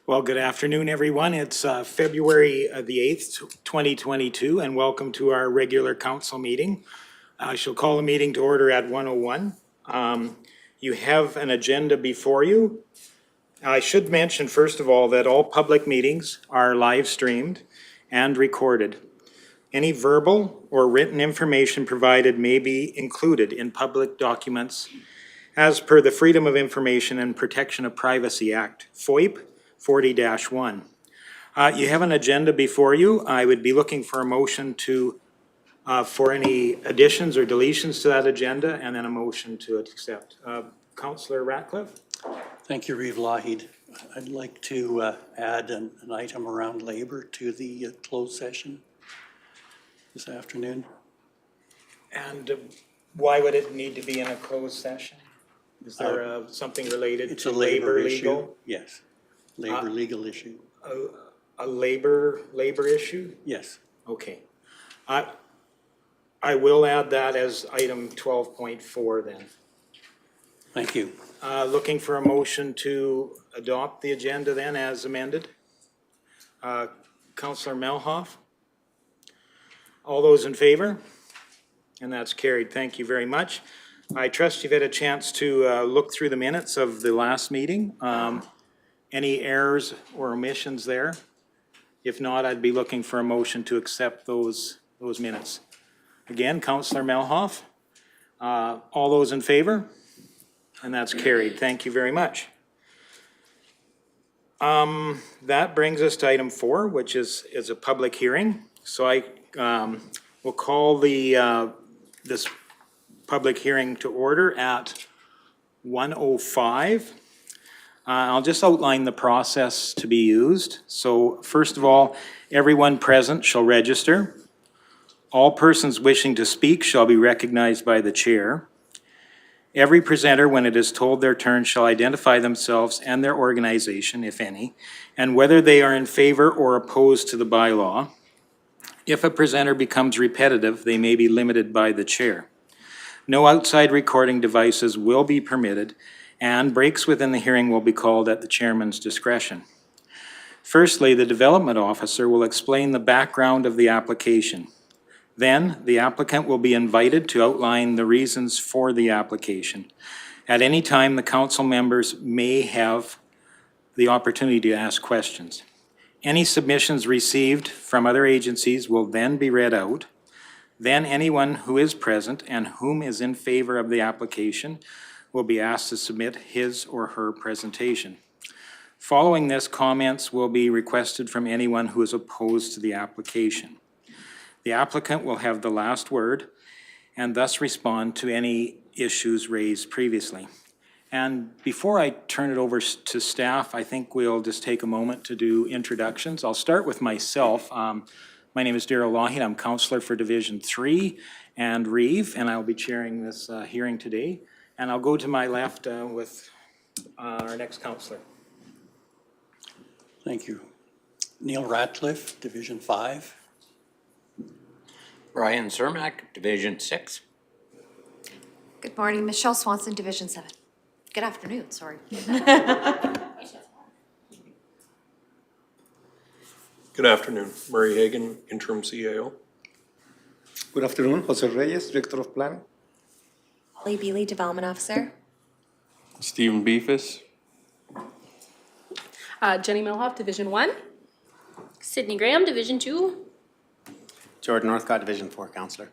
Well, good afternoon, everyone. It's February the 8th, 2022, and welcome to our regular council meeting. I shall call the meeting to order at 1:01. You have an agenda before you. I should mention, first of all, that all public meetings are live streamed and recorded. Any verbal or written information provided may be included in public documents as per the Freedom of Information and Protection of Privacy Act, FOIP 40-1. You have an agenda before you. I would be looking for a motion to, for any additions or deletions to that agenda, and then a motion to accept. Councillor Ratcliffe? Thank you, Reeve Lougheed. I'd like to add an item around labor to the closed session this afternoon. And why would it need to be in a closed session? Is there something related to labor legal? Yes, labor legal issue. A labor issue? Yes. Okay. I will add that as item 12.4 then. Thank you. Looking for a motion to adopt the agenda then as amended. Councillor Melhoff? All those in favor? And that's carried. Thank you very much. I trust you've had a chance to look through the minutes of the last meeting. Any errors or omissions there? If not, I'd be looking for a motion to accept those minutes. Again, Councillor Melhoff. All those in favor? And that's carried. Thank you very much. That brings us to item 4, which is a public hearing. So I will call this public hearing to order at 1:05. I'll just outline the process to be used. So first of all, everyone present shall register. All persons wishing to speak shall be recognized by the chair. Every presenter, when it is told their turn, shall identify themselves and their organization, if any, and whether they are in favor or opposed to the bylaw. If a presenter becomes repetitive, they may be limited by the chair. No outside recording devices will be permitted, and breaks within the hearing will be called at the chairman's discretion. Firstly, the development officer will explain the background of the application. Then, the applicant will be invited to outline the reasons for the application. At any time, the council members may have the opportunity to ask questions. Any submissions received from other agencies will then be read out. Then anyone who is present and whom is in favor of the application will be asked to submit his or her presentation. Following this, comments will be requested from anyone who is opposed to the application. The applicant will have the last word and thus respond to any issues raised previously. And before I turn it over to staff, I think we'll just take a moment to do introductions. I'll start with myself. My name is Darrell Lougheed. I'm Councillor for Division 3 and Reeve, and I'll be chairing this hearing today. And I'll go to my left with our next councillor. Thank you. Neil Ratcliffe, Division 5. Brian Cermak, Division 6. Good morning, Michelle Swanson, Division 7. Good afternoon, sorry. Good afternoon, Murray Hagan, Interim CAO. Good afternoon, Jose Reyes, Director of Planning. Holly Bealey, Development Officer. Stephen Beefus. Jenny Milhoff, Division 1. Sydney Graham, Division 2. Jordan Northcott, Division 4, Councillor.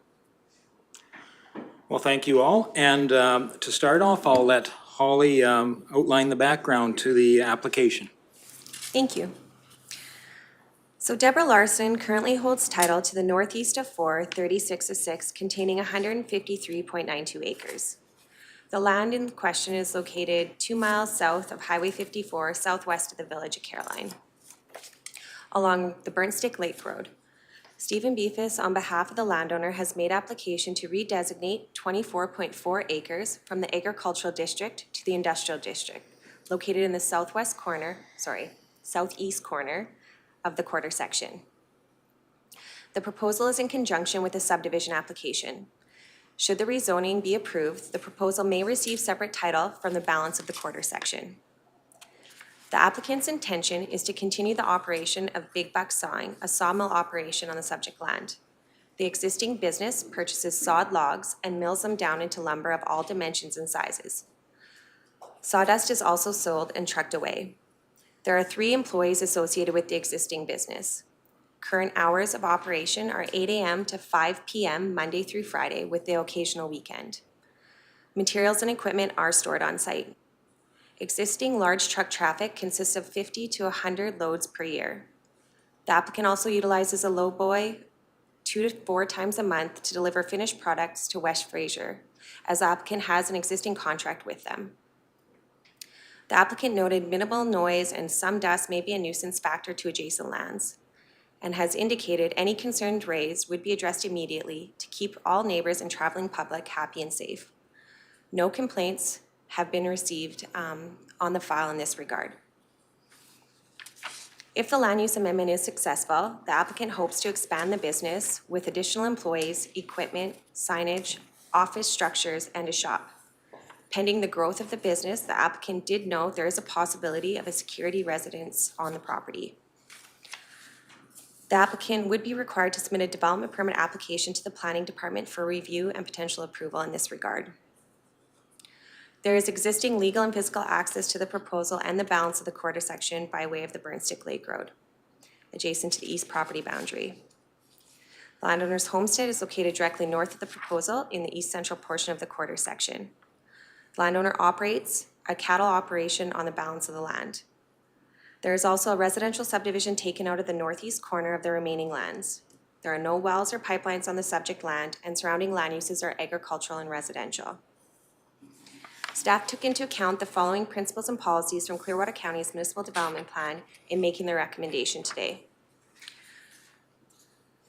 Well, thank you all. And to start off, I'll let Holly outline the background to the application. Thank you. So Deborah Larson currently holds title to the northeast of 4, 36/6, containing 153.92 acres. The land in question is located 2 miles south of Highway 54, southwest of the village of Caroline, along the Burnt Stick Lake Road. Stephen Beefus, on behalf of the landowner, has made application to redesignate 24.4 acres from the agricultural district to the industrial district, located in the southeast corner of the quarter section. The proposal is in conjunction with the subdivision application. Should the rezoning be approved, the proposal may receive separate title from the balance of the quarter section. The applicant's intention is to continue the operation of Big Buck Sawing, a sawmill operation on the subject land. The existing business purchases sawed logs and mills them down into lumber of all dimensions and sizes. Sawdust is also sold and trucked away. There are 3 employees associated with the existing business. Current hours of operation are 8 a.m. to 5 p.m. Monday through Friday with the occasional weekend. Materials and equipment are stored on site. Existing large truck traffic consists of 50 to 100 loads per year. The applicant also utilizes a lowboy 2 to 4 times a month to deliver finished products to West Fraser, as the applicant has an existing contract with them. The applicant noted minimal noise and some dust may be a nuisance factor to adjacent lands, and has indicated any concerns raised would be addressed immediately to keep all neighbors and traveling public happy and safe. No complaints have been received on the file in this regard. If the land use amendment is successful, the applicant hopes to expand the business with additional employees, equipment, signage, office structures, and a shop. Pending the growth of the business, the applicant did note there is a possibility of a security residence on the property. The applicant would be required to submit a development permit application to the planning department for review and potential approval in this regard. There is existing legal and physical access to the proposal and the balance of the quarter section by way of the Burnstick Lake Road, adjacent to the east property boundary. The landowner's homestead is located directly north of the proposal in the east central portion of the quarter section. The landowner operates a cattle operation on the balance of the land. There is also a residential subdivision taken out of the northeast corner of the remaining lands. There are no wells or pipelines on the subject land, and surrounding land uses are agricultural and residential. Staff took into account the following principles and policies from Clearwater County's Municipal Development Plan in making their recommendation today.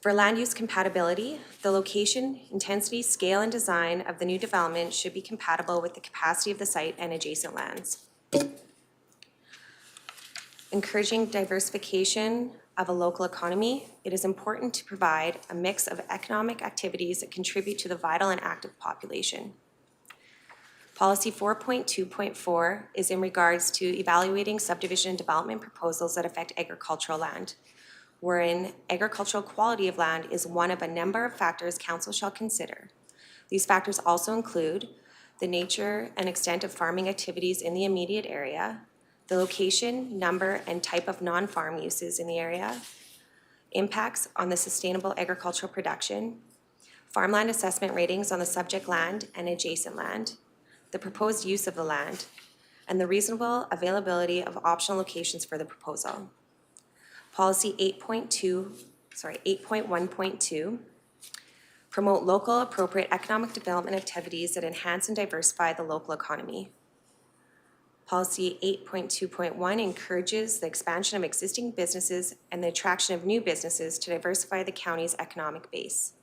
For land use compatibility, the location, intensity, scale, and design of the new development should be compatible with the capacity of the site and adjacent lands. Encouraging diversification of a local economy, it is important to provide a mix of economic activities that contribute to the vital and active population. Policy 4.2.4 is in regards to evaluating subdivision and development proposals that affect agricultural land, wherein agricultural quality of land is one of a number of factors council shall consider. These factors also include the nature and extent of farming activities in the immediate area, the location, number, and type of non-farm uses in the area, impacts on the sustainable agricultural production, farmland assessment ratings on the subject land and adjacent land, the proposed use of the land, and the reasonable availability of optional locations for the proposal. Policy 8.1.2, promote local appropriate economic development activities that enhance and diversify the local economy. Policy 8.2.1 encourages the expansion of existing businesses and the attraction of new businesses to diversify the county's economic base.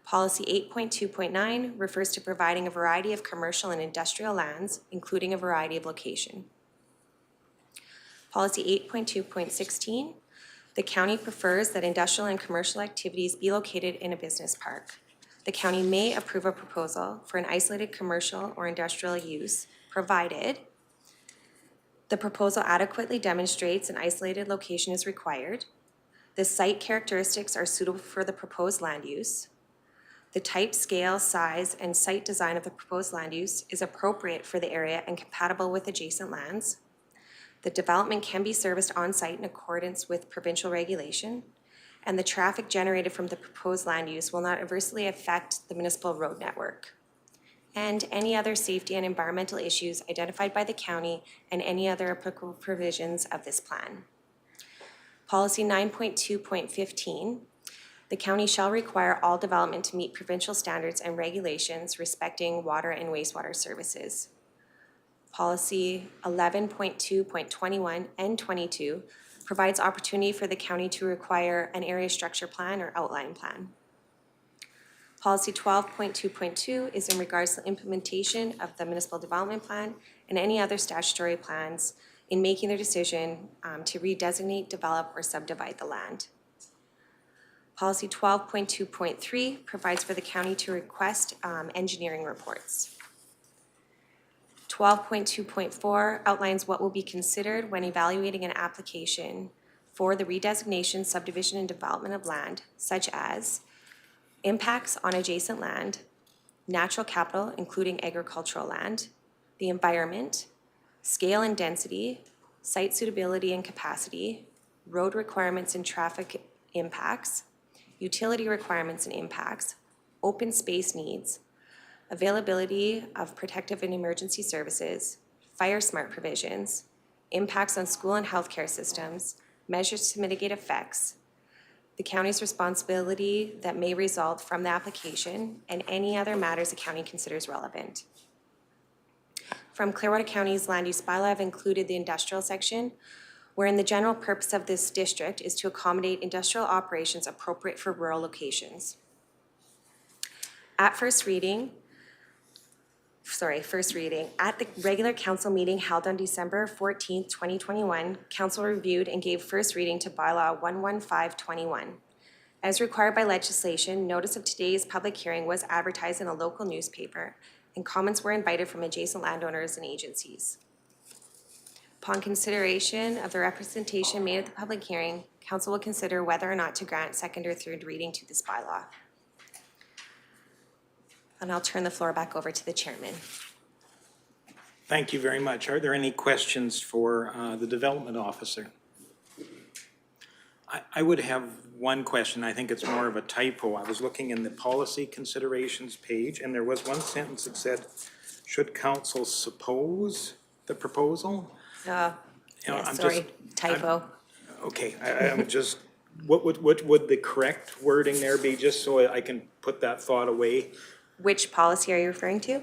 Policy 8.2.9 refers to providing a variety of commercial and industrial lands, including a variety of location. Policy 8.2.16, the county prefers that industrial and commercial activities be located in a business park. The county may approve a proposal for an isolated commercial or industrial use, provided the proposal adequately demonstrates an isolated location is required, the site characteristics are suitable for the proposed land use, the type, scale, size, and site design of the proposed land use is appropriate for the area and compatible with adjacent lands. The development can be serviced on-site in accordance with provincial regulation, and the traffic generated from the proposed land use will not adversely affect the municipal road network, and any other safety and environmental issues identified by the county and any other applicable provisions of this plan. Policy 9.2.15, the county shall require all development to meet provincial standards and regulations respecting water and wastewater services. Policy 11.2.21 and 22 provides opportunity for the county to require an area structure plan or outline plan. Policy 12.2.2 is in regards to the implementation of the municipal development plan and any other statutory plans in making their decision to redesignate, develop, or subdivide the land. Policy 12.2.3 provides for the county to request engineering reports. 12.2.4 outlines what will be considered when evaluating an application for the redesignation, subdivision, and development of land, such as impacts on adjacent land, natural capital, including agricultural land, the environment, scale and density, site suitability and capacity, road requirements and traffic impacts, utility requirements and impacts, open space needs, availability of protective and emergency services, fire smart provisions, impacts on school and healthcare systems, measures to mitigate effects, the county's responsibility that may result from the application, and any other matters the county considers relevant. From Clearwater County's land use bylaw, I've included the industrial section, wherein the general purpose of this district is to accommodate industrial operations appropriate for rural locations. At first reading, at the regular council meeting held on December 14th, 2021, council reviewed and gave first reading to bylaw 11521. As required by legislation, notice of today's public hearing was advertised in a local newspaper, and comments were invited from adjacent landowners and agencies. Upon consideration of the representation made at the public hearing, council will consider whether or not to grant second or third reading to this bylaw. And I'll turn the floor back over to the chairman. Thank you very much. Are there any questions for the development officer? I would have one question. I think it's more of a typo. I was looking in the policy considerations page, and there was one sentence that said, should council suppose the proposal? You know, Yeah, sorry, typo. Okay, I'm just, what would the correct wording there be, just so I can put that thought away? Which policy are you referring to?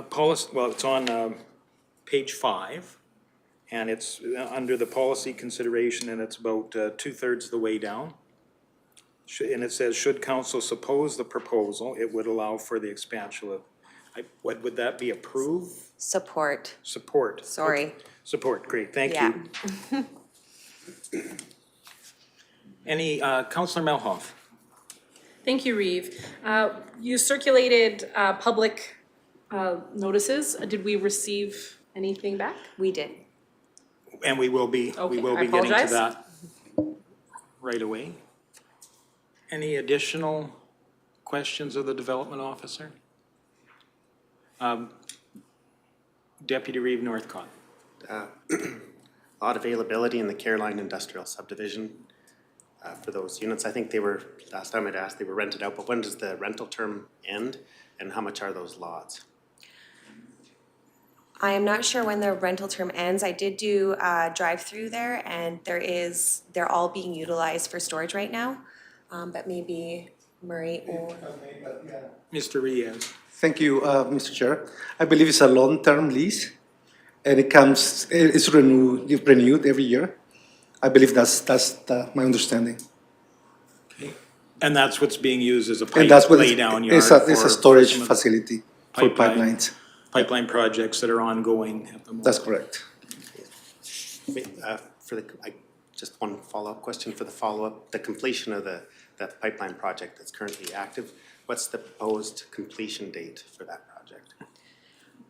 Policy, well, it's on page 5, and it's under the policy consideration, and it's about 2/3 of the way down. And it says, should council suppose the proposal, it would allow for the expansion of, what would that be, approve? Support. Support. Sorry. Okay. Support, great, thank Yeah. you. Any, Councillor Melhoff? Thank you, Reeve. You circulated public notices. Did we receive anything back? We did. And we will be, Okay, I getting to apologize. that right away. Any additional questions of the development officer? Deputy Reeve Northcott. Lot availability in the Caroline Industrial Subdivision for those units. I think they were, last time I'd asked, they were rented out, but when does the rental term end and how much are those lots? I am not sure when the rental term ends. I did do a drive-through there, and they're all being utilized for storage right now. But maybe Murray or... Mr. Riaz. Thank you, Mr. Chair. I believe it's a long-term lease, and it's renewed every year. I believe that's my understanding. Okay. And that's what's being used as a And pipe that's what lay-down yard it's a for storage some of the facility for pipelines. Pipeline projects that are ongoing at the moment. That's correct. Just one follow-up question for the follow-up. The completion of that pipeline project that's currently active, what's the proposed completion date for that project?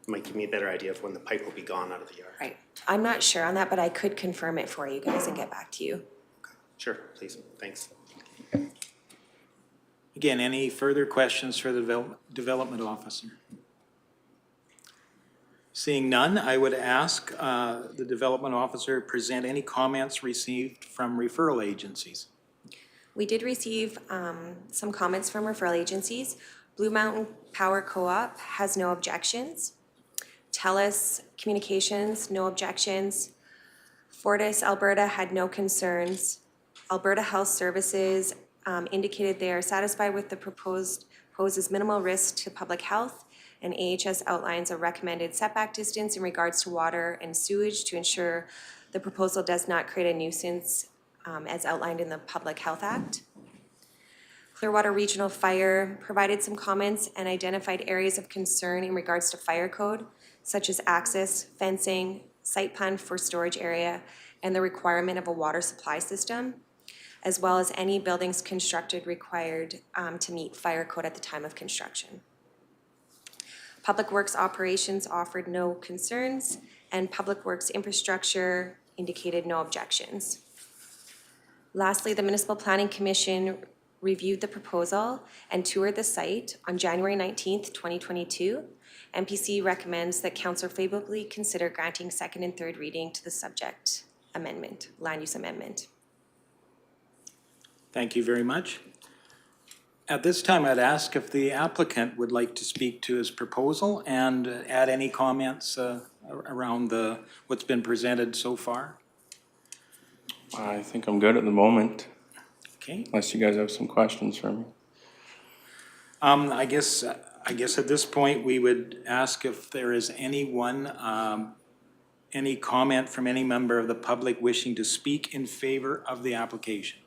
Might give me a better idea of when the pipe will be gone out of the yard. Right. I'm not sure on that, but I could confirm it for you guys and get back to you. Sure, please, thanks. Again, any further questions for the development officer? Seeing none, I would ask the development officer present any comments received from referral agencies. We did receive some comments from referral agencies. Blue Mountain Power Co-op has no objections. TELUS Communications, no objections. Fortis Alberta had no concerns. Alberta Health Services indicated they are satisfied with the poses minimal risk to public health, and AHS outlines a recommended setback distance in regards to water and sewage to ensure the proposal does not create a nuisance as outlined in the Public Health Act. Clearwater Regional Fire provided some comments and identified areas of concern in regards to fire code, such as access, fencing, site plan for storage area, and the requirement of a water supply system, as well as any buildings constructed required to meet fire code at the time of construction. Public Works Operations offered no concerns, and Public Works Infrastructure indicated no objections. Lastly, the Municipal Planning Commission reviewed the proposal and toured the site on January 19th, 2022. MPC recommends that Council favorably consider granting second and third reading to the subject amendment, land use amendment. Thank you very much. At this time, I'd ask if the applicant would like to speak to his proposal and add any comments around what's been presented so far. I think I'm good at the moment, Okay. unless you guys have some questions for me. I guess at this point, we would ask if there is anyone, any comment from any member of the public wishing to speak in favor of the application.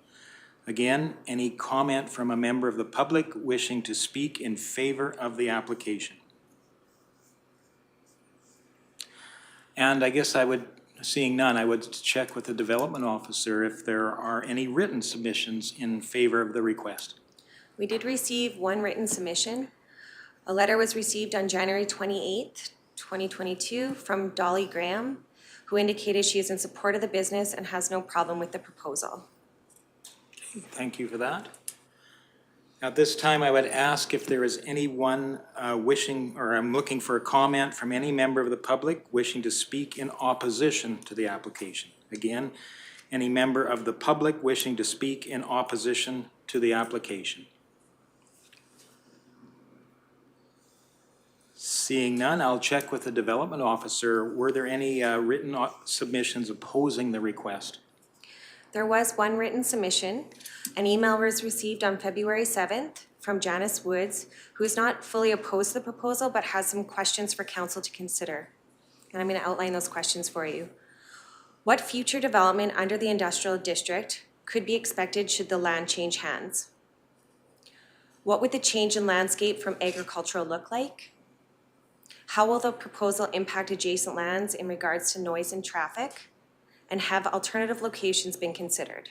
Again, any comment from a member of the public wishing to speak in favor of the application. And I guess seeing none, I would check with the development officer if there are any written submissions in favor of the request. We did receive one written submission. A letter was received on January 28th, 2022 from Dolly Graham, who indicated she is in support of the business and has no problem with the proposal. Thank you for that. At this time, I would ask if there is anyone wishing, or I'm looking for a comment from any member of the public wishing to speak in opposition to the application. Again, any member of the public wishing to speak in opposition to the application. Seeing none, I'll check with the development officer. Were there any written submissions opposing the request? There was one written submission. An email was received on February 7th from Janice Woods, who is not fully opposed to the proposal but has some questions for council to consider. And I'm going to outline those questions for you. What future development under the industrial district could be expected should the land change hands? What would the change in landscape from agricultural look like? How will the proposal impact adjacent lands in regards to noise and traffic? And have alternative locations been considered?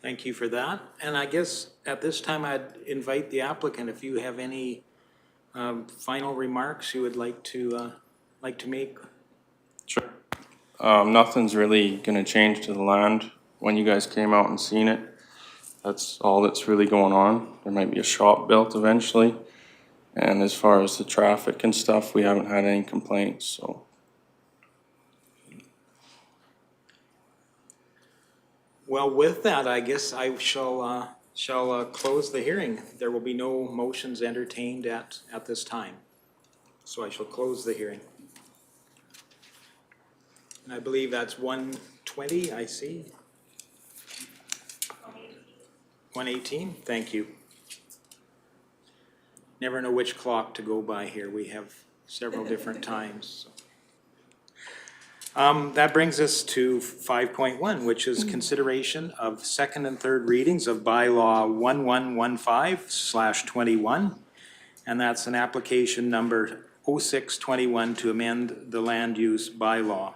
Thank you for that. And I guess at this time, I'd invite the applicant, if you have any final remarks you would like to make. Sure. Nothing's really gonna change to the land when you guys came out and seen it. That's all that's really going on. There might be a shop built eventually. And as far as the traffic and stuff, we haven't had any complaints, so. Well, with that, I guess I shall close the hearing. There will be no motions entertained at this time. So I shall close the hearing. And I believe that's 1:20, I see. 1:18, thank you. Never know which clock to go by here. We have several different times. So. That brings us to 5.1, which is consideration of second and third readings of Bylaw 1115/21. And that's an application number 0621 to amend the land use bylaw.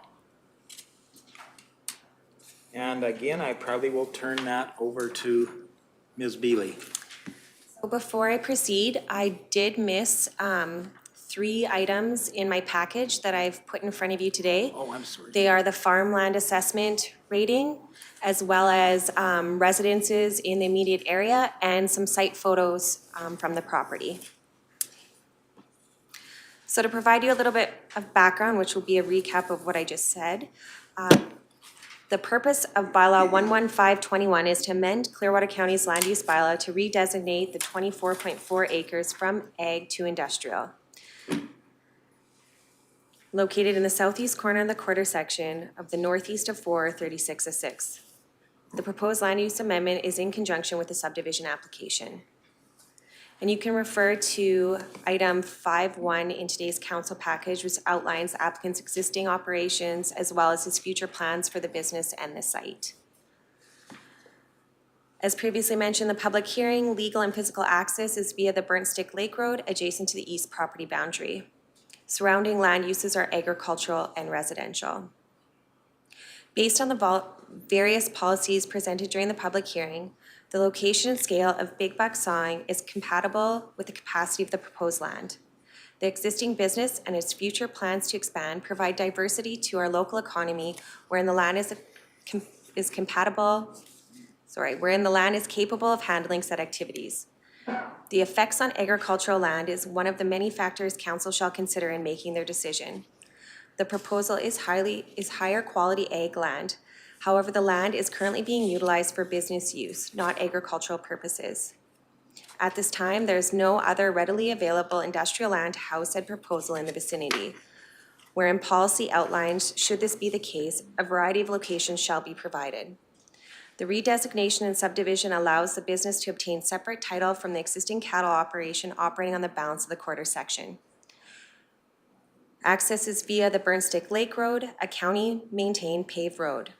And again, I probably will turn that over to Ms. Bealey. So before I proceed, I did miss 3 items in my package that I've put in front of you today. Oh, I'm sorry. They are the farmland assessment rating, as well as residences in the immediate area and some site photos from the property. So to provide you a little bit of background, which will be a recap of what I just said, the purpose of Bylaw 11521 is to amend Clearwater County's land use bylaw to redesignate the 24.4 acres from ag to industrial. Located in the southeast corner of the quarter section of the northeast of 436/6. The proposed land use amendment is in conjunction with the subdivision application. And you can refer to item 5.1 in today's council package, which outlines the applicant's existing operations as well as his future plans for the business and the site. As previously mentioned, the public hearing, legal and physical access is via the Burnt Stick Lake Road adjacent to the east property boundary. Surrounding land uses are agricultural and residential. Based on the various policies presented during the public hearing, The location and scale of big buck sawing is compatible with the capacity of the proposed land. The existing business and its future plans to expand provide diversity to our local economy wherein the land is capable of handling said activities. The effects on agricultural land is one of the many factors council shall consider in making their decision. The proposal is higher quality ag land. However, the land is currently being utilized for business use, not agricultural purposes. At this time, there is no other readily available industrial land to house said proposal in the vicinity. Wherein policy outlines, should this be the case, a variety of locations shall be provided. The redesignation and subdivision allows the business to obtain separate title from the existing cattle operation operating on the balance of the quarter section. Access is via the Burnstick Lake Road, a county-maintained paved road.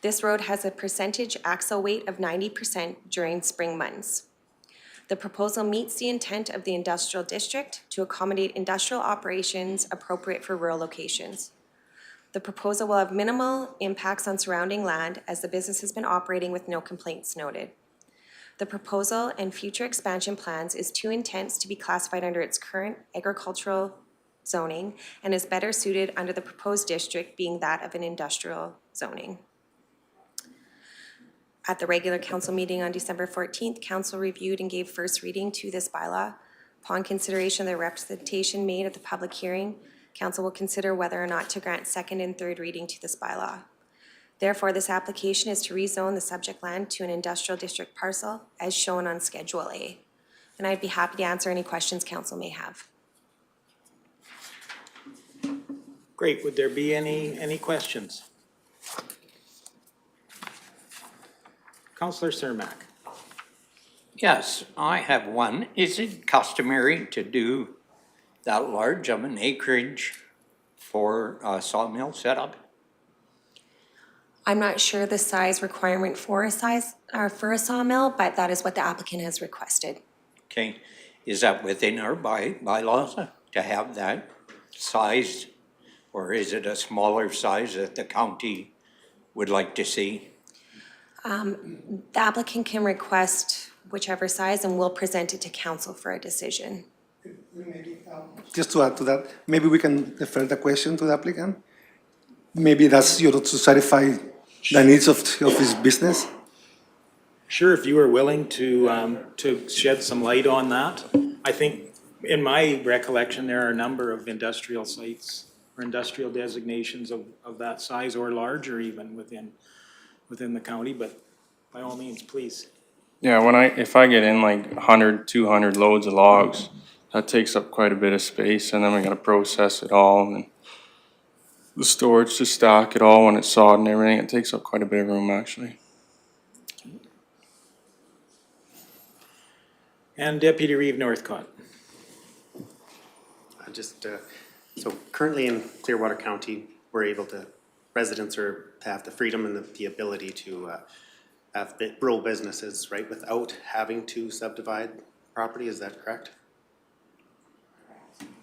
This road has a percentage axle weight of 90% during spring months. The proposal meets the intent of the industrial district to accommodate industrial operations appropriate for rural locations. The proposal will have minimal impacts on surrounding land as the business has been operating with no complaints noted. The proposal and future expansion plans is too intense to be classified under its current agricultural zoning and is better suited under the proposed district being that of an industrial zoning. At the regular council meeting on December 14th, council reviewed and gave first reading to this bylaw. Upon consideration of the representation made at the public hearing, council will consider whether or not to grant second and third reading to this bylaw. Therefore, this application is to rezone the subject land to an industrial district parcel as shown on Schedule A. And I'd be happy to answer any questions council may have. Great. Would there be any questions? Councillor Cermak. Yes, I have one. Is it customary to do that large of an acreage for a sawmill setup? I'm not sure the size requirement for a sawmill, but that is what the applicant has requested. Okay, is that within our bylaws to have that size? Or is it a smaller size that the county would like to see? The applicant can request whichever size and we'll present it to council for a decision. Just to add to that, maybe we can defer the question to the applicant. Maybe that's, to satisfy the needs of his business. Sure, if you are willing to shed some light on that. I think, in my recollection, there are a number of industrial sites or industrial designations of that size or larger even within the county, but by all means, please. Yeah, if I get in like 100, 200 loads of logs, that takes up quite a bit of space, and then we gotta process it all, and then the storage to stock it all when it's sawed and everything, it takes up quite a bit of room actually. And Deputy Reeve Northcott. So currently in Clearwater County, we're able to, residents are to have the freedom and the ability to have rural businesses, right, without having to subdivide property, is that correct?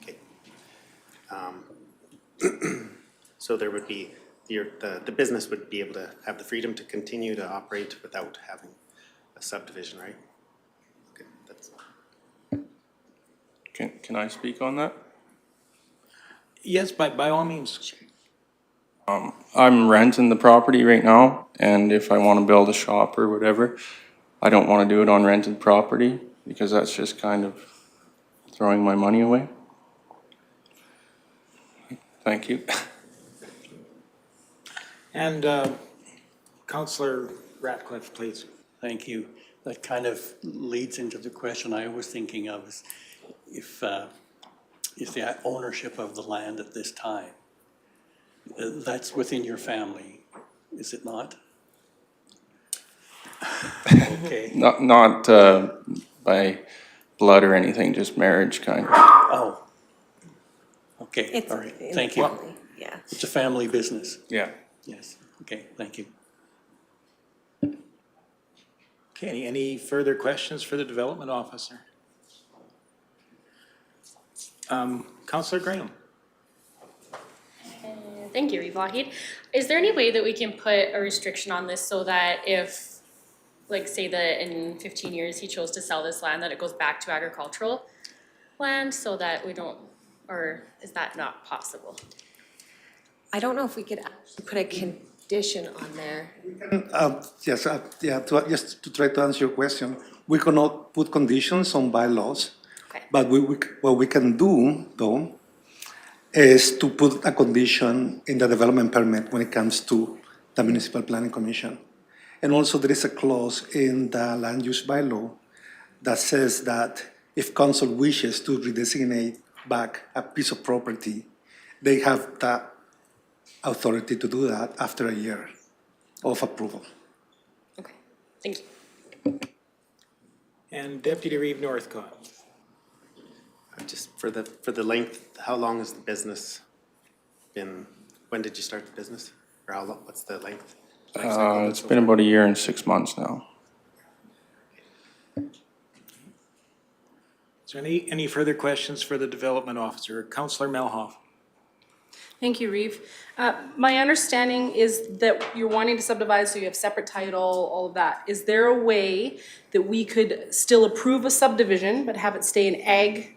Okay. So there would be, the business would be able to have the freedom to continue to operate without having a subdivision, right? Okay, that's. Can I speak on that? Yes, by all means. I'm renting the property right now, and if I want to build a shop or whatever, I don't want to do it on rented property because that's just kind of throwing my money away. Thank you. And Councillor Ratcliffe, please. Thank you. That kind of leads into the question I was thinking of is if the ownership of the land at this time, that's within your family, is it not? Okay. Not by blood or anything, just marriage kind of. Oh. Okay, all right, thank you. Yeah. It's a family business. Yeah. Yes, okay, thank you. Okay, any further questions for the development officer? Councillor Graham. Thank you, Reeve Lougheed. Is there any way that we can put a restriction on this so that if like say that in 15 years he chose to sell this land, that it goes back to agricultural land so that we don't, or is that not possible? I don't know if we could actually put a condition on there. Yes, just to try to answer your question, we cannot put conditions on bylaws, Okay. but what we can do, though, is to put a condition in the development permit when it comes to the Municipal Planning Commission. And also, there is a clause in the land use bylaw that says that if council wishes to redesignate back a piece of property, they have the authority to do that after a year of approval. Okay, thank you. And Deputy Reeve Northcott. Just for the length, how long has the business been, when did you start the business? Or how long, what's the length? life cycle of it It's so been far? about a year and 6 months now. Is there any further questions for the Development Officer? Councillor Melhoff. Thank you, Reeve. My understanding is that you're wanting to subdivide, so you have separate title, all of that. Is there a way that we could still approve a subdivision, but have it stay an ag,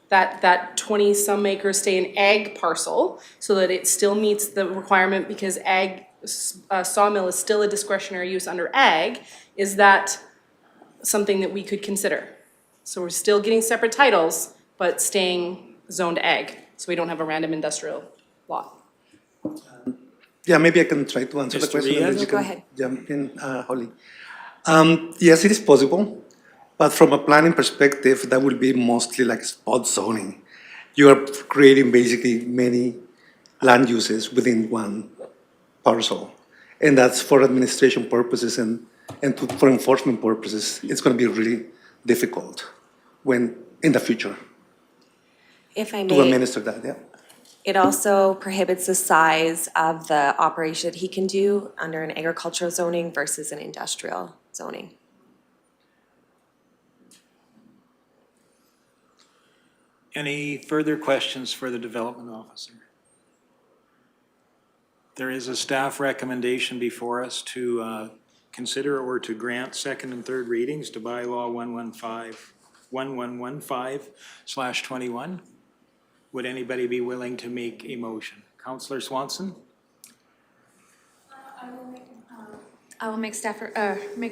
that 20-some acres stay an ag parcel, so that it still meets the requirement, because ag, sawmill is still a discretionary use under ag? Is that something that we could consider? So we're still getting separate titles, but staying zoned ag, so we don't have a random industrial lot. Yeah, maybe I can try to answer the Mr. question. and then Riaz? you Go can ahead. Jump in, Holly. Yes, it is possible, but from a planning perspective, that will be mostly like spot zoning. You are creating basically many land uses within one parcel. And that's for administration purposes and for enforcement purposes, it's going to be really difficult when, in the future, If I to may, administer that, yeah. it also prohibits the size of the operation that he can do under an agricultural zoning versus an industrial zoning. Any further questions for the Development Officer? There is a staff recommendation before us to consider or to grant second and third readings to Bylaw 1115/21. Would anybody be willing to make a motion? Councillor Swanson? I will make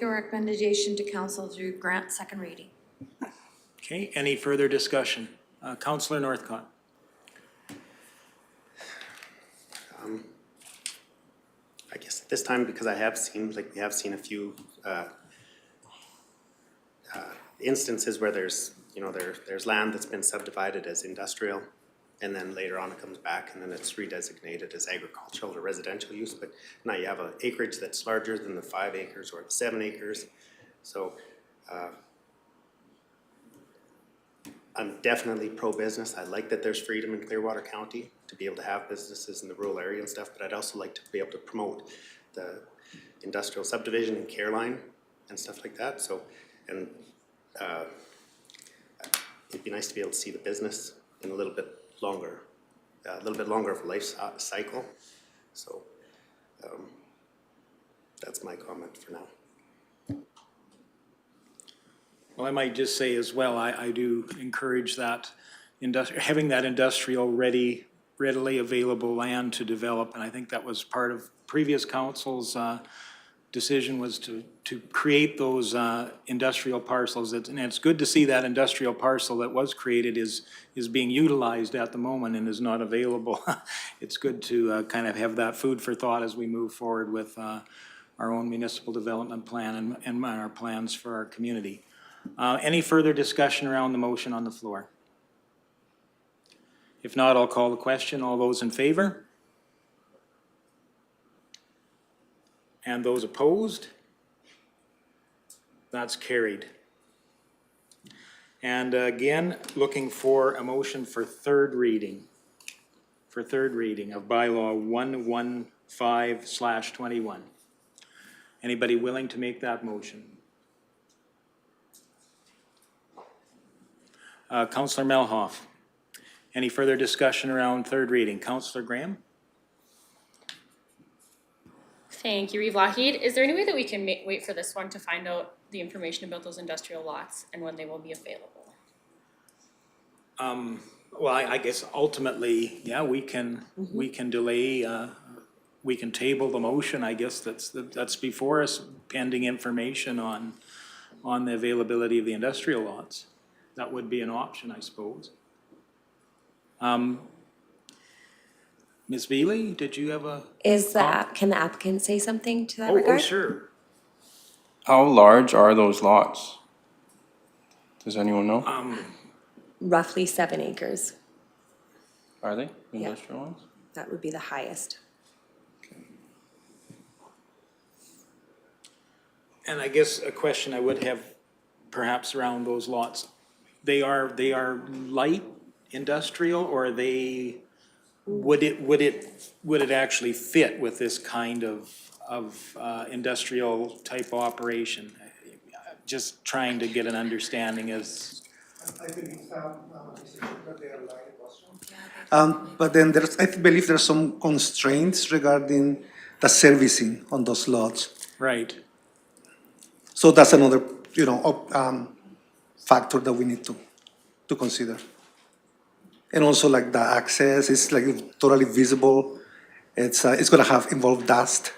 a recommendation to council to grant second reading. Okay, any further discussion? Councillor Northcott? I guess at this time, because we have seen a few instances where there's land that's been subdivided as industrial, and then later on it comes back and then it's redesignated as agricultural or residential use, but now you have an acreage that's larger than the 5 acres or the 7 acres. So I'm definitely pro-business. I like that there's freedom in Clearwater County to be able to have businesses in the rural area and stuff, but I'd also like to be able to promote the industrial subdivision in Caroline and stuff like that. So, and it'd be nice to be able to see the business in a little bit longer of a life cycle. So that's my comment for now. Well, I might just say as well, I do encourage that having that industrial readily available land to develop, and I think that was part of previous council's decision was to create those industrial parcels. And it's good to see that industrial parcel that was created is being utilized at the moment and is not available. It's good to kind of have that food for thought as we move forward with our own municipal development plan and our plans for our community. Any further discussion around the motion on the floor? If not, I'll call the question. All those in favor? And those opposed? That's carried. And again, looking for a motion for third reading. For third reading of Bylaw 115/21. Anybody willing to make that motion? Councillor Melhoff. Any further discussion around third reading? Councillor Graham? Thank you, Reeve Lougheed. Is there any way that we can wait for this one to find out the information about those industrial lots and when they will be available? Well, I guess ultimately, yeah, we can delay, we can table the motion, I guess that's before us, pending information on the availability of the industrial lots. That would be an option, I suppose. Ms. Veely, did you have a? Can the applicant say something to that Oh, regard? sure. How large are those lots? Does anyone know? Roughly 7 acres. Are they industrial ones? That would be the highest. And I guess a question I would have perhaps around those lots, they are light industrial, or are they, would it actually fit with this kind of industrial type operation? Just trying to get an understanding as. I believe but then I believe there's some constraints regarding the servicing on those lots. Right. So that's another, factor that we need to consider. And also like the access is like totally visible. It's gonna have involved dust,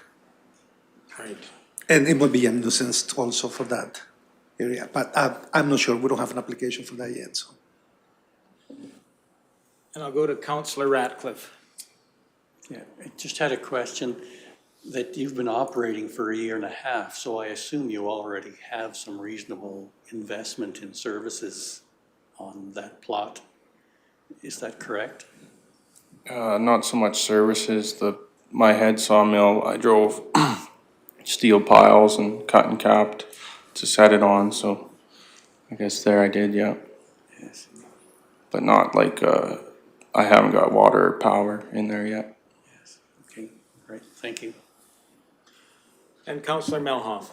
Right. and it would be a nuisance also for that area. But I'm not sure. We don't have an application for that yet. So. And I'll go to Councillor Ratcliffe. Yeah, I just had a question that you've been operating for 1.5 years, so I assume you already have some reasonable investment in services on that plot. Is that correct? Not so much services. My head sawmill, I drove steel piles and cut and capped to set it on, so I guess there I did, yeah. Yes. But not like, I haven't got water or power in there yet. Yes. Okay, great, thank you. And Councillor Melhoff.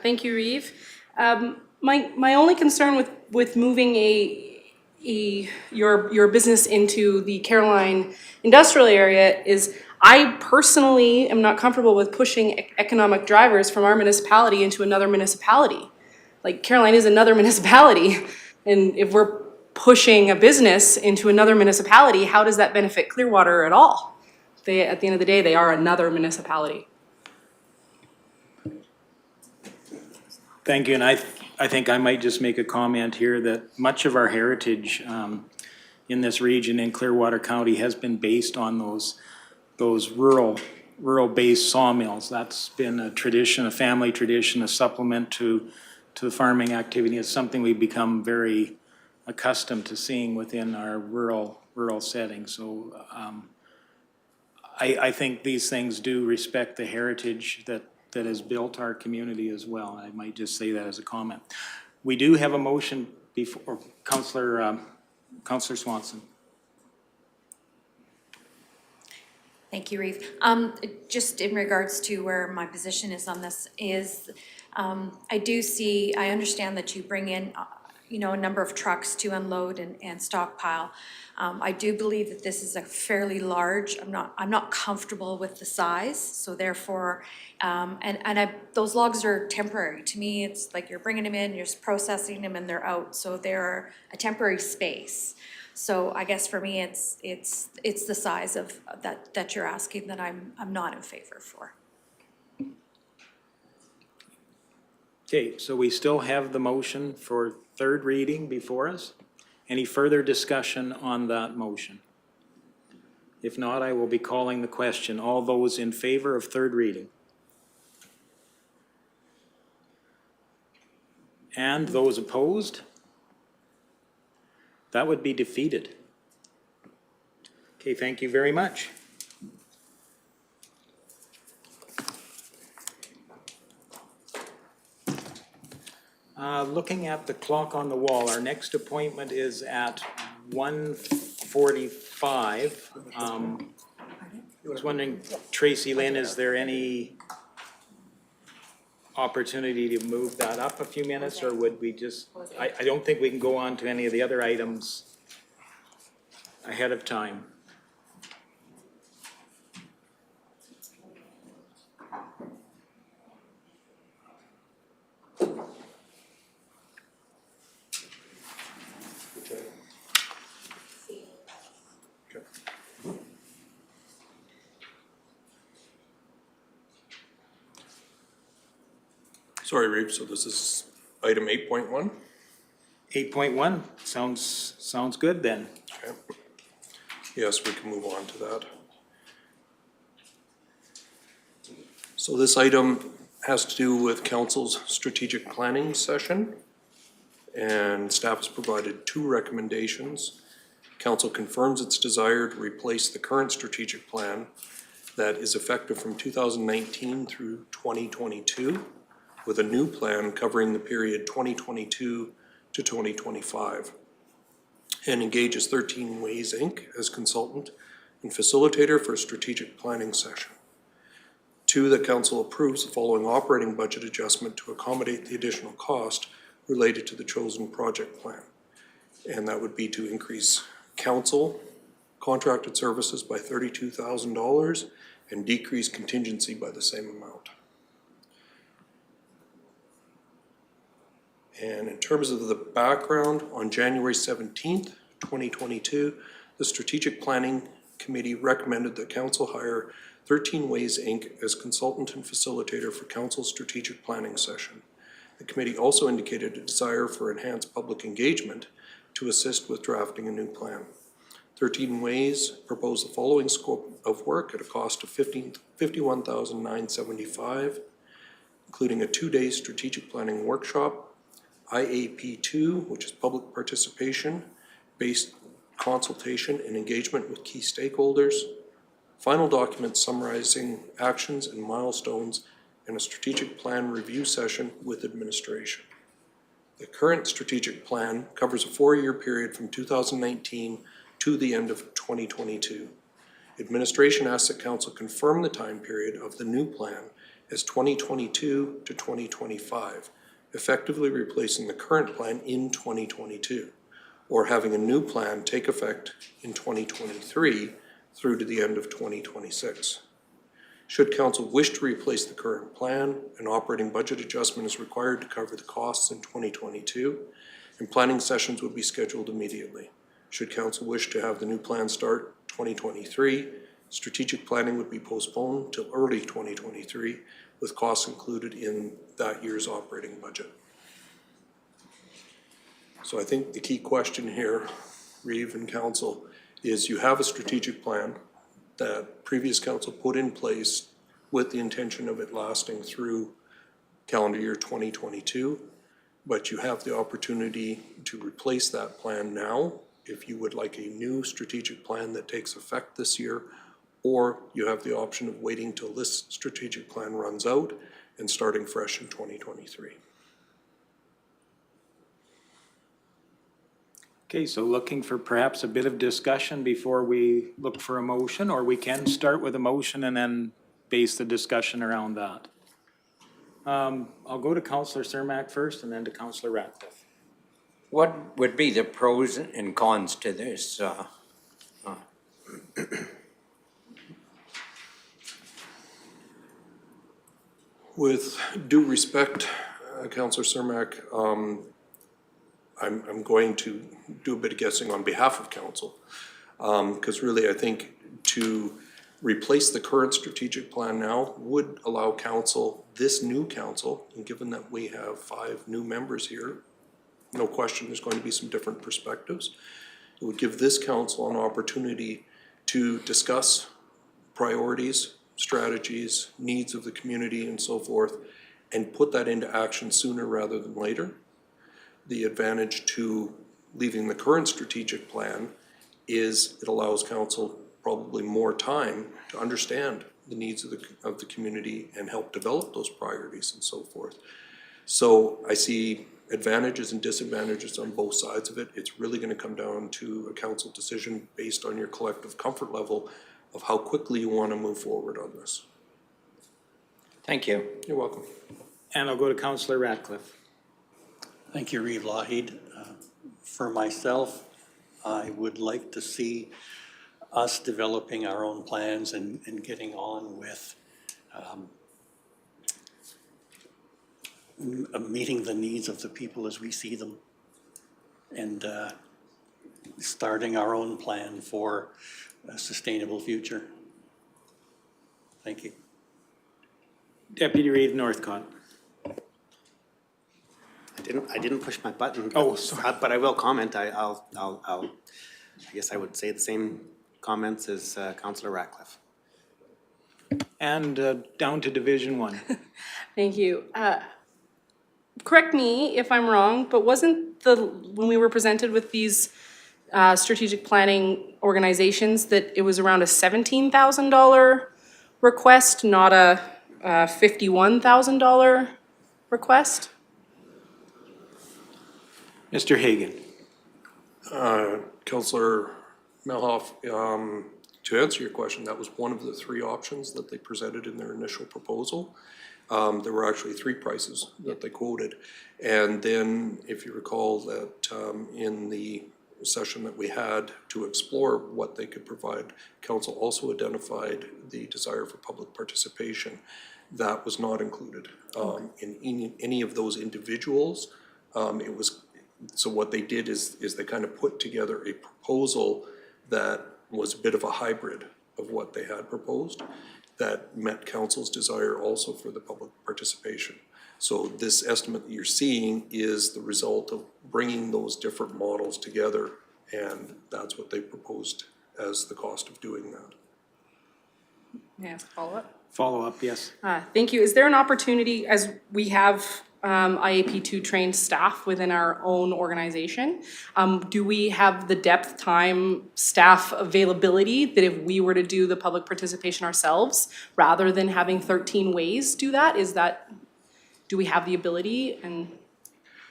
Thank you, Reeve. My only concern with moving your business into the Caroline industrial area is I personally am not comfortable with pushing economic drivers from our municipality into another municipality. Like Caroline is another municipality, and if we're pushing a business into another municipality, how does that benefit Clearwater at all? At the end of the day, they are another municipality. Thank you, and I think I might just make a comment here that much of our heritage in this region in Clearwater County has been based on those rural-based sawmills. That's been a tradition, a family tradition, a supplement to the farming activity. It's something we've become very accustomed to seeing within our rural setting. So I think these things do respect the heritage that has built our community as well. I might just say that as a comment. We do have a motion before, Councillor Swanson. Thank you, Reeve. Just in regards to where my position is on this is, I understand that you bring in, a number of trucks to unload and stockpile. I do believe that this is a fairly large, I'm not comfortable with the size, so therefore, those logs are temporary. To me, it's like you're bringing them in, you're just processing them and they're out, so they're a temporary space. So I guess for me, it's the size of that you're asking that I'm not in favor for. Okay, so we still have the motion for third reading before us. Any further discussion on that motion? If not, I will be calling the question. All those in favor of third reading? And those opposed? That would be defeated. Okay, thank you very much. Looking at the clock on the wall, our next appointment is at 1:45. I was wondering, Tracy Lynn, is there any opportunity to move that up a few minutes, or would we just, I don't think we can go on to any of the other items ahead of time. Sorry, Reeve, so this is item 8.1? 8.1, sounds good then. Okay. Yes, we can move on to that. So this item has to do with council's strategic planning session. And staff has provided 2 recommendations. Council confirms its desire to replace the current strategic plan that is effective from 2019 through 2022 with a new plan covering the period 2022 to 2025, and engages 13 Ways Inc. as consultant and facilitator for a strategic planning session. 2, that council approves the following operating budget adjustment to accommodate the additional cost related to the chosen project plan. And that would be to increase council contracted services by $32,000 and decrease contingency by the same amount. And in terms of the background, on January 17th, 2022, the Strategic Planning Committee recommended that council hire 13 Ways Inc. as consultant and facilitator for council's strategic planning session. The committee also indicated a desire for enhanced public engagement to assist with drafting a new plan. 13 Ways proposed the following scope of work at a cost of $51,975, including a 2-day strategic planning workshop, IAP2, which is public participation, based consultation and engagement with key stakeholders, final documents summarizing actions and milestones, and a strategic plan review session with administration. The current strategic plan covers a 4-year period from 2019 to the end of 2022. Administration asks that council confirm the time period of the new plan as 2022 to 2025, effectively replacing the current plan in 2022, or having a new plan take effect in 2023 through to the end of 2026. Should council wish to replace the current plan, an operating budget adjustment is required to cover the costs in 2022, and planning sessions would be scheduled immediately. Should council wish to have the new plan start 2023, strategic planning would be postponed till early 2023, with costs included in that year's operating budget. So I think the key question here, Reeve and council, is you have a strategic plan that previous council put in place with the intention of it lasting through calendar year 2022, but you have the opportunity to replace that plan now if you would like a new strategic plan that takes effect this year, or you have the option of waiting till this strategic plan runs out and starting fresh in 2023. Okay, so looking for perhaps a bit of discussion before we look for a motion, or we can start with a motion and then base the discussion around that. I'll go to Councillor Cermak first and then to Councillor Ratcliffe. What would be the pros and cons to this? With due respect, Councillor Cermak, I'm going to do a bit of guessing on behalf of council, because really I think to replace the current strategic plan now would allow council, this new council, and given that we have 5 new members here, no question there's going to be some different perspectives. It would give this council an opportunity to discuss priorities, strategies, needs of the community and so forth, and put that into action sooner rather than later. The advantage to leaving the current strategic plan is it allows council probably more time to understand the needs of the community and help develop those priorities and so forth. So I see advantages and disadvantages on both sides of it. It's really going to come down to a council decision based on your collective comfort level of how quickly you want to move forward on this. Thank you. You're welcome. And I'll go to Councillor Ratcliffe. Thank you, Reeve Lougheed. For myself, I would like to see us developing our own plans and getting on with meeting the needs of the people as we see them, and starting our own plan for a sustainable future. Thank you. Deputy Reeve Northcott. didn't push my button. Oh, but- sorry. But I will comment. I guess I would say the same comments as Councillor Ratcliffe. And down to Division 1. Thank you. Correct me if I'm wrong, but when we were presented with these strategic planning organizations, that it was around a $17,000 request, not a $51,000 request? Mr. Hagan. Councillor Melhoff, to answer your question, that was one of the three options that they presented in their initial proposal. There were actually three prices that they quoted. And then, if you recall, that in the session that we had to explore what they could provide, council also identified the desire for public participation. That was not included in any of those individuals. It was, so what they did is they kind of put together a proposal that was a bit of a hybrid of what they had proposed that met council's desire also for the public participation. So this estimate that you're seeing is the result of bringing those different models together, and that's what they proposed as the cost of doing that. May I ask a follow-up? Follow-up, yes. Thank you. Is there an opportunity, as we have IAP2 trained staff within our own organization, do we have the depth, time, staff availability that if we were to do the public participation ourselves, rather than having 13 ways do that, do we have the ability and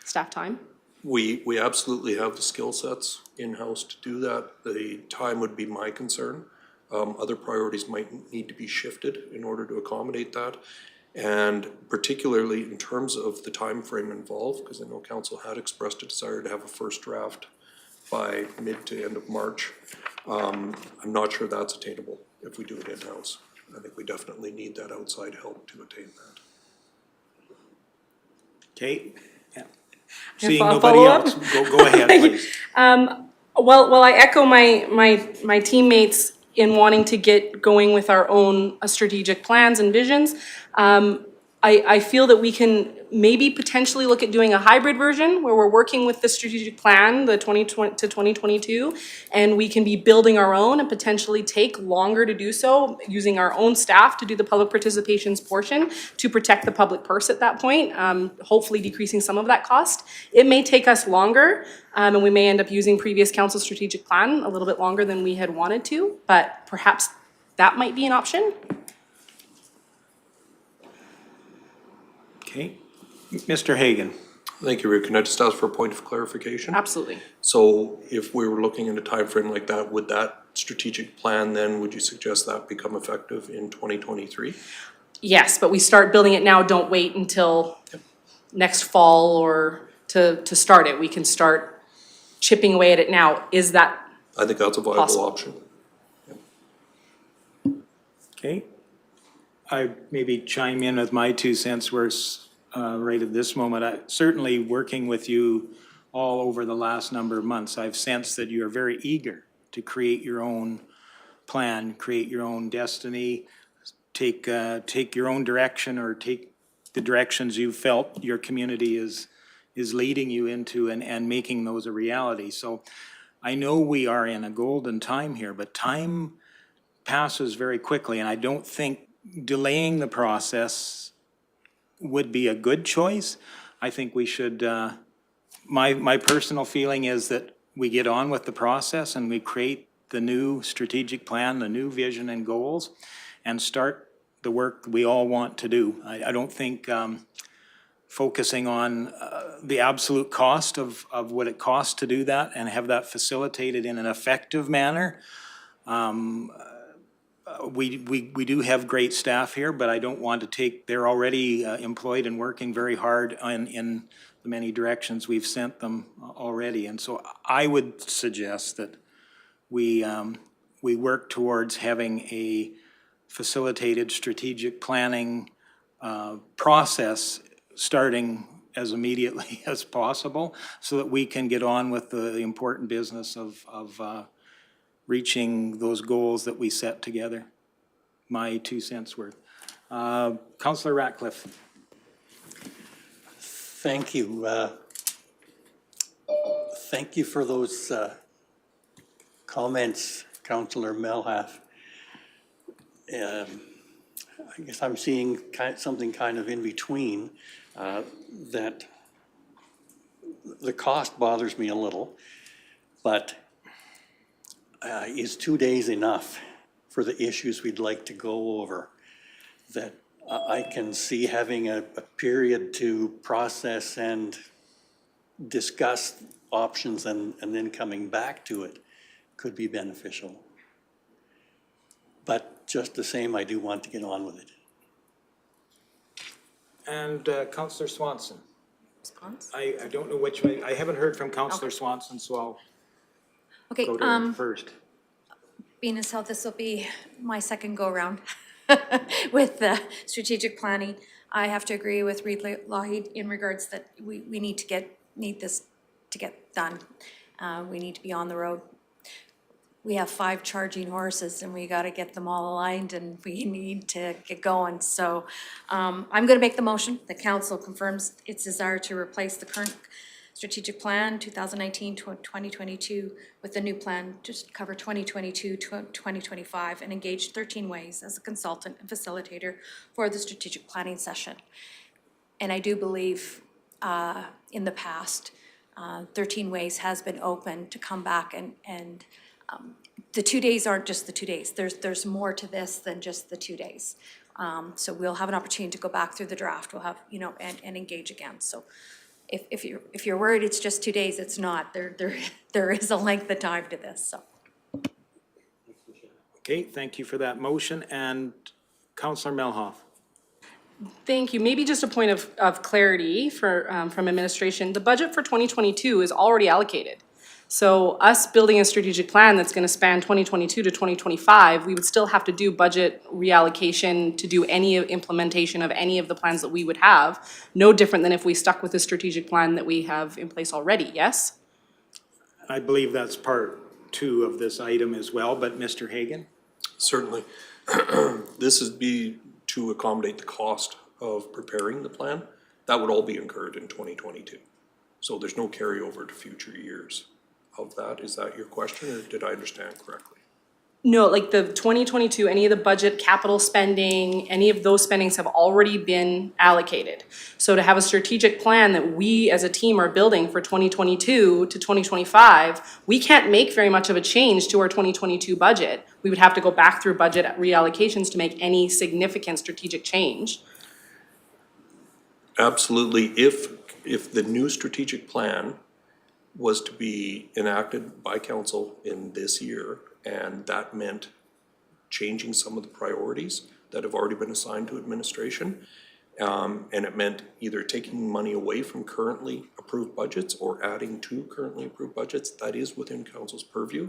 staff time? We absolutely have the skill sets in-house to do that. The time would be my concern. Other priorities might need to be shifted in order to accommodate that. And particularly in terms of the time frame involved, because I know council had expressed a desire to have a first draft by mid to end of March. I'm not sure that's attainable if we do it in-house. I think we definitely need that outside help to attain that. Okay. Yeah. Can I Seeing follow nobody up? else, go ahead, please. Well, I echo my teammates in wanting to get going with our own strategic plans and visions. I feel that we can maybe potentially look at doing a hybrid version where we're working with the strategic plan, the 2020 to 2022, and we can be building our own and potentially take longer to do so, using our own staff to do the public participations portion to protect the public purse at that point, hopefully decreasing some of that cost. It may take us longer, and we may end up using previous council strategic plan a little bit longer than we had wanted to, but perhaps that might be an option. Okay. Mr. Hagan. Thank you, Rick. Can I just ask for a point of clarification? Absolutely. So if we were looking at a time frame like that, would that strategic plan then, would you suggest that become effective in 2023? Yes, but we start building it now, don't wait until next fall or to start it. We can start chipping away at it now. Is that I think that's a viable possible option. Okay. I maybe chime in with my 2 cents worth right at this moment. Certainly working with you all over the last number of months, I've sensed that you're very eager to create your own plan, create your own destiny, take your own direction, or take the directions you felt your community is leading you into, and making those a reality. So I know we are in a golden time here, but time passes very quickly, and I don't think delaying the process would be a good choice. I think we should, my personal feeling is that we get on with the process and we create the new strategic plan, the new vision and goals, and start the work we all want to do. I don't think focusing on the absolute cost of what it costs to do that and have that facilitated in an effective manner. We do have great staff here, but I don't want to take, they're already employed and working very hard in the many directions we've sent them already. And so I would suggest that we work towards having a facilitated strategic planning process starting as immediately as possible, so that we can get on with the important business of reaching those goals that we set together. My 2 cents worth. Councillor Ratcliffe. Thank you. Thank you for those comments, Councillor Melhaff. I guess I'm seeing something kind of in between, that the cost bothers me a little, but is 2 days enough for the issues we'd like to go over? That I can see having a period to process and discuss options and then coming back to it could be beneficial. But just the same, I do want to get on with it. And Councillor Swanson. Response? I don't know which way, I haven't heard from Councillor Swanson, so I'll Okay, go to him first. being as how this will be my second go-around with the strategic planning, I have to agree with Reid Lougheed in regards that we need this to get done. We need to be on the road. We have 5 charging horses and we gotta get them all aligned and we need to get going. So I'm gonna make the motion. The council confirms its desire to replace the current strategic plan 2019-2022 with the new plan to cover 2022-2025 and engage 13 Ways as a consultant and facilitator for the strategic planning session. And I do believe in the past, 13 Ways has been open to come back and the 2 days aren't just the 2 days. There's more to this than just the 2 days. So we'll have an opportunity to go back through the draft. We'll have, and engage again. So if you're worried it's just 2 days, it's not. There is a length of time to this, so. Okay, thank you for that motion. And Councillor Melhoff. Thank you. Maybe just a point of clarity for, from administration. The budget for 2022 is already allocated. So us building a strategic plan that's going to span 2022 to 2025, we would still have to do budget reallocation to do any implementation of any of the plans that we would have. No different than if we stuck with the strategic plan that we have in place already, yes? I believe that's part 2 of this item as well, but Mr. Hagan? Certainly. This is to accommodate the cost of preparing the plan. That would all be incurred in 2022. So there's no carryover to future years of that. Is that your question, or did I understand correctly? No, like the 2022, any of the budget capital spending, any of those spendings have already been allocated. So to have a strategic plan that we as a team are building for 2022 to 2025, we can't make very much of a change to our 2022 budget. We would have to go back through budget reallocations to make any significant strategic change. Absolutely. If the new strategic plan was to be enacted by council in this year, and that meant changing some of the priorities that have already been assigned to administration, and it meant either taking money away from currently approved budgets or adding to currently approved budgets, that is within council's purview.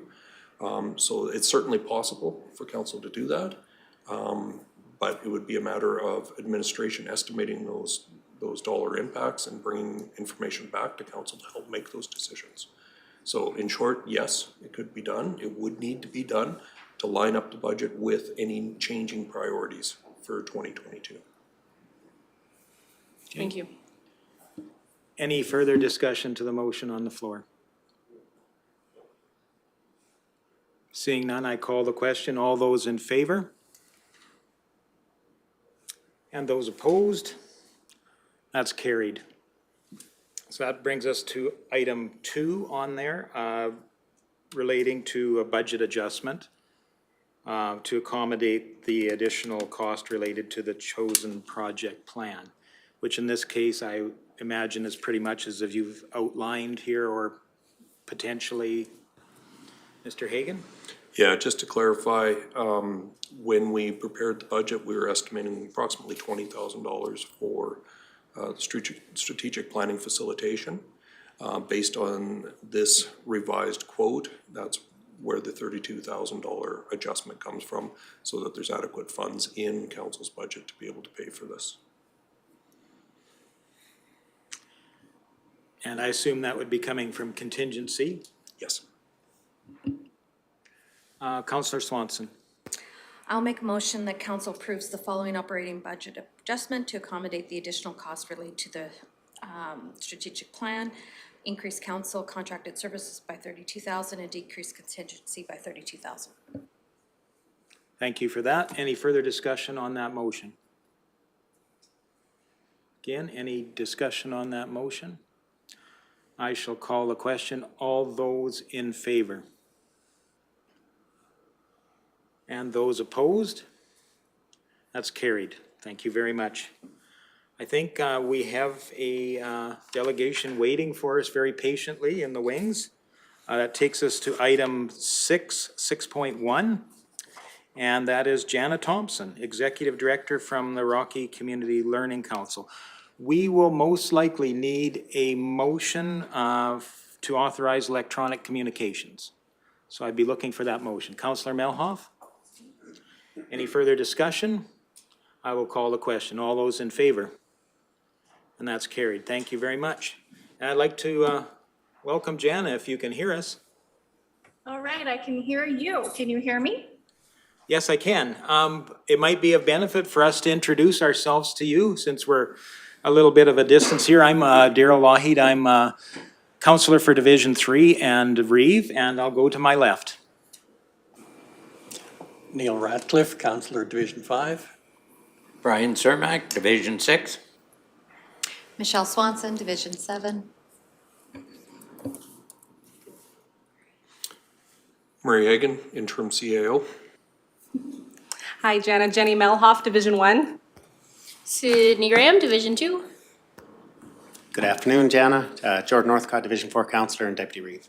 So it's certainly possible for council to do that, but it would be a matter of administration estimating those dollar impacts and bringing information back to council to help make those decisions. So in short, yes, it could be done. It would need to be done to line up the budget with any changing priorities for 2022. Thank you. Any further discussion to the motion on the floor? Seeing none, I call the question. All those in favor? And those opposed? That's carried. So that brings us to item 2 on there, relating to a budget adjustment to accommodate the additional cost related to the chosen project plan, which in this case I imagine is pretty much as if you've outlined here, or potentially, Mr. Hagan? Yeah, just to clarify, when we prepared the budget, we were estimating approximately $20,000 for strategic planning facilitation. Based on this revised quote, that's where the $32,000 adjustment comes from, so that there's adequate funds in council's budget to be able to pay for this. And I assume that would be coming from contingency. Yes. Councillor Swanson. I'll make a motion that council approves the following operating budget adjustment to accommodate the additional cost related to the strategic plan. increase council contracted services by 32,000 and decrease contingency by 32,000. Thank you for that. Any further discussion on that motion? Again, any discussion on that motion? I shall call the question. All those in favor? And those opposed? That's carried. Thank you very much. I think we have a delegation waiting for us very patiently in the wings. That takes us to item 6.1, and that is Jana Thomson, Executive Director from the Rocky Community Learning Council. We will most likely need a motion to authorize electronic communications. So I'd be looking for that motion. Councillor Melhoff? Any further discussion? I will call the question. All those in favor? And that's carried. Thank you very much. And I'd like to welcome Jana, if you can hear us. All right, I can hear you. Can you hear me? Yes, I can. It might be of benefit for us to introduce ourselves to you since we're a little bit of a distance here. I'm Daryl Lougheed. I'm Councillor for Division 3 and Reeve, and I'll go to my left. Neil Ratcliffe, Councillor Division 5. Brian Cermak, Division 6. Michelle Swanson, Division 7. Murray Egan, interim CAO. Hi, Jana. Jenny Melhoff, Division 1. Sydney Graham, Division 2. Good afternoon, Jana. Jordan Northcott, Division 4 Councillor and Deputy Reeve.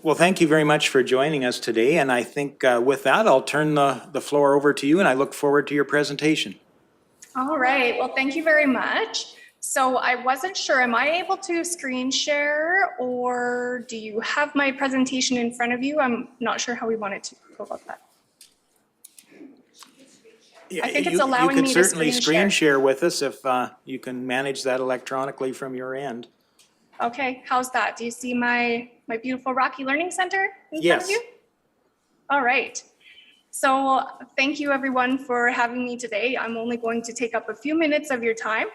Well, thank you very much for joining us today, and I think with that, I'll turn the floor over to you, and I look forward to your presentation. All right, well, thank you very much. So I wasn't sure, am I able to screen share or do you have my presentation in front of you? I'm not sure how we wanted to go about that. Yeah, I think it's allowing me to You can certainly screen screen share with us if you can manage that electronically from your end. Okay, how's that? Do you see my beautiful Rocky Learning Center in front Yes. of you? All right. So thank you everyone for having me today. I'm only going to take up a few minutes of your time,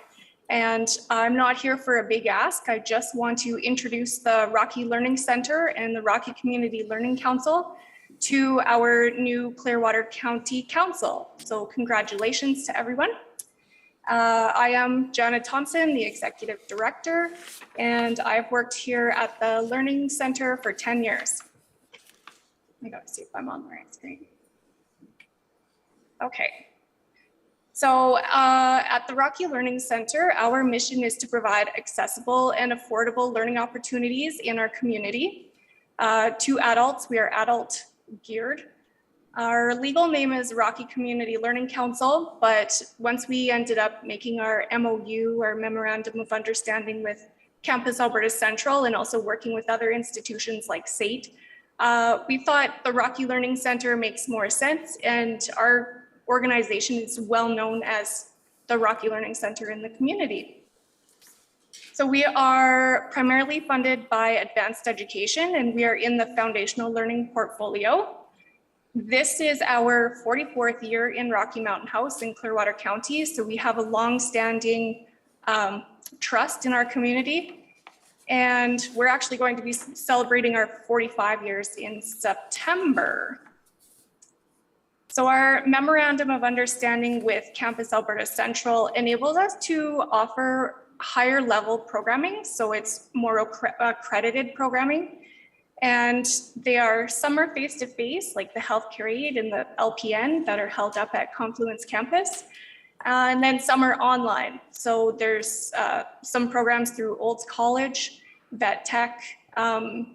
and I'm not here for a big ask. I just want to introduce the Rocky Learning Center and the Rocky Community Learning Council to our new Clearwater County Council. So congratulations to everyone. I am Jana Thomson, the Executive Director, and I've worked here at the Learning Center for 10 years. I gotta see if I'm on the right screen. Okay. So at the Rocky Learning Center, our mission is to provide accessible and affordable learning opportunities in our community. To adults, we are adult geared. Our legal name is Rocky Community Learning Council, but once we ended up making our MOU, our Memorandum of Understanding with Campus Alberta Central, and also working with other institutions like SAIT, we thought the Rocky Learning Center makes more sense, and our organization is well known as the Rocky Learning Center in the community. So we are primarily funded by advanced education, and we are in the foundational learning portfolio. This is our 44th year in Rocky Mountain House in Clearwater County, so we have a long-standing trust in our community, and we're actually going to be celebrating our 45 years in September. So our Memorandum of Understanding with Campus Alberta Central enables us to offer higher level programming, so it's more accredited programming. And they are some are face-to-face, like the healthcare aid and the LPN that are held up at Confluence campus. And then some are online. So there's some programs through Olds College, Vet Tech, and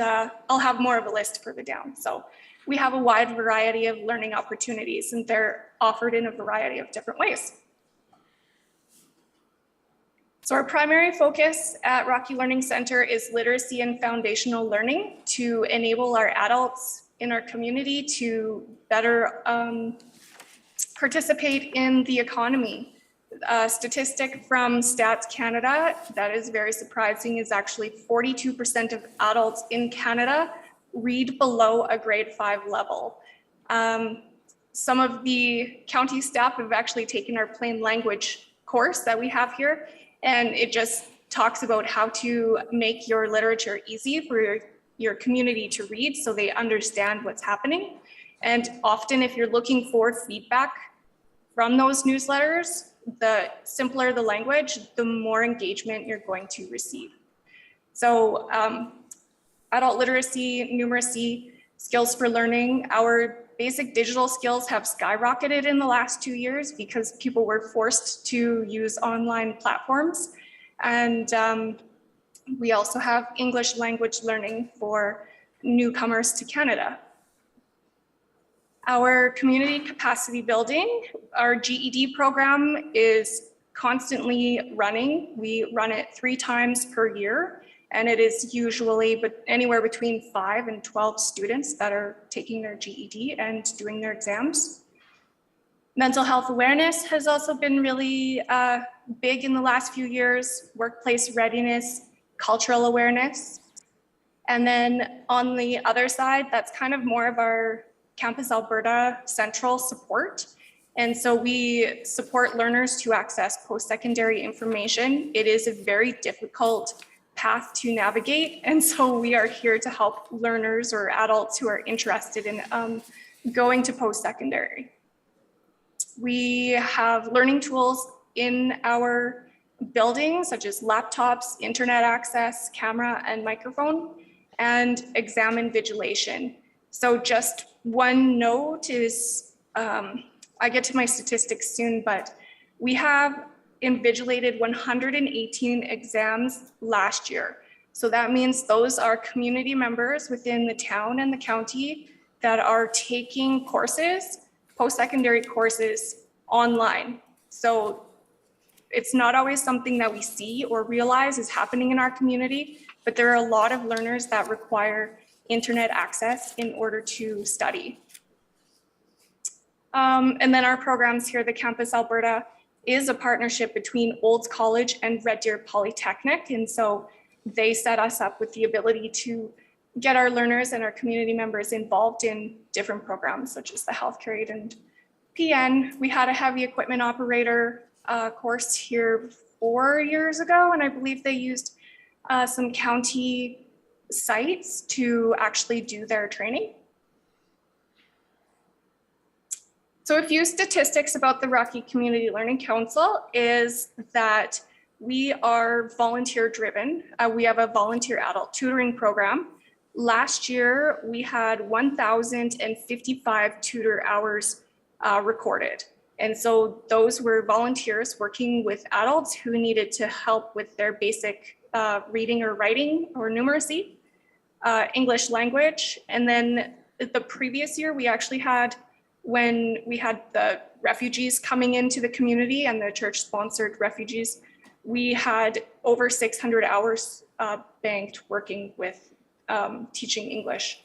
I'll have more of a list further down. So we have a wide variety of learning opportunities, and they're offered in a variety of different ways. So our primary focus at Rocky Learning Center is literacy and foundational learning to enable our adults in our community to better participate in the economy. A statistic from Stats Canada that is very surprising is actually 42% of adults in Canada read below a grade 5 level. Some of the county staff have actually taken our plain language course that we have here, And it just talks about how to make your literature easy for your community to read so they understand what's happening. And often if you're looking for feedback from those newsletters, the simpler the language, the more engagement you're going to receive. So adult literacy, numeracy, skills for learning, our basic digital skills have skyrocketed in the last 2 years because people were forced to use online platforms. And we also have English language learning for newcomers to Canada. Our community capacity building, our GED program is constantly running. We run it 3 times per year, and it is usually anywhere between 5 and 12 students that are taking their GED and doing their exams. Mental health awareness has also been really big in the last few years, workplace readiness, cultural awareness. And then on the other side, that's kind of more of our Campus Alberta central support. And so we support learners to access post-secondary information. It is a very difficult path to navigate. And so we are here to help learners or adults who are interested in going to post-secondary. We have learning tools in our building, such as laptops, internet access, camera and microphone, and exam invigilation. So just one note is, I get to my statistics soon, but we have invigilated 118 exams last year. So that means those are community members within the town and the county that are taking courses, post-secondary courses online. So it's not always something that we see or realize is happening in our community, but there are a lot of learners that require internet access in order to study. And then our programs here, the Campus Alberta is a partnership between Olds College and Red Deer Polytechnic. And so they set us up with the ability to get our learners and our community members involved in different programs, such as the healthcare aid and PN. We had a heavy equipment operator course here 4 years ago, and I believe they used some county sites to actually do their training. So a few statistics about the Rocky Community Learning Council is that we are volunteer driven. We have a volunteer adult tutoring program. Last year, we had 1,055 tutor hours recorded. And so those were volunteers working with adults who needed to help with their basic reading or writing or numeracy, English language. And then the previous year, we actually had, when we had the refugees coming into the community and the church-sponsored refugees, we had over 600 hours banked working with teaching English.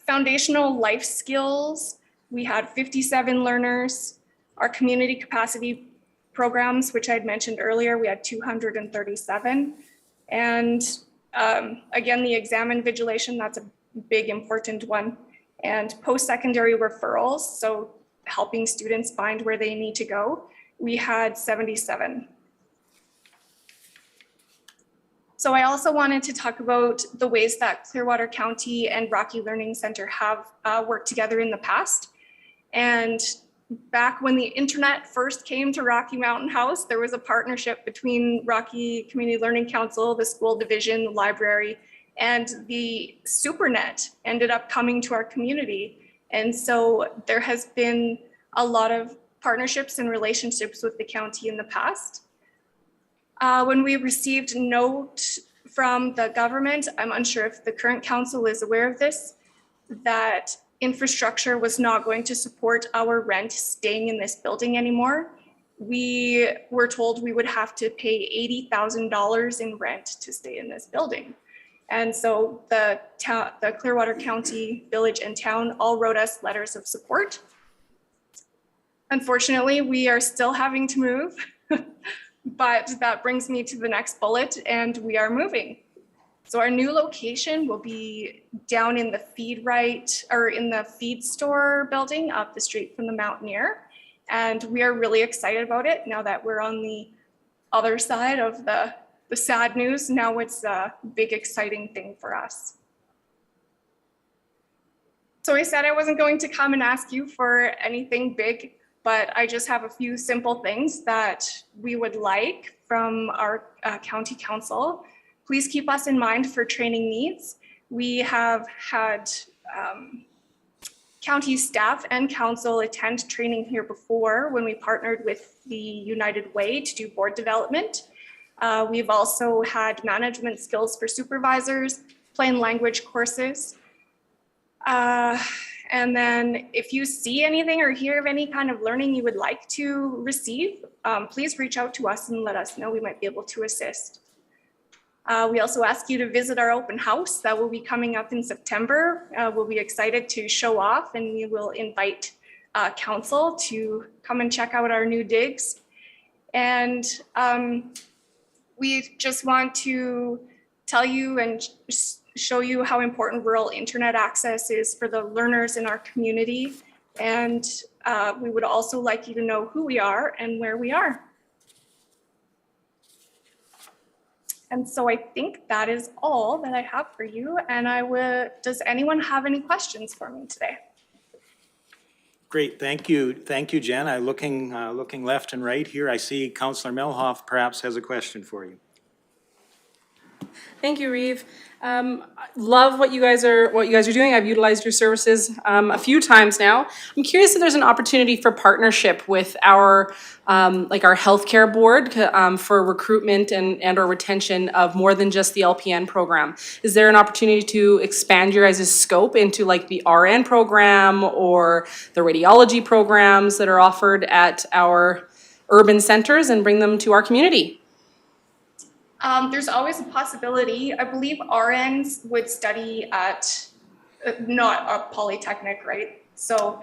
Foundational life skills, we had 57 learners. Our community capacity programs, which I'd mentioned earlier, we had 237. And again, the exam invigilation, that's a big important one. And post-secondary referrals, so helping students find where they need to go, we had 77. So I also wanted to talk about the ways that Clearwater County and Rocky Learning Center have worked together in the past. And back when the internet first came to Rocky Mountain House, there was a partnership between Rocky Community Learning Council, the school division, the library, and the SuperNet ended up coming to our community. And so there has been a lot of partnerships and relationships with the county in the past. When we received note from the government, I'm unsure if the current council is aware of this, that infrastructure was not going to support our rent staying in this building anymore. We were told we would have to pay $80,000 in rent to stay in this building. And so the Clearwater County, village and town all wrote us letters of support. Unfortunately, we are still having to move, but that brings me to the next bullet, and we are moving. So our new location will be down in the feed store building up the street from the Mountaineer. And we are really excited about it now that we're on the other side of the sad news. Now it's a big, exciting thing for us. So I said I wasn't going to come and ask you for anything big, but I just have a few simple things that we would like from our county council. Please keep us in mind for training needs. We have had county staff and council attend training here before when we partnered with the United Way to do board development. We've also had management skills for supervisors, plain language courses. And then if you see anything or hear of any kind of learning you would like to receive, please reach out to us and let us know. We might be able to assist. We also ask you to visit our open house that will be coming up in September. We'll be excited to show off, and we will invite council to come and check out our new digs. And we just want to tell you and show you how important rural internet access is for the learners in our community. And we would also like you to know who we are and where we are. And so I think that is all that I have for you. And does anyone have any questions for me today? Great, thank you. Thank you, Jana. Looking left and right here, I see Councillor Melhoff perhaps has a question for you. Thank you, Reeve. Love what you guys are doing. I've utilized your services a few times now. I'm curious if there's an opportunity for partnership with our our healthcare board for recruitment and or retention of more than just the LPN program. Is there an opportunity to expand your guys' scope into like the RN program or the radiology programs that are offered at our urban centers and bring them to our community? There's always a possibility. I believe RNs would study at not a polytechnic, right? So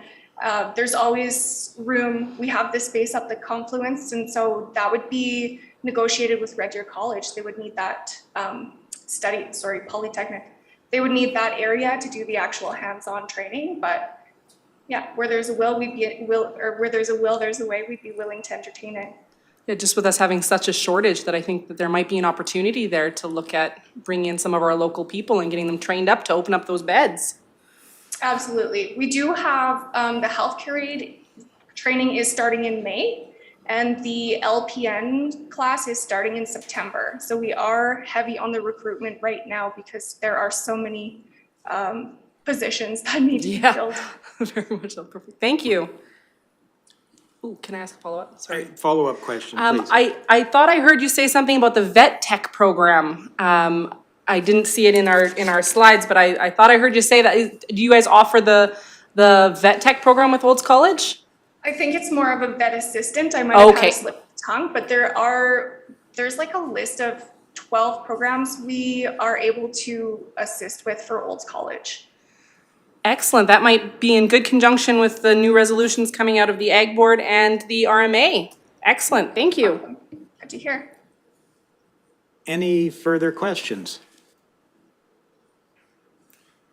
there's always room. We have this space up the Confluence, and so that would be negotiated with Red Deer College. They would need that polytechnic. They would need that area to do the actual hands-on training. But yeah, where there's a will, where there's a will, there's a way. We'd be willing to entertain it. Yeah, just with us having such a shortage that I think that there might be an opportunity there to look at bringing in some of our local people and getting them trained up to open up those beds. Absolutely. We do have the healthcare aid training is starting in May, and the LPN class is starting in September. So we are heavy on the recruitment right now because there are so many positions that need to be filled. Very much so. Perfect. Thank you. Ooh, can I ask a follow-up? Sorry. Follow-up question, please. I thought I heard you say something about the vet tech program. I didn't see it in our slides, but I thought I heard you say that. Do you guys offer the vet tech program with Olds College? I think it's more of a vet assistant. I might have had a slip of the tongue, but there's like a list of 12 programs we are able to assist with for Olds College. Excellent. That might be in good conjunction with the new resolutions coming out of the Ag Board and the RMA. Excellent. Thank you. Awesome. Good to hear. Any further questions?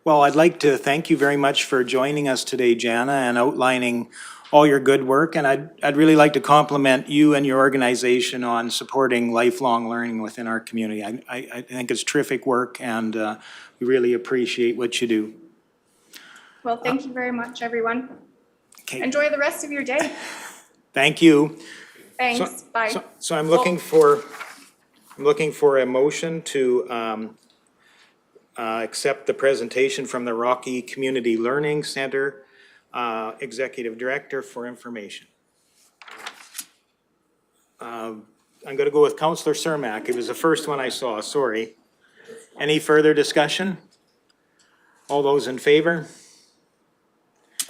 Well, I'd like to thank you very much for joining us today, Jana, and outlining all your good work. And I'd really like to compliment you and your organization on supporting lifelong learning within our community. I think it's terrific work, and we really appreciate what you do. Well, thank you very much, everyone. Okay. Enjoy the rest of your day. Thank you. Thanks. Bye. So I'm looking for a motion to accept the presentation from the Rocky Community Learning Center Executive Director for information. I'm going to go with Councillor Cermak. It was the first one I saw, sorry. Any further discussion? All those in favor?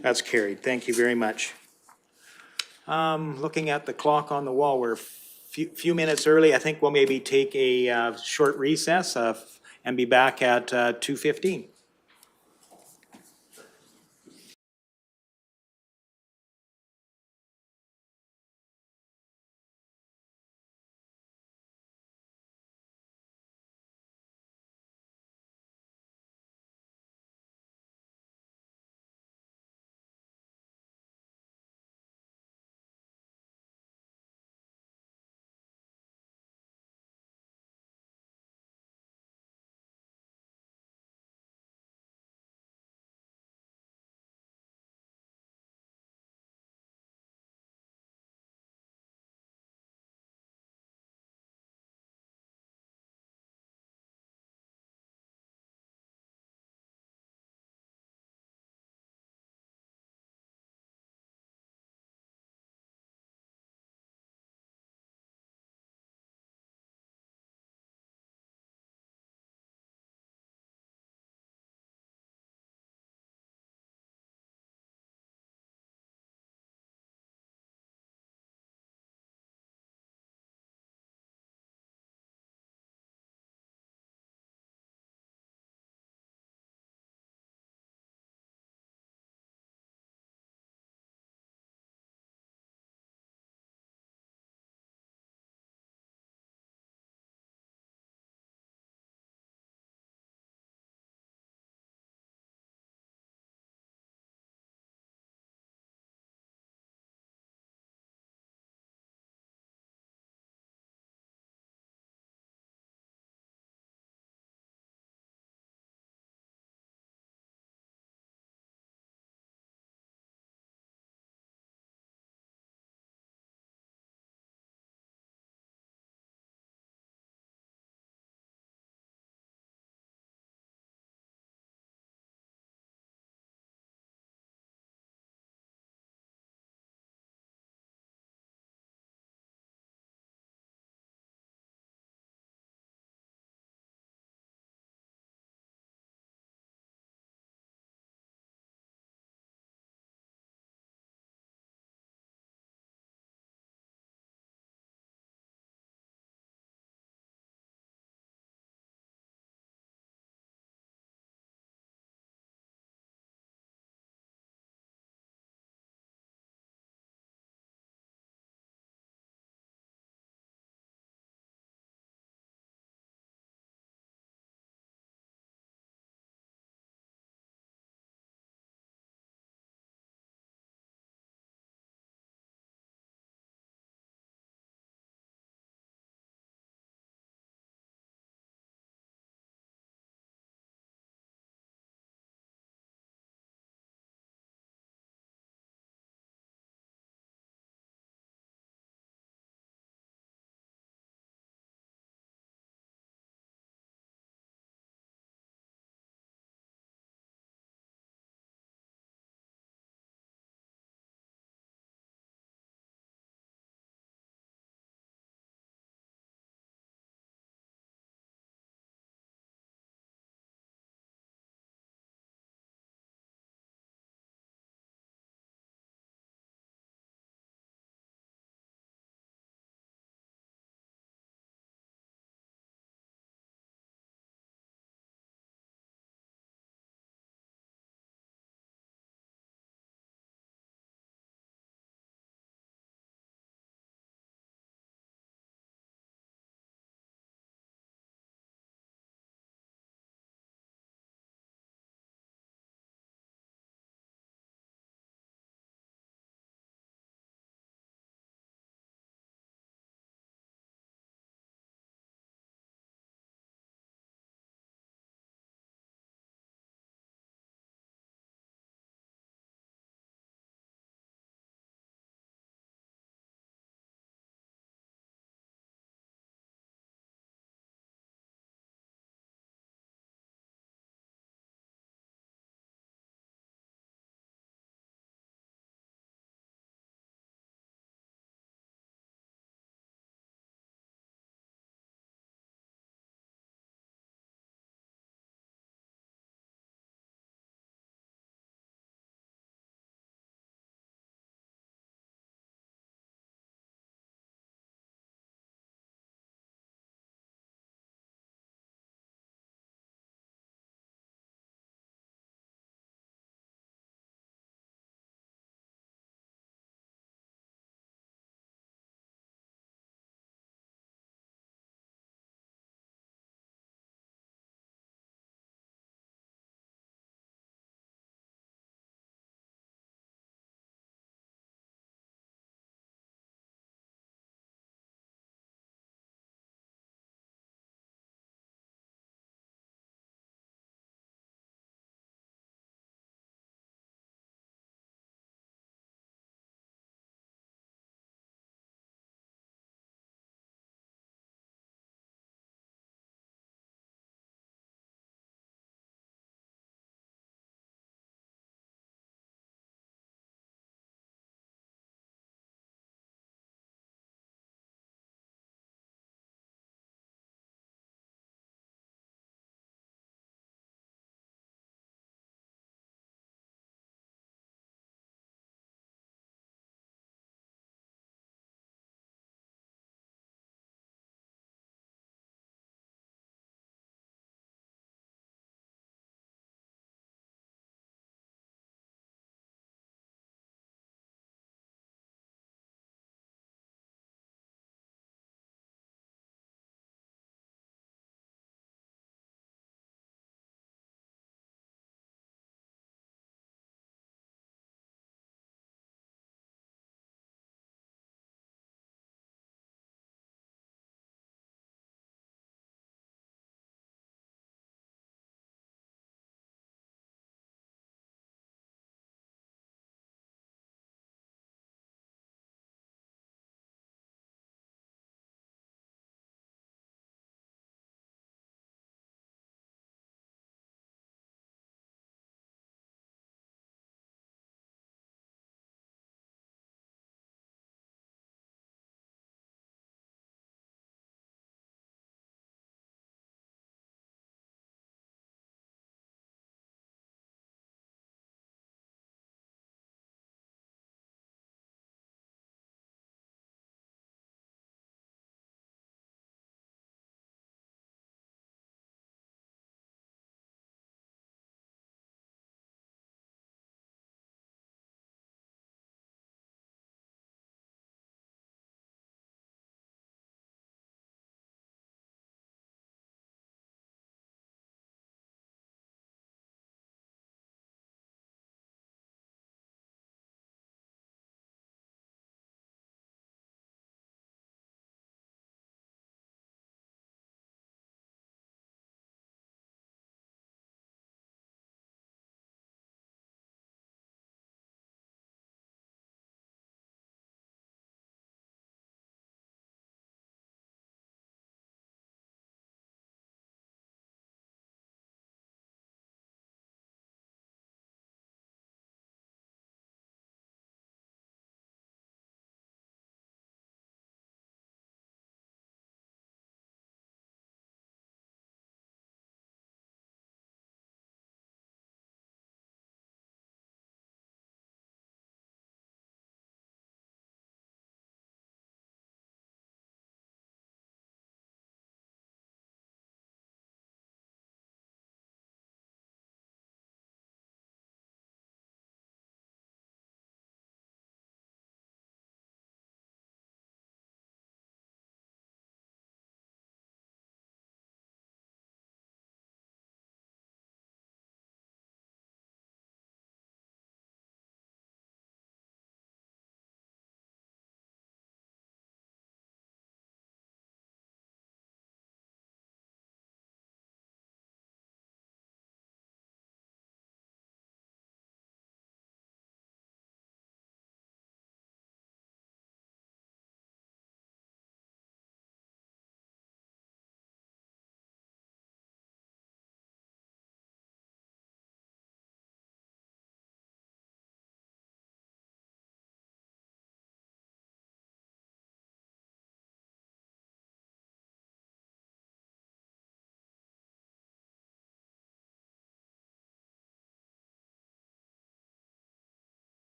That's carried. Thank you very much. Looking at the clock on the wall, we're a few minutes early. I think we'll maybe take a short recess and be back at 2:15.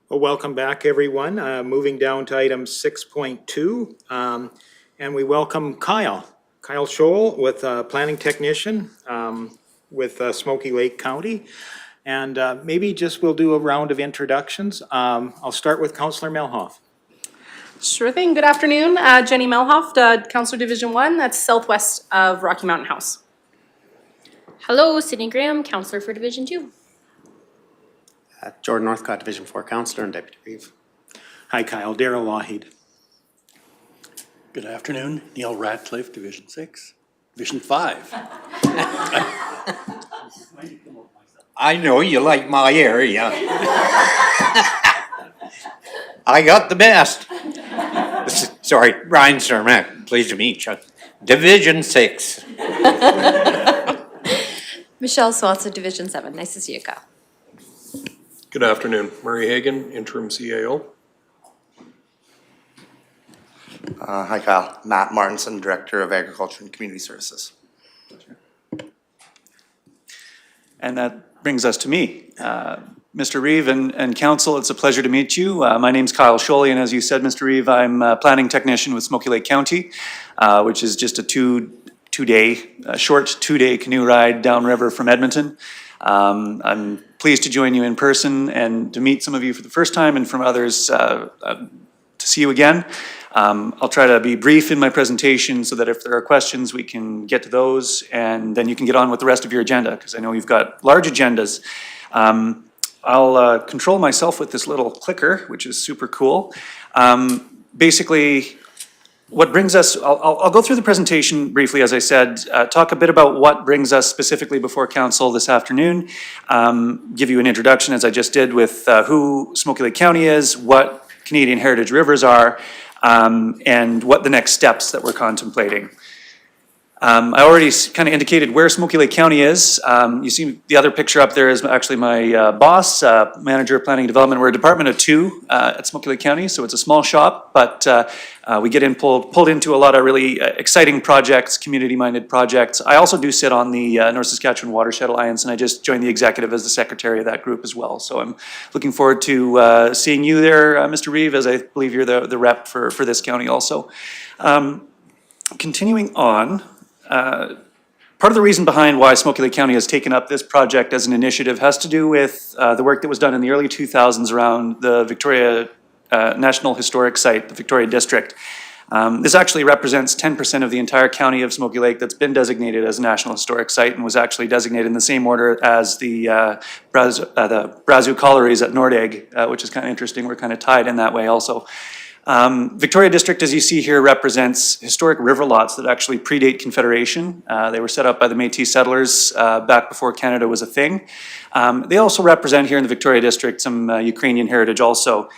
Well, welcome back, everyone. Moving down to item 6.2, and we welcome Kyle Schole with Planning Technician with Smoky Lake County. And maybe just we'll do a round of introductions. I'll start with Councillor Melhoff. Sure thing. Good afternoon. Jenny Melhoff, Councillor Division 1. That's southwest of Rocky Mountain House. Hello, Sydney Graham, Councillor for Division 2. Jordan Northcott, Division 4 Councillor and Deputy Reeve. Hi, Kyle. Darrell Lougheed. Good afternoon, Neil Ratcliffe, Division 6. Division 5. I know you like my area. I got the best. Sorry, Brian Cermak, pleased to meet you. Division 6. Michelle Swanson, Division 7. Nice to see you, Kyle. Good afternoon. Murray Hagan, Interim CAO. Hi, Kyle. Matt Martinson, Director of Agriculture and Community Services. And that brings us to me. Mr. Reeve and Council, it's a pleasure to meet you. My name's Kyle Schole, and as you said, Mr. Reeve, I'm a planning technician with Smoky Lake County, which is just a short two-day canoe ride downriver from Edmonton. I'm pleased to join you in person and to meet some of you for the first time, and from others to see you again. I'll try to be brief in my presentation so that if there are questions, we can get to those, and then you can get on with the rest of your agenda, because I know you've got large agendas. I'll control myself with this little clicker, which is super cool. Basically, what brings us, I'll go through the presentation briefly, as I said, talk a bit about what brings us specifically before Council this afternoon, give you an introduction, as I just did, with who Smoky Lake County is, what Canadian Heritage Rivers are, and what the next steps that we're contemplating. I already kind of indicated where Smoky Lake County is. You see the other picture up there is actually my boss, Manager of Planning and Development. We're a department of 2 at Smoky Lake County, so it's a small shop, but we get pulled into a lot of really exciting projects, community-minded projects. I also do sit on the North Saskatchewan Watershed Alliance, and I just joined the executive as the secretary of that group as well. So I'm looking forward to seeing you there, Mr. Reeve, as I believe you're the rep for this county also. Continuing on, part of the reason behind why Smoky Lake County has taken up this project as an initiative has to do with the work that was done in the early 2000s around the Victoria National Historic Site, the Victoria District. This actually represents 10% of the entire county of Smoky Lake that's been designated as a National Historic Site, and was actually designated in the same order as the Brazeau Collieries at Ruegg, which is kind of interesting. We're kind of tied in that way also. Victoria District, as you see here, represents historic river lots that actually predate Confederation. They were set up by the Métis settlers back before Canada was a thing. They also represent here in the Victoria District some Ukrainian heritage also.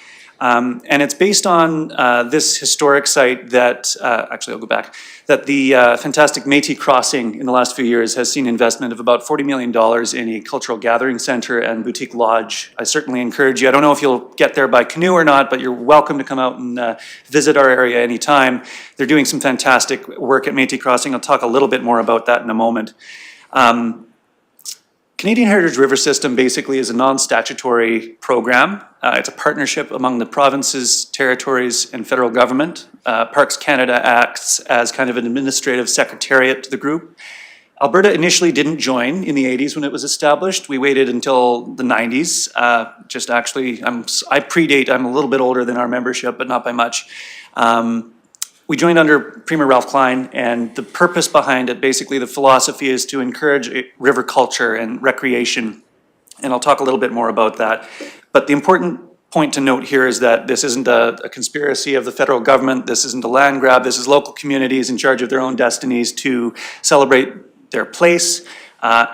And it's based on this historic site that, actually I'll go back, that the fantastic Métis crossing in the last few years has seen investment of about $40 million in a cultural gathering center and boutique lodge. I certainly encourage you, I don't know if you'll get there by canoe or not, but you're welcome to come out and visit our area anytime. They're doing some fantastic work at Métis Crossing. I'll talk a little bit more about that in a moment. Canadian Heritage River System basically is a non-statutory program. It's a partnership among the provinces, territories, and federal government. Parks Canada acts as kind of an administrative secretariat to the group. Alberta initially didn't join in the 80s when it was established. We waited until the 90s. Just actually, I predate, I'm a little bit older than our membership, but not by much. We joined under Premier Ralph Klein, and the purpose behind it, basically the philosophy, is to encourage river culture and recreation. And I'll talk a little bit more about that. But the important point to note here is that this isn't a conspiracy of the federal government. This isn't a land grab. This is local communities in charge of their own destinies to celebrate their place,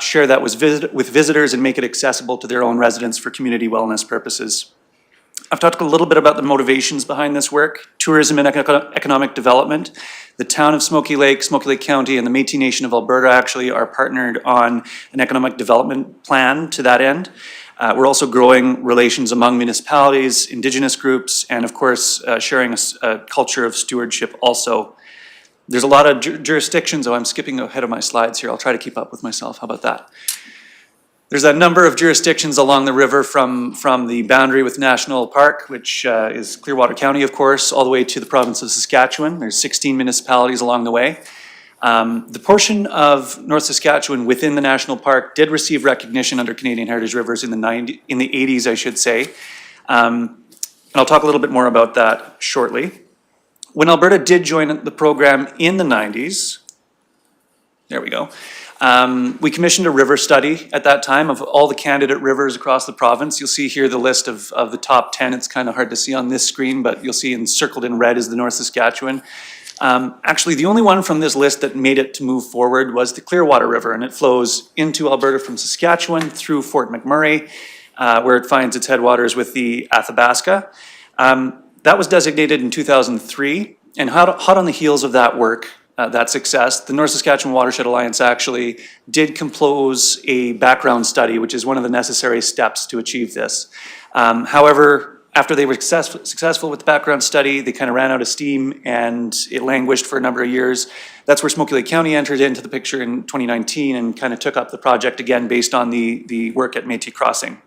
share that with visitors, and make it accessible to their own residents for community wellness purposes. I've talked a little bit about the motivations behind this work: tourism and economic development. The town of Smoky Lake County, and the Métis Nation of Alberta actually are partnered on an economic development plan to that end. We're also growing relations among municipalities, Indigenous groups, and of course, sharing a culture of stewardship also. There's a lot of jurisdictions. Oh, I'm skipping ahead of my slides here. I'll try to keep up with myself. How about that? There's a number of jurisdictions along the river from the boundary with National Park, which is Clearwater County, of course, all the way to the province of Saskatchewan. There's 16 municipalities along the way. The portion of North Saskatchewan within the national park did receive recognition under Canadian Heritage Rivers in the 80s, I should say. And I'll talk a little bit more about that shortly. When Alberta did join the program in the 90s, there we go, we commissioned a river study at that time of all the candidate rivers across the province. You'll see here the list of the top 10. It's kind of hard to see on this screen, but you'll see encircled in red is the North Saskatchewan. Actually, the only one from this list that made it to move forward was the Clearwater River, and it flows into Alberta from Saskatchewan through Fort McMurray, where it finds its headwaters with the Athabasca. That was designated in 2003, and hot on the heels of that work, that success, the North Saskatchewan Watershed Alliance actually did compose a background study, which is one of the necessary steps to achieve this. However, after they were successful with the background study, they kind of ran out of steam and it languished for a number of years. That's where Smoky Lake County entered into the picture in 2019 and kind of took up the project again based on the work at Métis Crossing.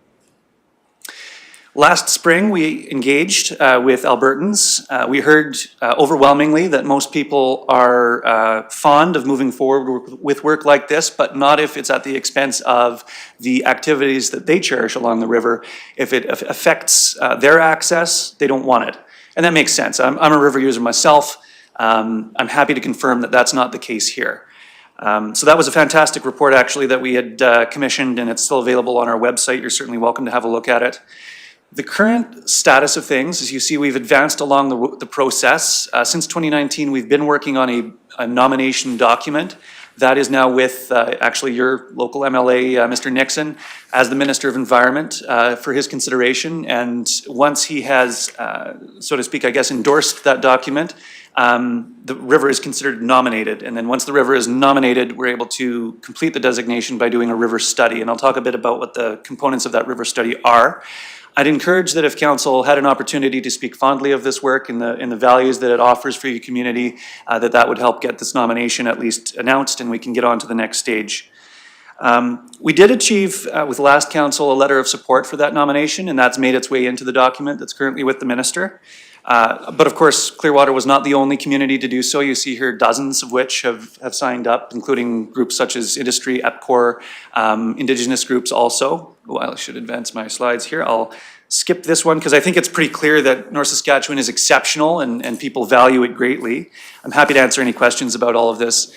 Last spring, we engaged with Albertans. We heard overwhelmingly that most people are fond of moving forward with work like this, but not if it's at the expense of the activities that they cherish along the river. If it affects their access, they don't want it. And that makes sense. I'm a river user myself. I'm happy to confirm that that's not the case here. So that was a fantastic report, actually, that we had commissioned, and it's still available on our website. You're certainly welcome to have a look at it. The current status of things, as you see, we've advanced along the process. Since 2019, we've been working on a nomination document that is now with actually your local MLA, Mr. Nixon, as the Minister of Environment for his consideration. And once he has, so to speak, I guess, endorsed that document, the river is considered nominated. And then once the river is nominated, we're able to complete the designation by doing a river study. And I'll talk a bit about what the components of that river study are. I'd encourage that if council had an opportunity to speak fondly of this work and the values that it offers for your community, that would help get this nomination at least announced and we can get on to the next stage. We did achieve with last council a letter of support for that nomination, and that's made its way into the document that's currently with the minister. But of course, Clearwater was not the only community to do so. You see here dozens of which have signed up, including groups such as industry, EPCOR, Indigenous groups also. Well, I should advance my slides here. I'll skip this one because I think it's pretty clear that North Saskatchewan is exceptional and people value it greatly. I'm happy to answer any questions about all of this.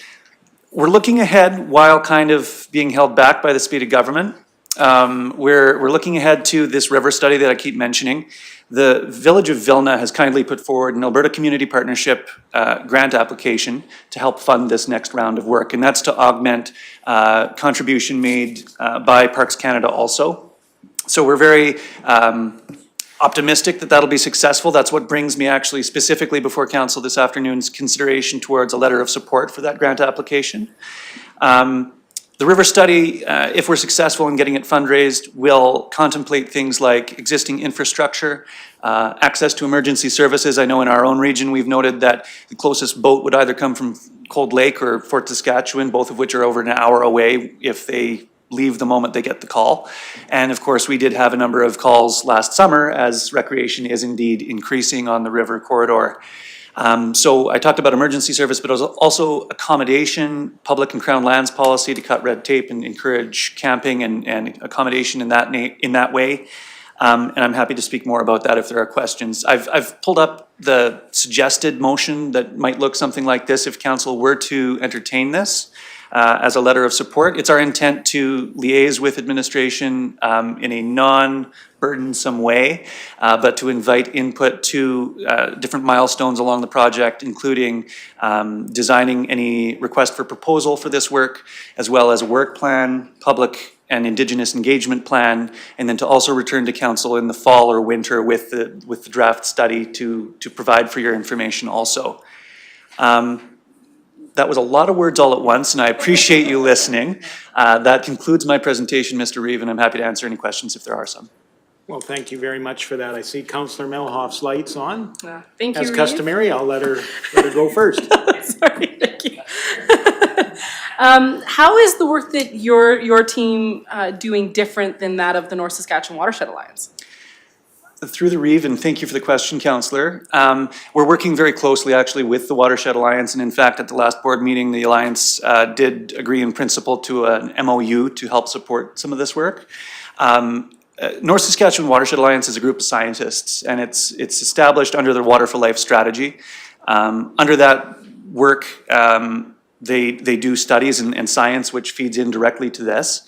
We're looking ahead while kind of being held back by the speed of government. We're looking ahead to this river study that I keep mentioning. The Village of Vilna has kindly put forward an Alberta Community Partnership grant application to help fund this next round of work, and that's to augment contribution made by Parks Canada also. So we're very optimistic that that'll be successful. That's what brings me actually specifically before council this afternoon's consideration towards a letter of support for that grant application. The river study, if we're successful in getting it fundraised, will contemplate things like existing infrastructure, access to emergency services. I know in our own region, we've noted that the closest boat would either come from Cold Lake or Fort Saskatchewan, both of which are over an hour away if they leave the moment they get the call. And of course, we did have a number of calls last summer as recreation is indeed increasing on the river corridor. So I talked about emergency service, but also accommodation, public and crown lands policy to cut red tape and encourage camping and accommodation in that way. And I'm happy to speak more about that if there are questions. I've pulled up the suggested motion that might look something like this if council were to entertain this as a letter of support. It's our intent to liaise with administration in a non-burdensome way, but to invite input to different milestones along the project, including designing any request for proposal for this work, as well as a work plan, public and Indigenous engagement plan, and then to also return to council in the fall or winter with the draft study to provide for your information also. That was a lot of words all at once, and I appreciate you listening. That concludes my presentation, Mr. Reeve, and I'm happy to answer any questions if there are some. Well, thank you very much for that. I see Councillor Melhoff's lights on. Thank you, As Reeve. customary, I'll let her go first. Sorry, thank you. How is the work that your team doing different than that of the North Saskatchewan Watershed Alliance? Through the Reeve, and thank you for the question, Councillor. We're working very closely actually with the Watershed Alliance, and in fact at the last board meeting the Alliance did agree in principle to an MOU to help support some of this work. North Saskatchewan Watershed Alliance is a group of scientists, and it's established under the Water for Life strategy. Under that work, they do studies and science which feeds in directly to this.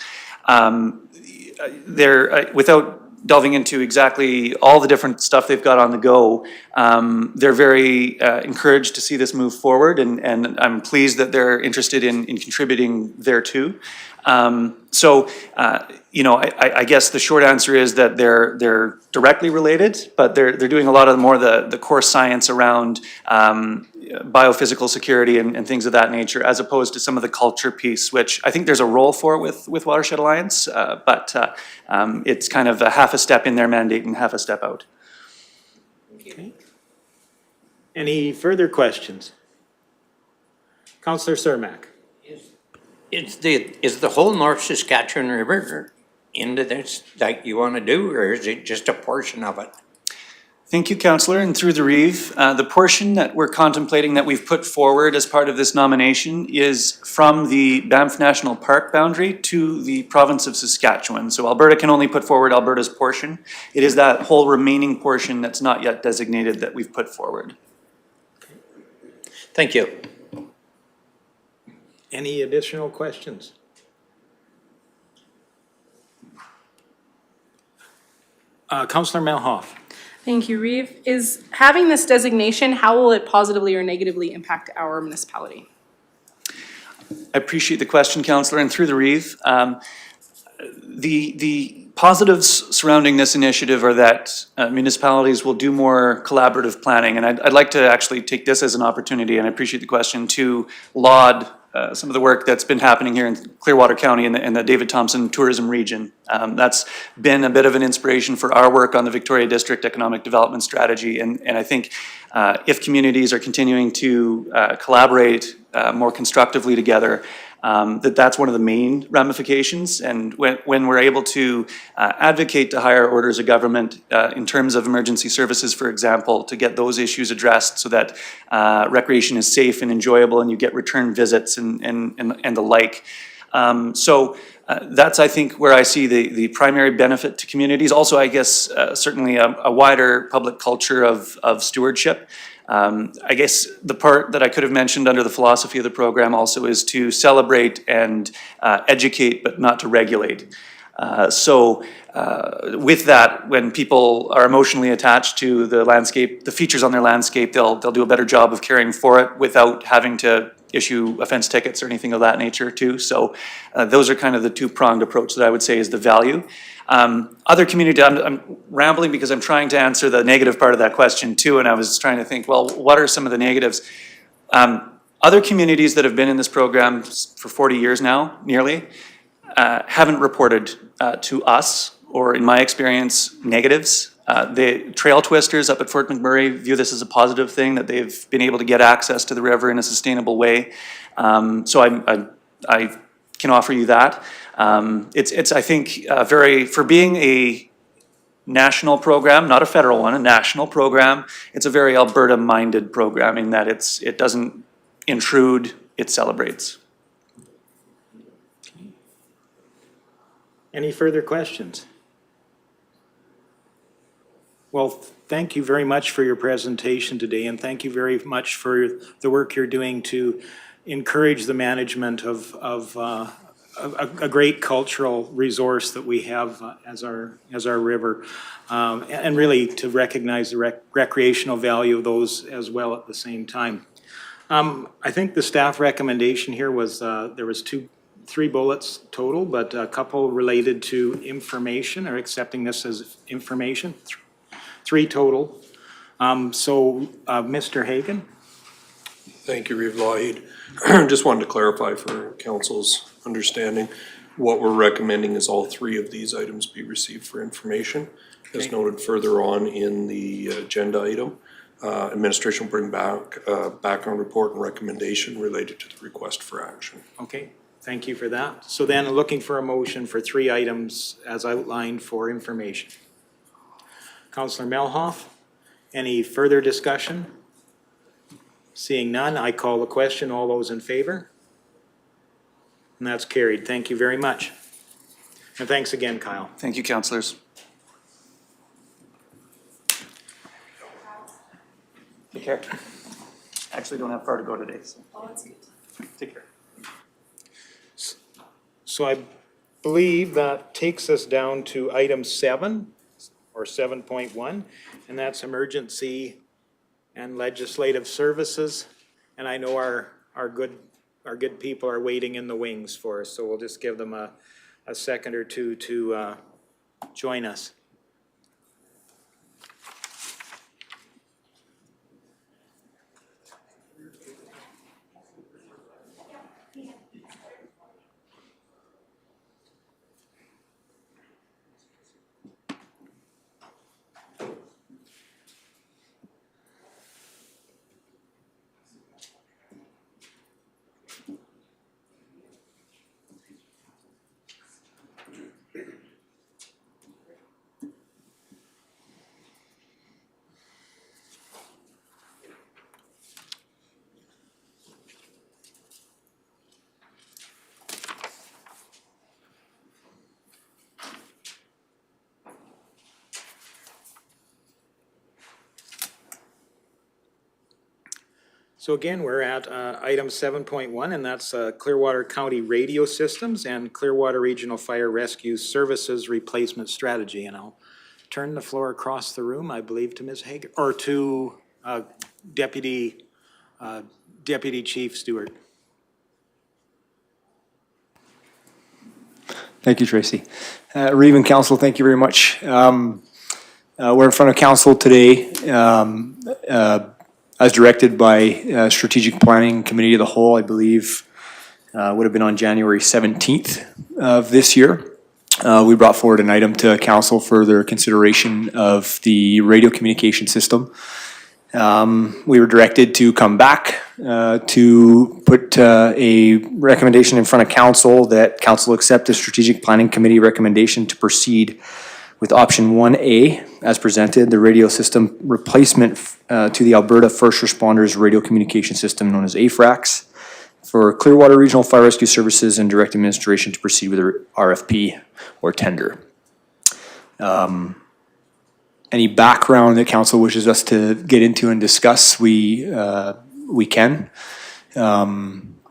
Without delving into exactly all the different stuff they've got on the go, they're very encouraged to see this move forward, and I'm pleased that they're interested in contributing there too. I guess the short answer is that they're directly related, but they're doing a lot of the core science around biophysical security and things of that nature, as opposed to some of the culture piece, which I think there's a role for with Watershed Alliance, but it's kind of a half a step in their mandate and half a step out. Okay. Any further questions? Councillor Cermak. Is the whole North Saskatchewan River into this that you want to do, or is it just a portion of it? Thank you, Councillor, and through the Reeve, the portion that we're contemplating that we've put forward as part of this nomination is from the Banff National Park boundary to the province of Saskatchewan. So Alberta can only put forward Alberta's portion. It is that whole remaining portion that's not yet designated that we've put forward. Thank you. Any additional questions? Councillor Malhoff. Thank you, Reeve. Is having this designation, how will it positively or negatively impact our municipality? I appreciate the question, Councillor, and through the Reeve, the positives surrounding this initiative are that municipalities will do more collaborative planning, and I'd like to actually take this as an opportunity, and I appreciate the question, to laud some of the work that's been happening here in Clearwater County in the David Thomson tourism region. That's been a bit of an inspiration for our work on the Victoria District Economic Development Strategy, and I think if communities are continuing to collaborate more constructively together, that's one of the main ramifications. And when we're able to advocate to higher orders of government in terms of emergency services, for example, to get those issues addressed so that recreation is safe and enjoyable and you get return visits and the like. That's, I think, where I see the primary benefit to communities. Also, I guess, certainly a wider public culture of stewardship. I guess the part that I could have mentioned under the philosophy of the program also is to celebrate and educate, but not to regulate. With that, when people are emotionally attached to the landscape, the features on their landscape, they'll do a better job of caring for it without having to issue offense tickets or anything of that nature too. So those are kind of the two-pronged approach that I would say is the value. Other community, I'm rambling because I'm trying to answer the negative part of that question too, and I was trying to think, well, what are some of the negatives? Other communities that have been in this program for 40 years now, nearly, haven't reported to us, or in my experience, negatives. The trail twisters up at Fort McMurray view this as a positive thing, that they've been able to get access to the river in a sustainable way. So I can offer you that. It's I think, for being a national program, not a federal one, a national program, it's a very Alberta-minded program in that it doesn't intrude, it celebrates. Any further questions? Well, thank you very much for your presentation today, and thank you very much for the work you're doing to encourage the management of a great cultural resource that we have as our river, and really to recognize the recreational value of those as well at the same time. I think the staff recommendation here was there was three bullets total, but a couple related to information, or accepting this as information. Three total. Mr. Hagan. Thank you, Reeve Lougheed. Just wanted to clarify for council's understanding, what we're recommending is all three of these items be received for information. As noted further on in the agenda item, administration will bring back a background report and recommendation related to the request for action. Okay, Thank you for that. So then looking for a motion for 3 items as outlined for information. Councillor Melhoff, any further discussion? Seeing none, I call the question. All those in favor? And that's carried. Thank you very much. And thanks again, Kyle. Thank you, councillors. Take care. I actually don't have far to go today, so. Oh, that's good. Take care. So I believe that takes us down to item 7, or 7.1, and that's emergency and legislative services. And I know our good people are waiting in the wings for us, so we'll just give them a second or two to join us. So again, we're at item 7.1, and that's Clearwater County Radio Systems and Clearwater Regional Fire Rescue Services Replacement Strategy. And I'll turn the floor across the room, I believe, to Ms. Hager, or to Deputy Chief Stewart. Thank you, Tracy. Reeve and Council, thank you very much. We're in front of Council today as directed by Strategic Planning Committee of the Whole, I believe, would have been on January 17th of this year. We brought forward an item to Council for their consideration of the radio communication system. We were directed to come back to put a recommendation in front of Council that Council accept the Strategic Planning Committee recommendation to proceed with option 1A as presented, the radio system replacement to the Alberta First Responders Radio Communication System known as AFRAX for Clearwater Regional Fire Rescue Services and direct administration to proceed with a RFP or tender. Any background that Council wishes us to get into and discuss, we can.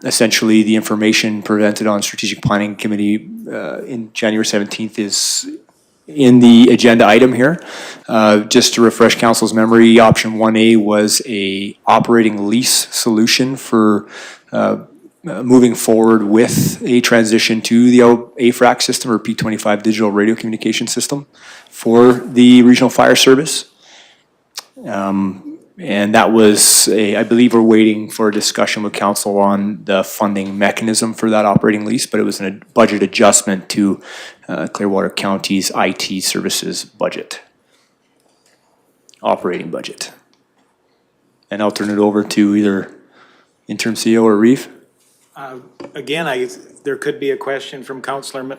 Essentially, the information presented on Strategic Planning Committee in January 17th is in the agenda item here. Just to refresh Council's memory, option 1A was a operating lease solution for moving forward with a transition to the AFRAC system or P25 digital radio communication system for the Regional Fire Service. And that was I believe we're waiting for a discussion with Council on the funding mechanism for that operating lease, but it was a budget adjustment to Clearwater County's IT services budget, operating budget. And I'll turn it over to either Interim CEO or Reeve. Again, there could be a question from Councillor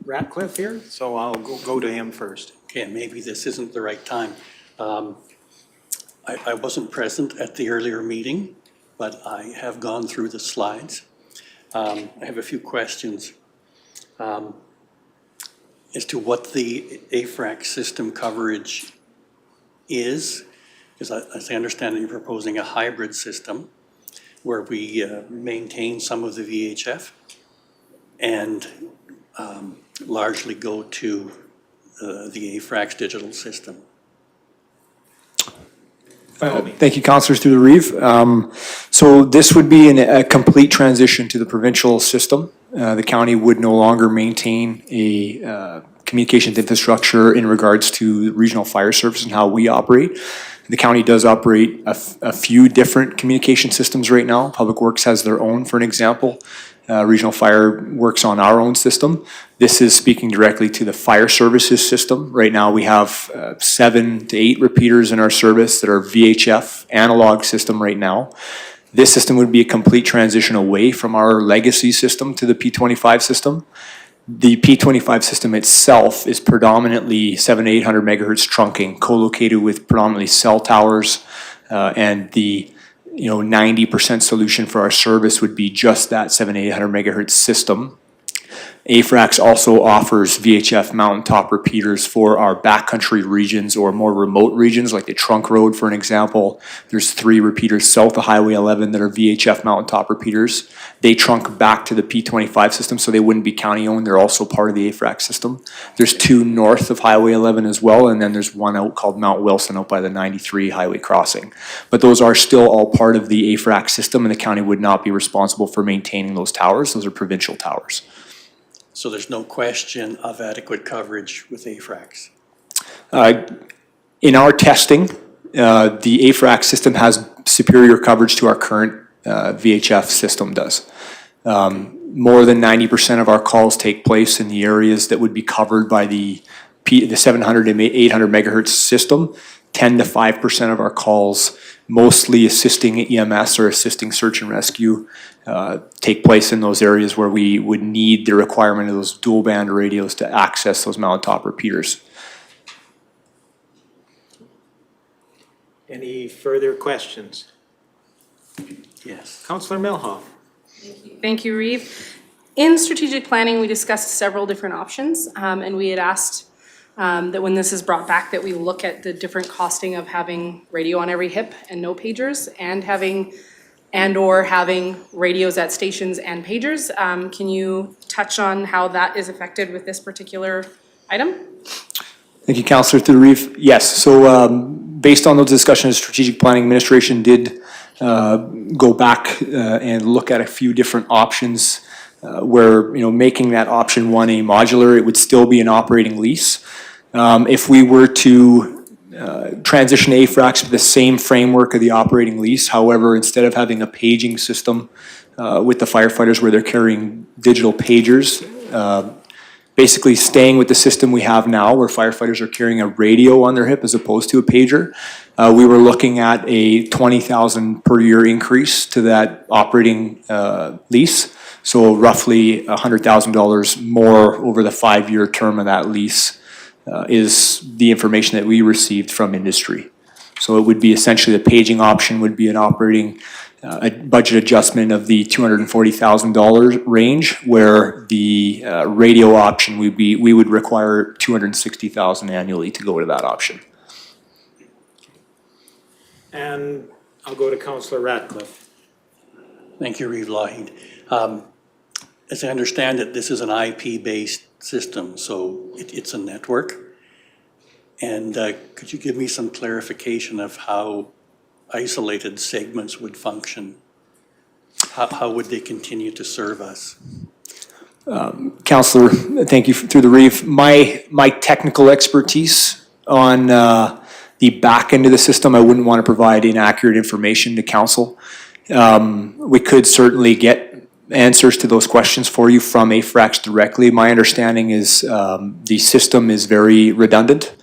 Ratcliffe here, so I'll go to him first. Okay, maybe this isn't the right time. I wasn't present at the earlier meeting, but I have gone through the slides. I have a few questions as to what the AFRAC system coverage is, because as I understand it, you're proposing a hybrid system where we maintain some of the VHF and largely go to the AFRAC's digital system. Thank you, councillors, through the Reeve. So this would be a complete transition to the provincial system. The county would no longer maintain a communications infrastructure in regards to regional fire service and how we operate. The county does operate a few different communication systems right now. Public Works has their own, for an example. Regional Fire works on our own system. This is speaking directly to the fire services system. Right now we have 7 to 8 repeaters in our service that are VHF analog system right now. This system would be a complete transition away from our legacy system to the P25 system. The P25 system itself is predominantly 700 to 800 megahertz trunking, co-located with predominantly cell towers, and the 90% solution for our service would be just that 700 to 800 megahertz system. AFRAX also offers Vhf Mountaintop Repeaters for our backcountry regions or more remote regions, like the Trunk Road, for an example. There's 3 repeaters south of Highway 11 that are Vhf Mountaintop Repeaters. They trunk back to the P25 system, so they wouldn't be county-owned. They're also part of the AFRAX system. There's 2 north of Highway 11 as well, and then there's one out called Mount Wilson out by the 93 highway crossing. But those are still all part of the AFRAX system, and the county would not be responsible for maintaining those towers. Those are provincial towers. So there's no question of adequate coverage with AFRAX? In our testing, the AFRAX system has superior coverage to our current VHF system does. More than 90% of our calls take place in the areas that would be covered by the 700 to 800 megahertz system. 10 to 5% of our calls, mostly assisting EMS or assisting search and rescue, take place in those areas where we would need the requirement of those dual band radios to access those mountaintop repeaters. Any further questions? Yes. Councillor Milhoff. Thank you, Reeve. In strategic planning, we discussed several different options, and we had asked that when this is brought back, that we look at the different costing of having radio on every hip and no pagers, and having radios at stations and pagers. Can you touch on how that is affected with this particular item? Thank you, Councillor through the Reeve. Yes, so based on those discussions, Strategic Planning Administration did go back and look at a few different options where, making that option 1 a modular, it would still be an operating lease. If we were to transition AFRAX to the same framework of the operating lease, however, instead of having a paging system with the firefighters where they're carrying digital pagers, basically staying with the system we have now where firefighters are carrying a radio on their hip as opposed to a pager, we were looking at a $20,000 per year increase to that operating lease. So roughly $100,000 more over the 5-year term of that lease is the information that we received from industry. So it would be essentially the paging option would be an operating a budget adjustment of the $240,000 range, where the radio option we would require $260,000 annually to go to that option. And I'll go to Councillor Ratcliffe. Thank you, Reeve Lougheed. As I understand it, this is an IP-based system, so it's a network. And could you give me some clarification of how isolated segments would function? How would they continue to serve us? Councillor, thank you through the Reeve. My technical expertise on the back end of the system, I wouldn't want to provide inaccurate information to council. We could certainly get answers to those questions for you from AFRAX directly. My understanding is the system is very redundant.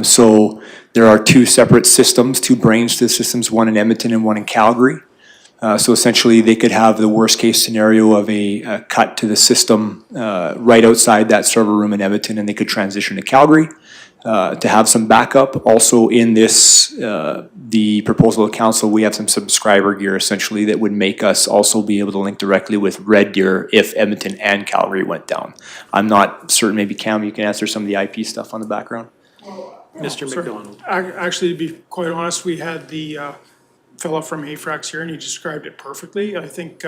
So there are 2 separate systems, 2 brains to the systems, one in Edmonton and one in Calgary. So essentially they could have the worst case scenario of a cut to the system right outside that server room in Edmonton, and they could transition to Calgary to have some backup. Also in this, the proposal of council, we have some subscriber gear essentially that would make us also be able to link directly with Red Deer if Edmonton and Calgary went down. I'm not certain, maybe Cam, you can answer some of the IP stuff on the background. Mr. McDonald. Actually, to be quite honest, we had the fellow from AFRAX here and he described it perfectly. I think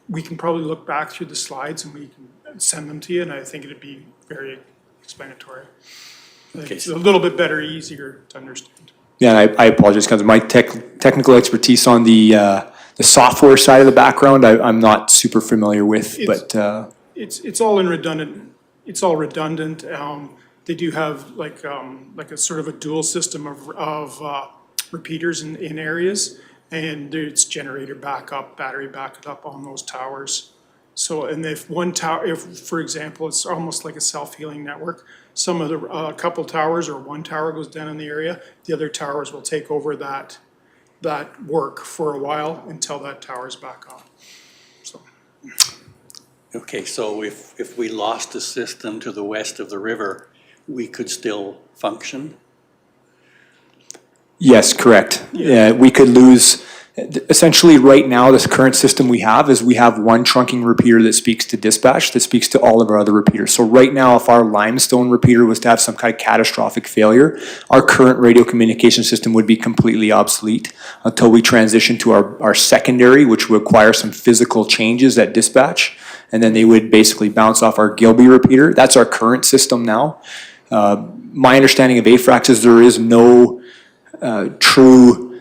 we can probably look back through the slides and we can send them to you, and I think it'd be very explanatory. Okay. It's a little bit better, easier to understand. Yeah, I apologize because my technical expertise on the software side of the background, I'm not super familiar with, It's all in redundant. It's all redundant. They do have like a sort of a dual system of repeaters in areas, and it's generator backup, battery backup on those towers. So, and if one tower, if for example, it's almost like a self-healing network, some of the couple towers or one tower goes down in the area, the other towers will take over that that work for a while until that tower's back on. So, Okay, so if we lost the system to the west of the river, we could still function? Yes, correct. We could lose, essentially right now, this current system we have is we have one trunking repeater that speaks to dispatch, that speaks to all of our other repeaters. So right now, if our limestone repeater was to have some kind of catastrophic failure, our current radio communication system would be completely obsolete until we transition to our secondary, which would require some physical changes at dispatch. And then they would basically bounce off our Gilby repeater. That's our current system now. My understanding of AFRAX is there is no true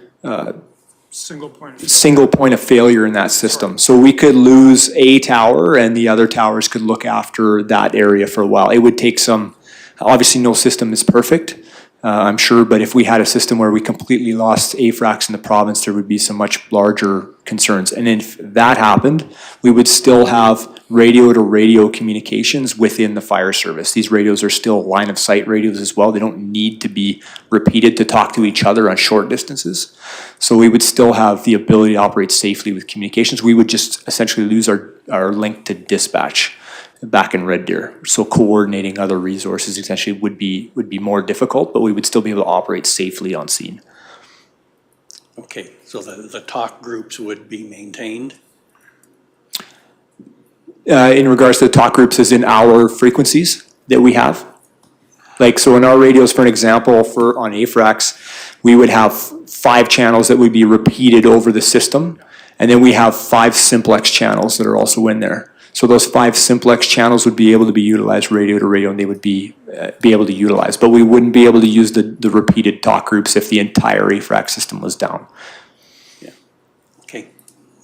single point of failure in that system. So we could lose a tower and the other towers could look after that area for a while. It would take some, obviously no system is perfect, I'm sure, but if we had a system where we completely lost AFRAX in the province, there would be some much larger concerns. And if that happened, we would still have radio to radio communications within the fire service. These radios are still line of sight radios as well. They don't need to be repeated to talk to each other on short distances. So we would still have the ability to operate safely with communications. We would just essentially lose our link to dispatch back in Red Deer. So coordinating other resources essentially would be more difficult, but we would still be able to operate safely on scene. Okay, so the talk groups would be maintained? In regards to the talk groups, as in our frequencies that we have. Like, so in our radios, for an example, on AFRAX, we would have 5 channels that would be repeated over the system, and then we have 5 simplex channels that are also in there. So those 5 simplex channels would be able to be utilized radio to radio, and they would be able to utilize. But we wouldn't be able to use the repeated talk groups if the entire AFRAX system was down. Yeah. Okay,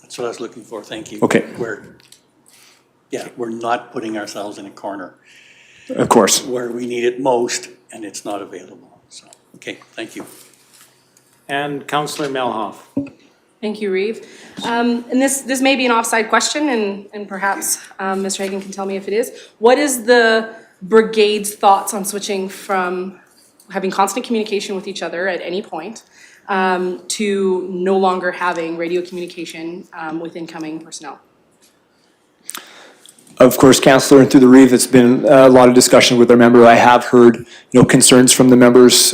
that's what I was looking for. Thank you. Okay. We're not putting ourselves in a corner. Of course. Where we need it most and it's not available. So, okay, thank you. And Councillor Melhoff. Thank you, Reeve. And this may be an offside question, and perhaps Mr. Hagan can tell me if it is. What is the brigade's thoughts on switching from having constant communication with each other at any point to no longer having radio communication with incoming personnel? Of course, Councillor, and through the Reeve, it's been a lot of discussion with our member. I have heard, concerns from the members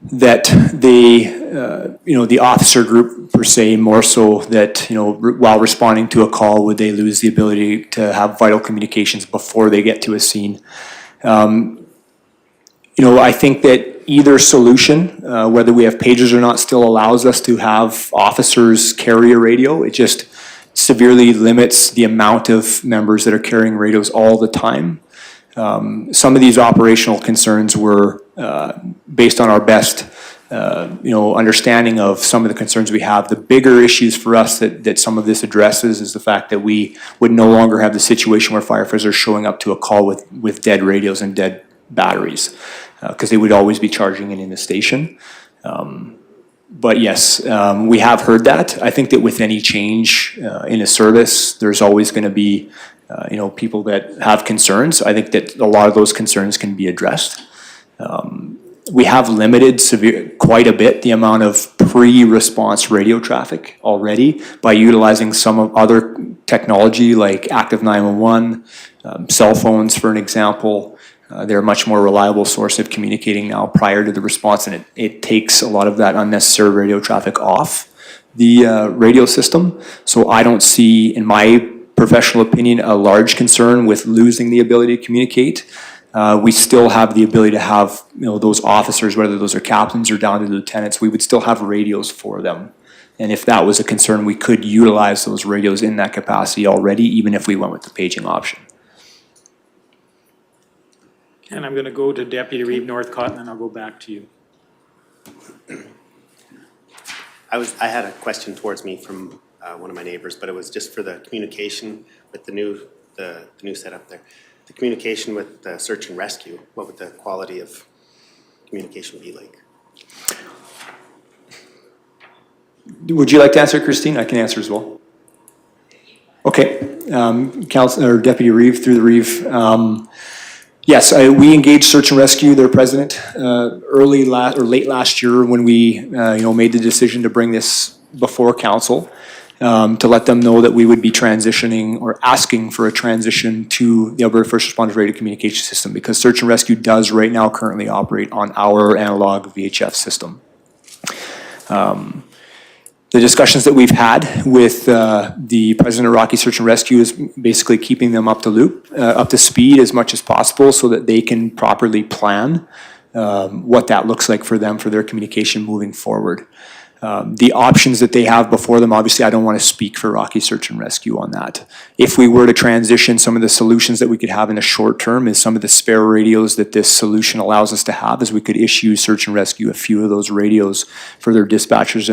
that the officer group per se, more so that, while responding to a call, would they lose the ability to have vital communications before they get to a scene? I think that either solution, whether we have pagers or not, still allows us to have officers carry a radio. It just severely limits the amount of members that are carrying radios all the time. Some of these operational concerns were based on our best understanding of some of the concerns we have. The bigger issues for us that some of this addresses is the fact that we would no longer have the situation where firefighters are showing up to a call with dead radios and dead batteries, because they would always be charging it in the station. But yes, we have heard that. I think that with any change in a service, there's always going to be people that have concerns. I think that a lot of those concerns can be addressed. We have limited quite a bit the amount of pre-response radio traffic already by utilizing some of other technology like active 911, cell phones for an example. They're a much more reliable source of communicating now prior to the response, and it takes a lot of that unnecessary radio traffic off the radio system. So I don't see, in my professional opinion, a large concern with losing the ability to communicate. We still have the ability to have those officers, whether those are captains or down to lieutenants, we would still have radios for them. And if that was a concern, we could utilize those radios in that capacity already, even if we went with the paging option. And I'm going to go to Deputy Reeve Northcott, and then I'll go back to you. I had a question towards me from one of my neighbors, but it was just for the communication with the new setup there. The communication with the search and rescue, what would the quality of communication be like? Would you like to answer, Christine? I can answer as well. Okay, Councilor or Deputy Reeve, through the Reeve. Yes, we engaged Search and Rescue, their president, late last year when we, made the decision to bring this before council, to let them know that we would be transitioning or asking for a transition to the Alberta First Responders Radio Communication System, because Search and Rescue does right now currently operate on our analog VHF system. The discussions that we've had with the president of Rocky Search and Rescue is basically keeping them up to speed as much as possible so that they can properly plan what that looks like for them, for their communication moving forward. The options that they have before them, obviously I don't want to speak for Rocky Search and Rescue on that. If we were to transition, some of the solutions that we could have in the short term is some of the spare radios that this solution allows us to have, is we could issue Search and Rescue a few of those radios for their dispatchers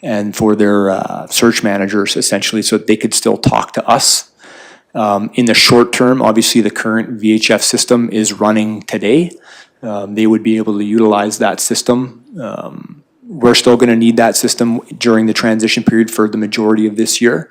and for their search managers, essentially, so that they could still talk to us. In the short term, obviously the current VHF system is running today. They would be able to utilize that system. We're still going to need that system during the transition period for the majority of this year,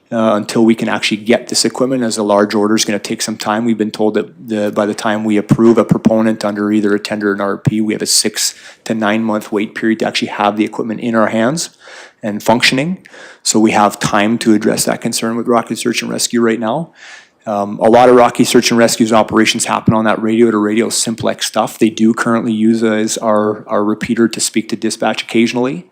until we can actually get this equipment, as a large order is going to take some time. We've been told that by the time we approve a proponent under either a tender or an RFP, we have a 6 to 9 month wait period to actually have the equipment in our hands and functioning. So we have time to address that concern with Rocky Search and Rescue right now. A lot of Rocky Search and Rescue's operations happen on that radio-to-radio simplex stuff. They do currently use as our repeater to speak to dispatch occasionally,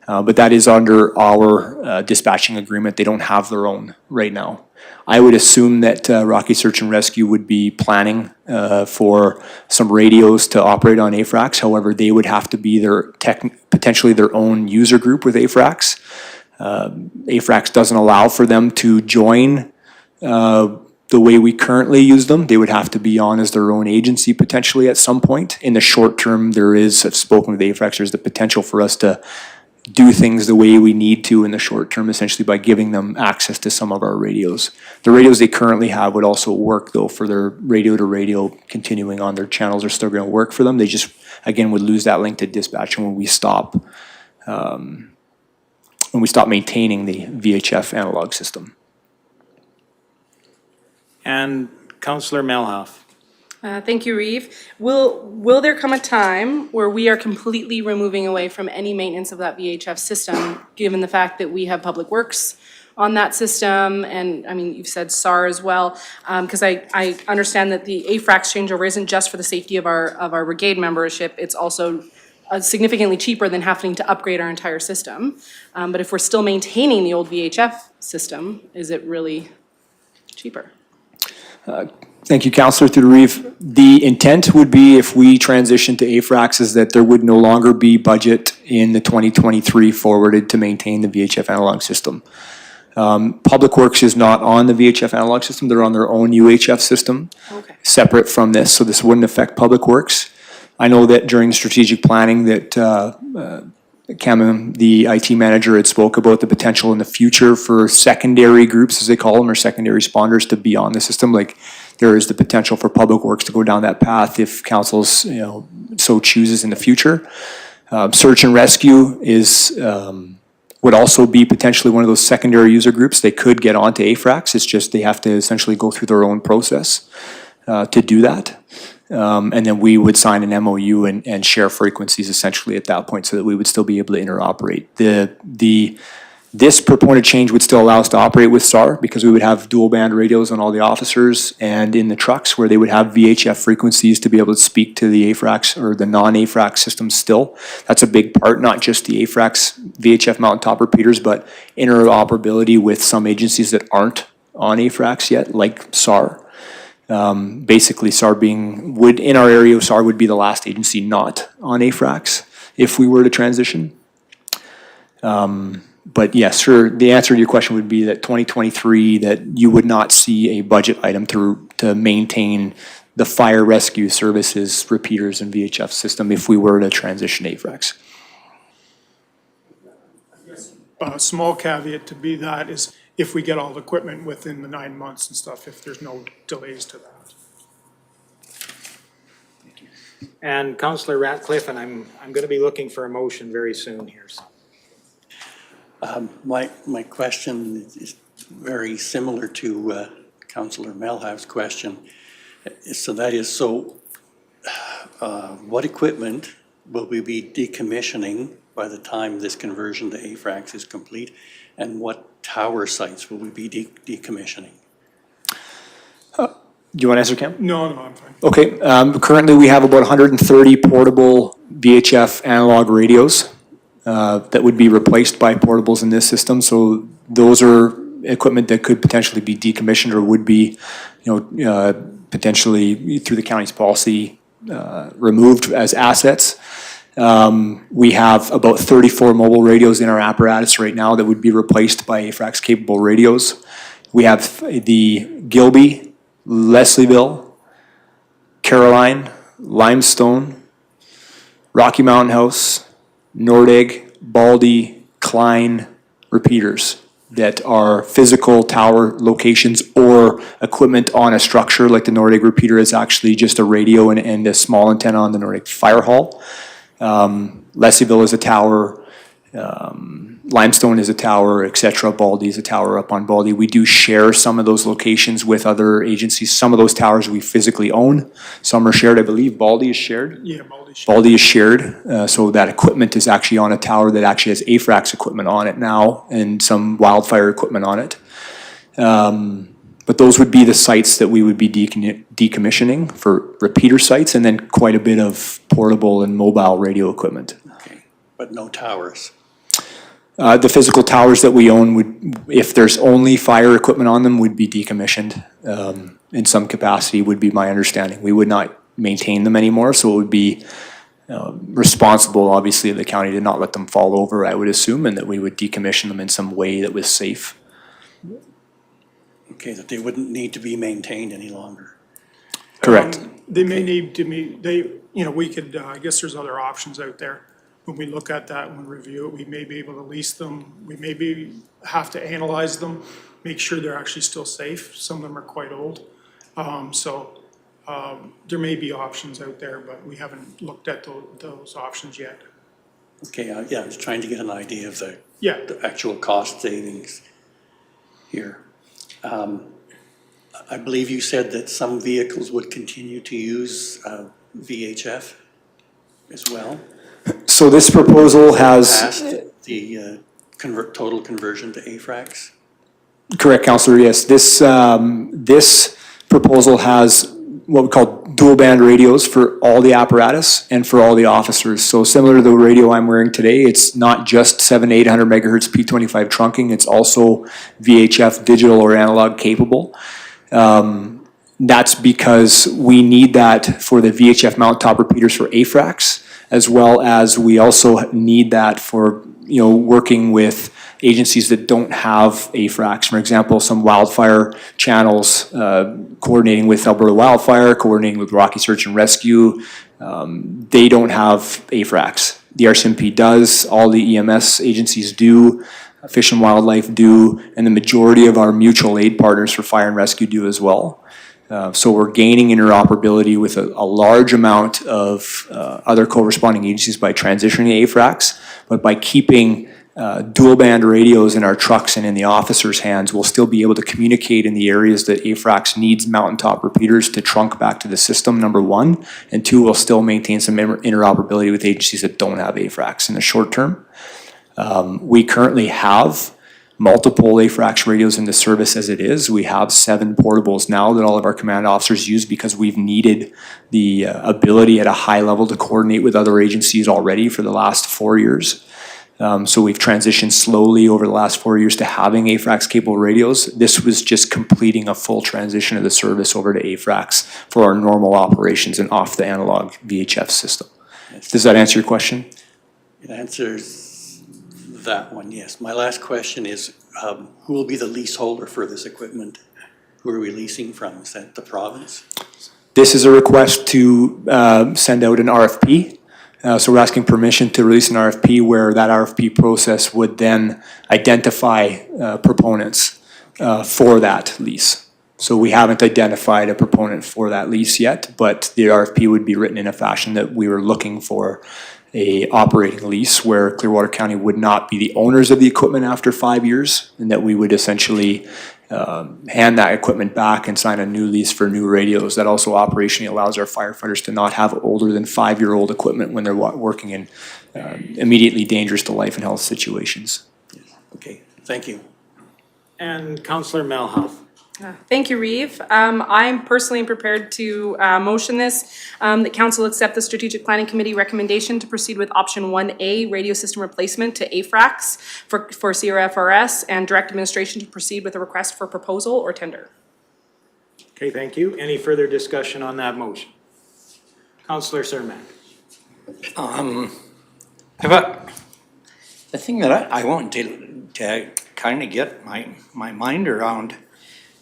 but that is under our dispatching agreement. They don't have their own right now. I would assume that Rocky Search and Rescue would be planning for some radios to operate on AFRAX. However, they would have to be potentially their own user group with AFRAX. AFRAX doesn't allow for them to join the way we currently use them. They would have to be on as their own agency potentially at some point. In the short term, I've spoken with AFRAX, there's the potential for us to do things the way we need to in the short term, essentially by giving them access to some of our radios. The radios they currently have would also work though for their radio-to-radio continuing on. Their channels are still going to work for them. They just, again, would lose that link to dispatch when we stop maintaining the VHF analog system. And Councillor Melhoff. Thank you, Reeve. Will there come a time where we are completely removing away from any maintenance of that VHF system, given the fact that we have Public Works on that system? And I mean, you've said SAR as well, because I understand that the AFRAX changeover isn't just for the safety of our brigade membership. It's also significantly cheaper than having to upgrade our entire system. But if we're still maintaining the old VHF system, is it really cheaper? Thank you, Councillor Thuderive. The intent would be, if we transition to AFRAX, is that there would no longer be budget in the 2023 forwarded to maintain the VHF analog system. Public Works is not on the VHF analog system. They're on their own UHF system, separate from this, so this wouldn't affect Public Works. I know that during strategic planning that Cam, the IT manager, had spoke about the potential in the future for secondary groups, as they call them, or secondary responders, to be on the system. Like, there is the potential for Public Works to go down that path if councils, so chooses in the future. Search and Rescue would also be potentially one of those secondary user groups. They could get onto AFRAX. It's just they have to essentially go through their own process to do that. And then we would sign an MOU and share frequencies essentially at that point, so that we would still be able to interoperate. This proponent change would still allow us to operate with SAR, because we would have dual band radios on all the officers and in the trucks, where they would have VHF frequencies to be able to speak to the AFRAX or the non-AFRAX systems still. That's a big part, not just the AFRAX Vhf Mountaintop Repeaters, but interoperability with some agencies that aren't on AFRAX yet, like SAR. Basically, in our area, SAR would be the last agency not on AFRAX if we were to transition. But yes, sure, the answer to your question would be that 2023, that you would not see a budget item to maintain the fire rescue services, repeaters, and VHF system if we were to transition AFRAX. A small caveat to be that is if we get all the equipment within the 9 months and stuff, if there's no delays to that. And Councillor Ratcliffe, and I'm going to be looking for a motion very soon here. So. My question is very similar to Councillor Melhoff's question. So that is, what equipment will we be decommissioning by the time this conversion to AFRAX is complete? And what tower sites will we be decommissioning? Do you want to answer, Cam? No, I'm fine. Okay, currently we have about 130 portable VHF analog radios that would be replaced by portables in this system. So those are equipment that could potentially be decommissioned or would be, potentially through the county's policy removed as assets. We have about 34 mobile radios in our apparatus right now that would be replaced by AFRAX capable radios. We have the Gilby, Leslieville, Caroline, Limestone, Rocky Mountain House, Nordegg, Baldy, Klein repeaters that are physical tower locations or equipment on a structure. Like the Nordegg repeater is actually just a radio and a small antenna on the Nordegg fire hall. Leslieville is a tower, Limestone is a tower, etc. Baldy is a tower up on Baldy. We do share some of those locations with other agencies. Some of those towers we physically own. Some are shared. I believe Baldy is shared. Yeah, Baldy's shared. Baldy is shared. So that equipment is actually on a tower that actually has AFRAX equipment on it now and some wildfire equipment on it. But those would be the sites that we would be decommissioning for repeater sites, and then quite a bit of portable and mobile radio equipment. Okay, but no towers. The physical towers that we own would, if there's only fire equipment on them, would be decommissioned in some capacity, would be my understanding. We would not maintain them anymore, so it would be responsible, obviously, of the county to not let them fall over, I would assume, and that we would decommission them in some way that was safe. Okay, that they wouldn't need to be maintained any longer. Correct. They may need to be, we could, I guess there's other options out there. When we look at that, when we review it, we may be able to lease them. We maybe have to analyze them, make sure they're actually still safe. Some of them are quite old. There may be options out there, but we haven't looked at those options yet. Okay, yeah, I was trying to get an idea of the actual cost savings here. I believe you said that some vehicles would continue to use VHF as well. So this proposal has... Past the total conversion to AFRAX? Correct, Councillor, yes. This proposal has what we call dual band radios for all the apparatus and for all the officers. So similar to the radio I'm wearing today, it's not just 700 to 800 megahertz P25 trunking, it's also VHF digital or analog capable. That's because we need that for the Vhf Mountaintop Repeaters for AFRAX, as well as we also need that for working with agencies that don't have AFRAX. For example, some wildfire channels, coordinating with Alberta Wildfire, coordinating with Rocky Search and Rescue, they don't have AFRAX. The RCMP does, all the EMS agencies do, Fish and Wildlife do, and the majority of our mutual aid partners for fire and rescue do as well. So we're gaining interoperability with a large amount of other co-responding agencies by transitioning to AFRAX, but by keeping dual band radios in our trucks and in the officers' hands, we'll still be able to communicate in the areas that AFRAX needs mountaintop repeaters to trunk back to the system, number one, and two, we'll still maintain some interoperability with agencies that don't have AFRAX in the short term. We currently have multiple AFRAX radios in the service as it is. We have 7 portables now that all of our command officers use because we've needed the ability at a high level to coordinate with other agencies already for the last 4 years. So we've transitioned slowly over the last 4 years to having AFRAX capable radios. This was just completing a full transition of the service over to AFRAX for our normal operations and off the analog VHF system. Does that answer your question? It answers that one, yes. My last question is, who will be the leaseholder for this equipment? Who are we leasing from? Is that the province? This is a request to send out an RFP. So we're asking permission to release an RFP where that RFP process would then identify proponents for that lease. So we haven't identified a proponent for that lease yet, but the RFP would be written in a fashion that we were looking for a operating lease where Clearwater County would not be the owners of the equipment after 5 years, and that we would essentially hand that equipment back and sign a new lease for new radios. That also operationally allows our firefighters to not have older than 5-year-old equipment when they're working in immediately dangerous to life and health situations. Okay, thank you. And Councillor Malhoff. Thank you, Reeve. I'm personally prepared to motion this, that council accept the Strategic Planning Committee recommendation to proceed with option 1A, radio system replacement to AFRAX for CRFRS, and direct administration to proceed with a request for proposal or tender. Okay, thank you. Any further discussion on that motion? Councillor Cermak. The thing that I want to kind of get my mind around,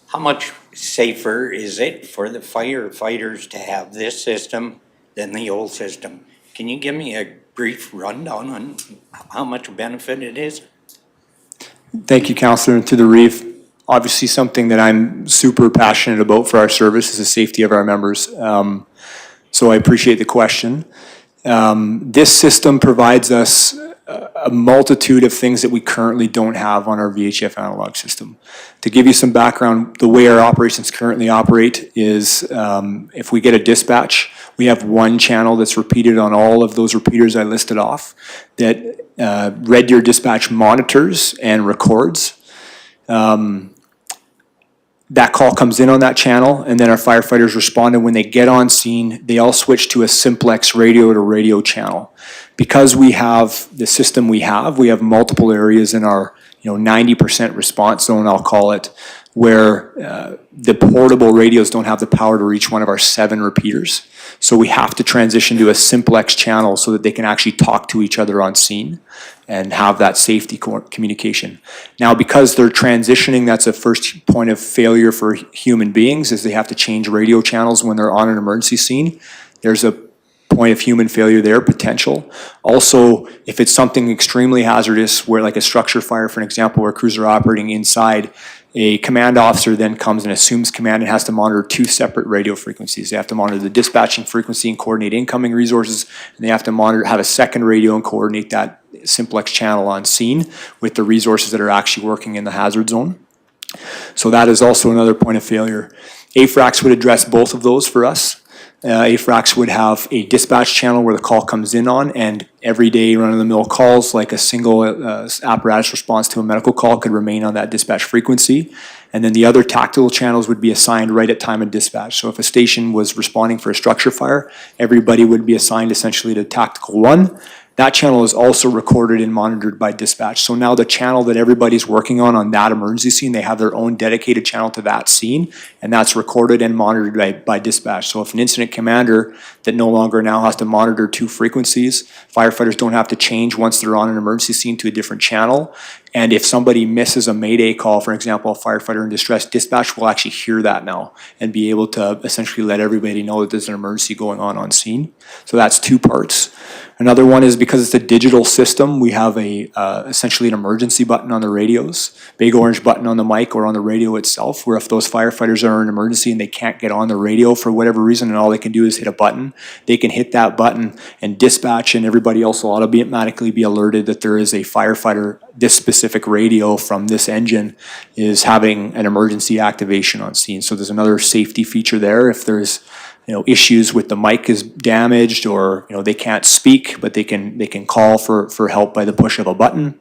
how much safer is it for the firefighters to have this system than the old system? Can you give me a brief rundown on how much benefit it is? Thank you, Councillor, and to the Reeve. Obviously, something that I'm super passionate about for our service is the safety of our members. So I appreciate the question. This system provides us a multitude of things that we currently don't have on our VHF analog system. To give you some background, the way our operations currently operate is if we get a dispatch, we have one channel that's repeated on all of those repeaters I listed off that Red Deer Dispatch monitors and records. That call comes in on that channel, and then our firefighters respond, and when they get on scene, they all switch to a simplex radio to radio channel. Because we have the system we have multiple areas in our 90% response zone, I'll call it, where the portable radios don't have the power to reach one of our 7 repeaters. So we have to transition to a simplex channel so that they can actually talk to each other on scene and have that safety communication. Now, because they're transitioning, that's a first point of failure for human beings, is they have to change radio channels when they're on an emergency scene. There's a point of human failure there, potential. Also, if it's something extremely hazardous, where like a structure fire, for an example, where crews are operating inside, a command officer then comes and assumes command and has to monitor 2 separate radio frequencies. They have to monitor the dispatching frequency and coordinate incoming resources, and they have to have a second radio and coordinate that simplex channel on scene with the resources that are actually working in the hazard zone. So that is also another point of failure. AFRAX would address both of those for us. AFRAX would have a dispatch channel where the call comes in on, and everyday run-of-the-mill calls, like a single apparatus response to a medical call, could remain on that dispatch frequency. And then the other tactical channels would be assigned right at time of dispatch. So if a station was responding for a structure fire, everybody would be assigned essentially to tactical 1. That channel is also recorded and monitored by dispatch. So now the channel that everybody's working on that emergency scene, they have their own dedicated channel to that scene, and that's recorded and monitored by dispatch. So if an incident commander that no longer now has to monitor 2 frequencies, firefighters don't have to change once they're on an emergency scene to a different channel. And if somebody misses a mayday call, for example, a firefighter in distress, dispatch will actually hear that now and be able to essentially let everybody know that there's an emergency going on scene. So that's 2 parts. Another one is because it's a digital system, we have essentially an emergency button on the radios, big orange button on the mic or on the radio itself, where if those firefighters are in an emergency and they can't get on the radio for whatever reason and all they can do is hit a button, they can hit that button and dispatch, and everybody else will automatically be alerted that there is a firefighter, this specific radio from this engine is having an emergency activation on scene. So there's another safety feature there. If there's issues with the mic is damaged, or they can't speak, but they can call for help by the push of a button.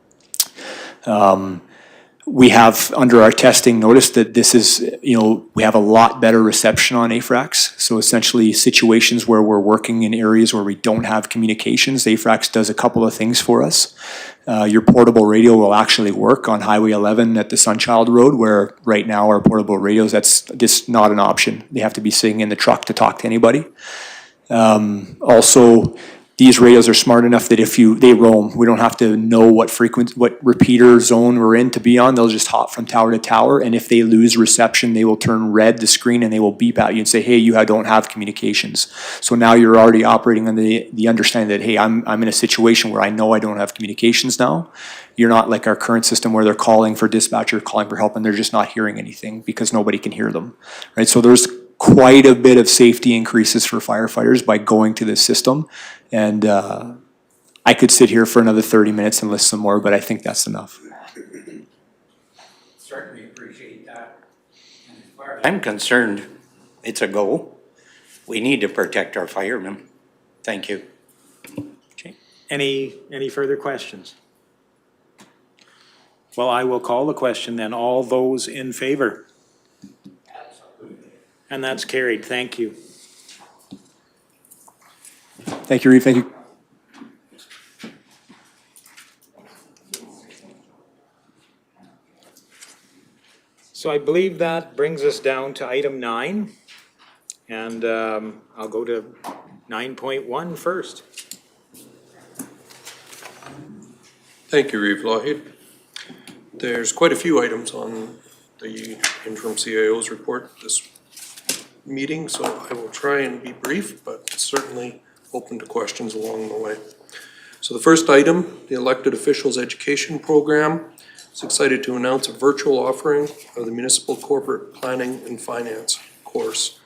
We have, under our testing, noticed that this is, we have a lot better reception on AFRAX. So essentially situations where we're working in areas where we don't have communications, AFRAX does a couple of things for us. Your portable radio will actually work on Highway 11 at the Sunchild Road, where right now our portable radios, that's just not an option. They have to be sitting in the truck to talk to anybody. Also, these radios are smart enough that if they roam, we don't have to know what repeater zone we're in to be on. They'll just hop from tower to tower, and if they lose reception, they will turn red, the screen, and they will beep at you and say, hey, you don't have communications. So now you're already operating on the understanding that, hey, I'm in a situation where I know I don't have communications now. You're not like our current system where they're calling for dispatcher, calling for help, and they're just not hearing anything because nobody can hear them, right? So there's quite a bit of safety increases for firefighters by going to this system. And I could sit here for another 30 minutes and list some more, but I think that's enough. Certainly appreciate that. And as far as I'm concerned, it's a go. We need to protect our firemen. Thank you. Okay. Any further questions? Well, I will call the question then. All those in favor? And that's carried. Thank you. Thank you, Reeve. Thank you. So I believe that brings us down to item 9. And I'll go to 9.1 first. Thank you, Reeve Lougheed. There's quite a few items on the interim CIO's report this meeting, so I will try and be brief, but certainly open to questions along the way. So the first item, the elected officials education program, is excited to announce a virtual offering of the municipal corporate planning and finance course.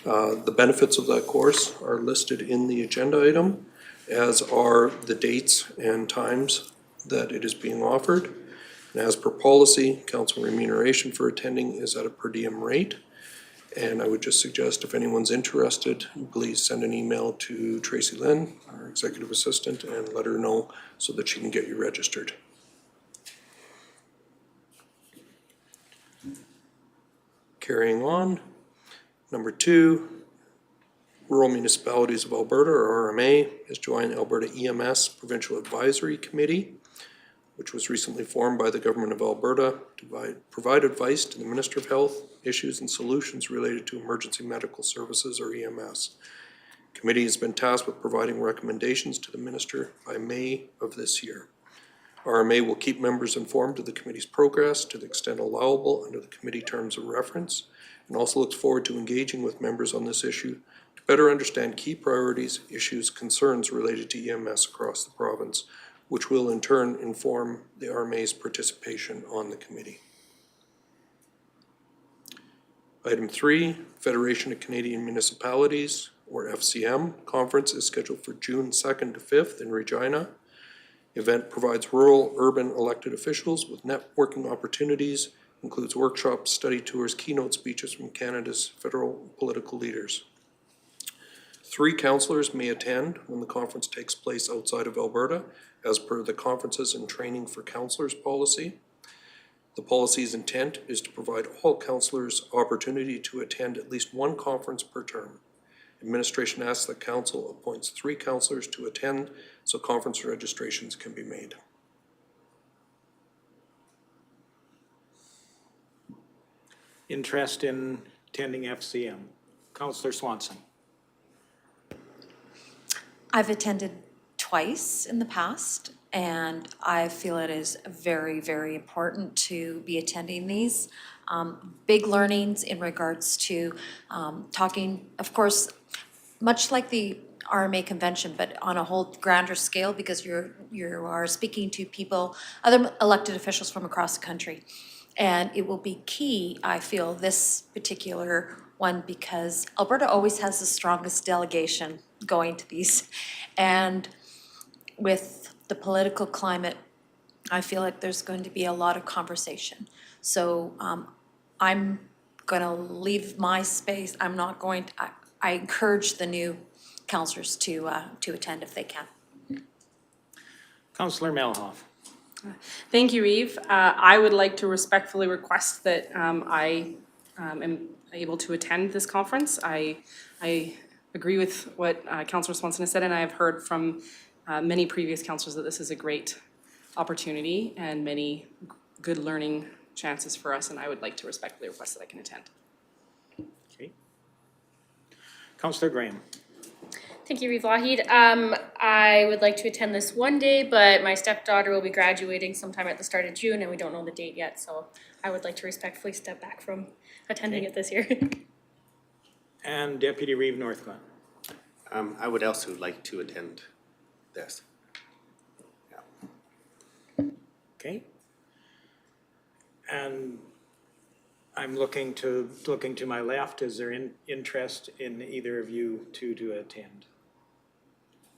The benefits of that course are listed in the agenda item, as are the dates and times that it is being offered. And as per policy, council remuneration for attending is at a per diem rate. And I would just suggest if anyone's interested, please send an email to Tracy Lynn, our executive assistant, and let her know so that she can get you registered. Carrying on, number 2, Rural Municipalities of Alberta, or RMA, has joined Alberta EMS Provincial Advisory Committee, which was recently formed by the Government of Alberta to provide advice to the Minister of Health, issues and solutions related to emergency medical services, or EMS. The committee has been tasked with providing recommendations to the Minister by May of this year. RMA will keep members informed of the committee's progress to the extent allowable under the committee terms of reference, and also looks forward to engaging with members on this issue to better understand key priorities, issues, concerns related to EMS across the province, which will in turn inform the RMA's participation on the committee. Item 3, Federation of Canadian Municipalities, or FCM, conference is scheduled for June 2nd to 5th in Regina. The event provides rural, urban elected officials with networking opportunities, includes workshops, study tours, keynote speeches from Canada's federal political leaders. 3 councillors may attend when the conference takes place outside of Alberta, as per the Conferences and Training for Councillors policy. The policy's intent is to provide all councillors opportunity to attend at least one conference per term. Administration asks that council appoints 3 councillors to attend so conference registrations can be made. Interest in attending FCM? Councillor Swanson. I've attended twice in the past, and I feel it is very, very important to be attending these. Big learnings in regards to talking, of course, much like the RMA convention, but on a whole grander scale, because you are speaking to people, other elected officials from across the country. And it will be key, I feel, this particular one, because Alberta always has the strongest delegation going to these. And with the political climate, I feel like there's going to be a lot of conversation. So I'm going to leave my space. I'm not going to, I encourage the new councillors to attend if they can. Councillor Melhoff. Thank you, Reeve. I would like to respectfully request that I am able to attend this conference. I agree with what Councillor Swanson has said, and I have heard from many previous councillors that this is a great opportunity and many good learning chances for us, and I would like to respectfully request that I can attend. Okay. Councillor Graham. Thank you, Reeve Lougheed. I would like to attend this one day, but my stepdaughter will be graduating sometime at the start of June, and we don't know the date yet, so I would like to respectfully step back from attending it this year. And Deputy Reeve Northglenn. I would also like to attend this. Yeah. Okay. And I'm looking to my left. Is there interest in either of you to attend?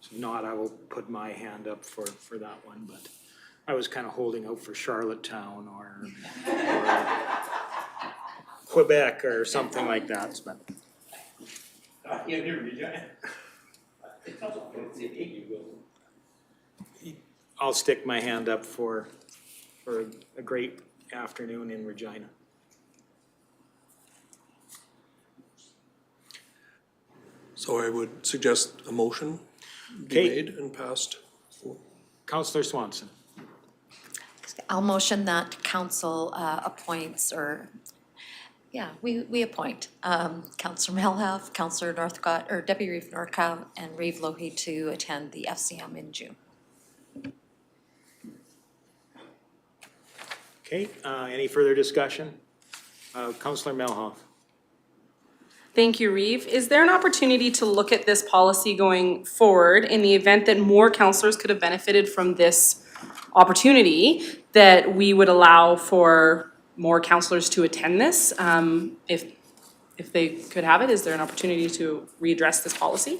If not, I will put my hand up for that one, but I was kind of holding out for Charlottetown or Quebec or something like that, but. I'll stick my hand up for a great afternoon in Regina. So I would suggest a motion be Okay. made and passed. Councillor Swanson. I'll motion that council appoints we appoint Councillor Melhoff, Councillor Northcott, or Deputy Reeve Northcott, and Reeve Lougheed to attend the FCM in June. Okay, any further discussion? Councillor Melhoff. Thank you, Reeve. Is there an opportunity to look at this policy going forward in the event that more counselors could have benefited from this opportunity, that we would allow for more counselors to attend this? If they could have it, is there an opportunity to readdress this policy?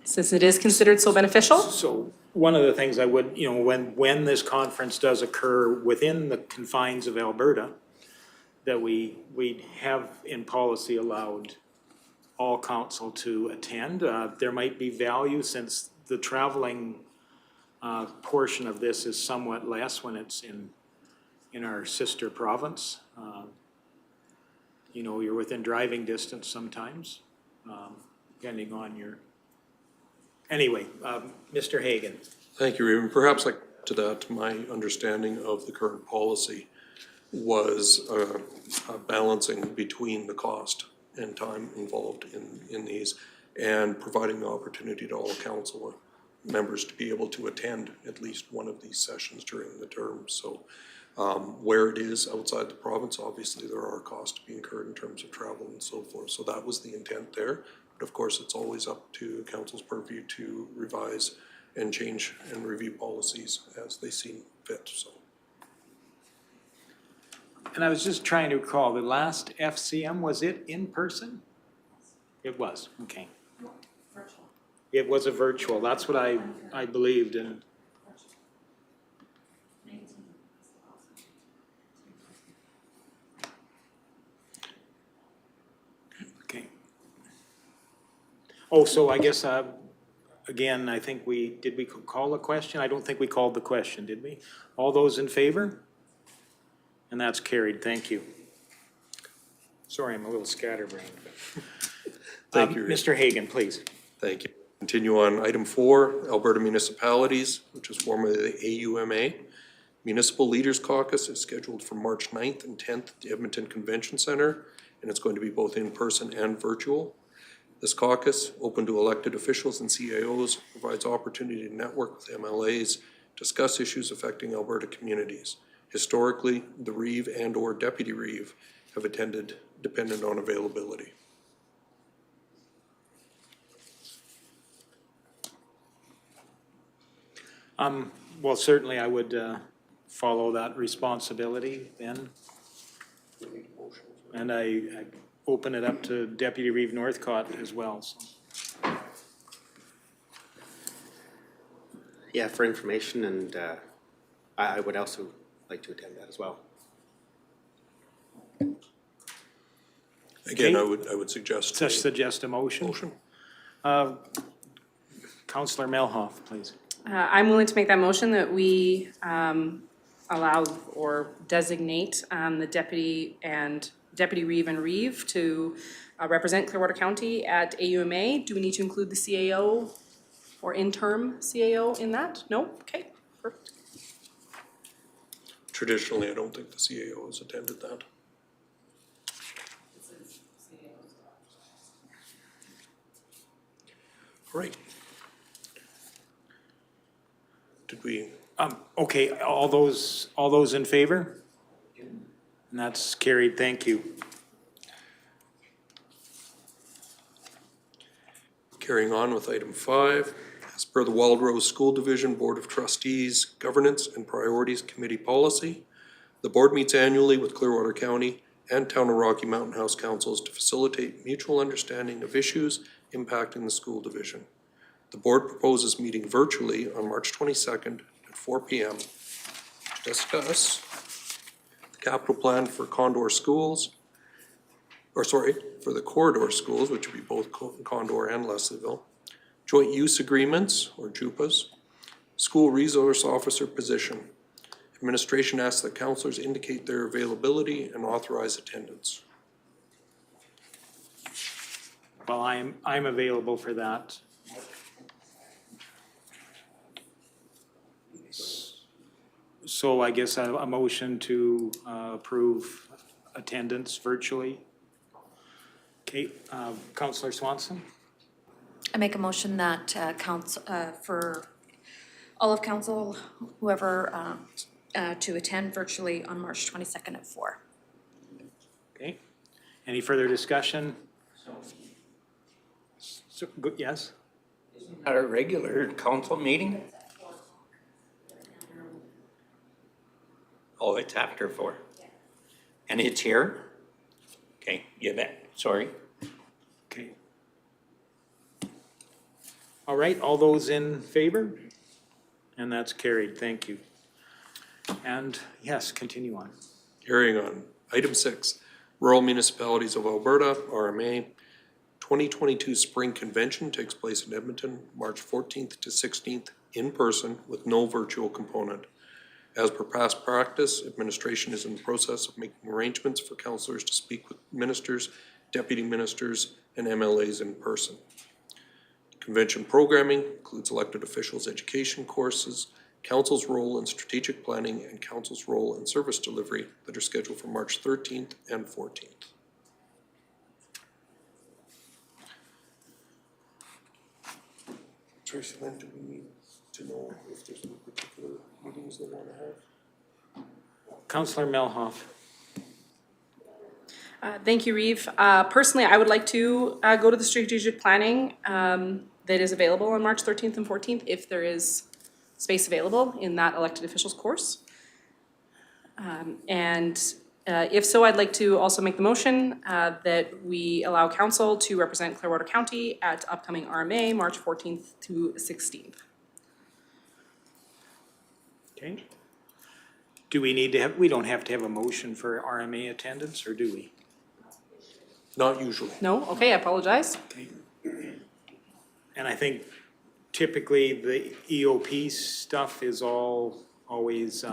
Since it is considered so beneficial? So one of the things I would, when this conference does occur within the confines of Alberta, that we have in policy allowed all council to attend. There might be value since the traveling portion of this is somewhat less when it's in our sister province. You're within driving distance sometimes, depending on your. Anyway, Mr. Hagan. Thank you, Reeve. And perhaps to that, my understanding of the current policy was a balancing between the cost and time involved in these, and providing the opportunity to all council members to be able to attend at least one of these sessions during the term. So where it is outside the province, obviously there are costs to be incurred in terms of travel and so forth. So that was the intent there. But of course, it's always up to council's purview to revise and change and review policies as they seem fit. So. And I was just trying to recall, the last FCM, was it in person? It was, okay. Virtual. It was a virtual, that's what I believed in. Okay. Oh, so I guess, again, I think did we call a question? I don't think we called the question, did we? All those in favor? And that's carried, thank you. Sorry, I'm a little scatterbrained. Thank you, Mr. Hagan, please. Thank you. Continue on item 4, Alberta Municipalities, which is formerly the AUMA. Municipal Leaders Caucus is scheduled for March 9th and 10th at the Edmonton Convention Center, and it's going to be both in person and virtual. This caucus, open to elected officials and CAOs, provides opportunity to network with MLAs, discuss issues affecting Alberta communities. Historically, the Reeve and/or Deputy Reeve have attended dependent on availability. Well, certainly I would follow that responsibility then. And I open it up to Deputy Reeve Northcott as well, so. Yeah, for information, and I would also like to attend that as well. Again, Okay. I would suggest. Just suggest a motion. Councillor Melhoff, please. I'm willing to make that motion that we allow or designate the Deputy Reeve and Reeve to represent Clearwater County at AUMA. Do we need to include the CAO or interim CAO in that? No? Okay, perfect. Traditionally, I don't think the CAO has attended that. All right. Did we? Okay, all those in favor? And that's carried, thank you. Carrying on with item 5, as per the Wildrose School Division Board of Trustees Governance and Priorities Committee policy, the board meets annually with Clearwater County and Town of Rocky Mountain House Councils to facilitate mutual understanding of issues impacting the school division. The board proposes meeting virtually on March 22nd at 4 p.m. to discuss the capital plan for Condor schools, for the corridor schools, which would be both Condor and Leslieville, joint use agreements, or JUPAs, school resource officer position. Administration asks that councillors indicate their availability and authorize attendance. Well, I'm available for that. So I guess a motion to approve attendance virtually. Okay, Councillor Swanson? I make a motion that for all of council, whoever, to attend virtually on March 22nd at 4. Okay, any further discussion? Yes? At a regular council meeting? Oh, it's after 4. And it's here? Okay, you bet, sorry. Okay. All right, all those in favor? And that's carried, thank you. And yes, continue on. Carrying on. Item 6, Rural Municipalities of Alberta, RMA. 2022 Spring Convention takes place in Edmonton, March 14th to 16th, in person with no virtual component. As per past practice, administration is in the process of making arrangements for councillors to speak with ministers, deputy ministers, and MLAs in person. Convention programming includes elected officials' education courses, council's role in strategic planning, and council's role in service delivery that are scheduled for March 13th and 14th. Tracy, Lynn, do we need to know if there's any particular meetings they want to have? Councillor Melhoff. Thank you, Reeve. Personally, I would like to go to the strategic planning that is available on March 13th and 14th if there is space available in that elected officials course. If so, I'd like to also make the motion that we allow council to represent Clearwater County at upcoming RMA, March 14th to 16th. Okay. Do we need to have, we don't have to have a motion for RMA attendance, or do we? Not usually. No? Okay, I apologize. Okay. And I think typically the EOP stuff is always,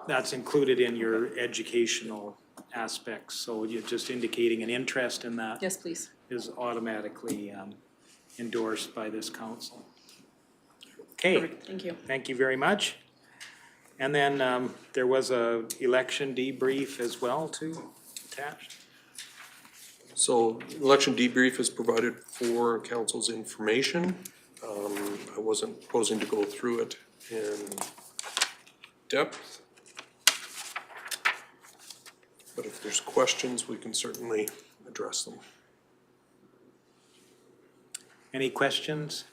that's included in your educational aspects, so you're just indicating an interest in that. Yes, please. Is automatically endorsed by this council. Okay. Perfect, thank you. Thank you very much. And then there was a election debrief as well too attached. So election debrief is provided for council's information. I wasn't proposing to go through it in depth. But if there's questions, we can certainly address them. Any questions?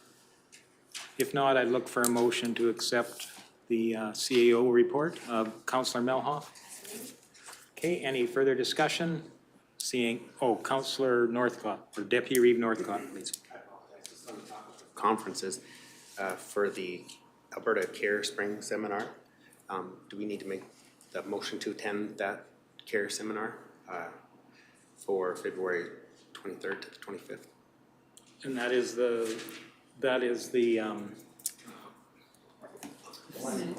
If not, I'd look for a motion to accept the CAO report of Councillor Melhoff. Okay, any further discussion? Seeing, Councillor Northcott, or Deputy Reeve Northcott, please. Conferences for the Alberta CARE Spring Seminar. Do we need to make the motion to attend that CARE Seminar for February 23rd to the 25th? And that is the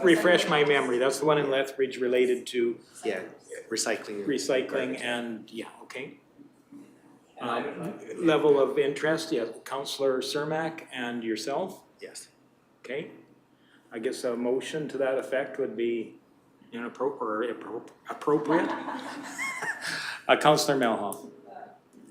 refresh my memory, that's the one in Lethbridge related to Yeah, recycling. Recycling and, yeah, okay. Level of interest, yeah, Councillor Cermak and yourself? Yes. Okay. I guess a motion to that effect would be inappropriate, or appropriate. Councillor Melhoff.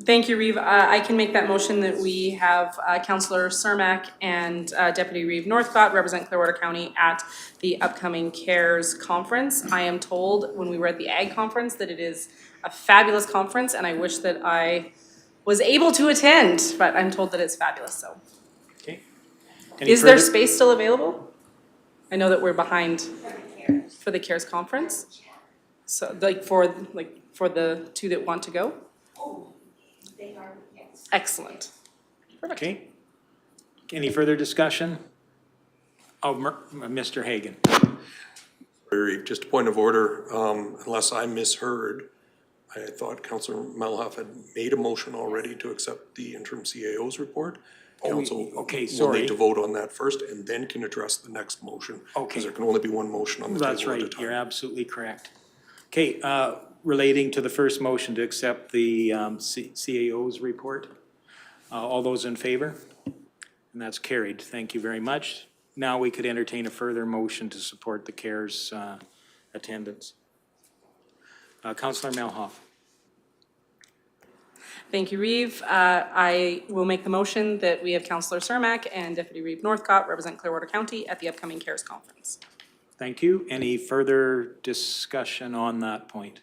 Thank you, Reeve. I can make that motion that we have Councillor Cermak and Deputy Reeve Northcott represent Clearwater County at the upcoming CARES conference. I am told when we were at the Ag conference that it is a fabulous conference, and I wish that I was able to attend, but I'm told that it's fabulous, so. Okay. Is there space still available? I know that we're behind for the CARES conference. So for the two that want to go? Excellent. Okay, Any further discussion? Oh, Mr. Hagan. Just a point of order, unless I misheard, I thought Councillor Malhoff had made a motion already to accept the interim CAO's report. Council okay, will sorry. need to vote on that first and then can address the next motion. Okay. Because there can only be one motion on the table at a time. That's right, you're absolutely correct. Okay, relating to the first motion to accept the CAO's report, all those in favor? And that's carried, thank you very much. Now we could entertain a further motion to support the CARES attendance. Councillor Malhoff. Thank you, Reeve. I will make the motion that we have Councillor Cermak and Deputy Reeve Northcott represent Clearwater County at the upcoming CARES conference. Thank you. Any further discussion on that point?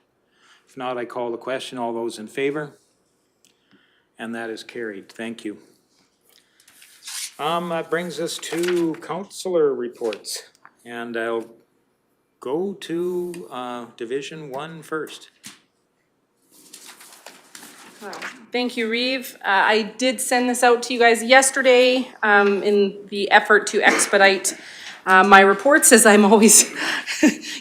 If not, I call the question. All those in favor? And that is carried. Thank you. That brings us to councillor reports. And I'll go to Division 1 first. Thank you, Reeve. I did send this out to you guys yesterday in the effort to expedite my reports, as I'm always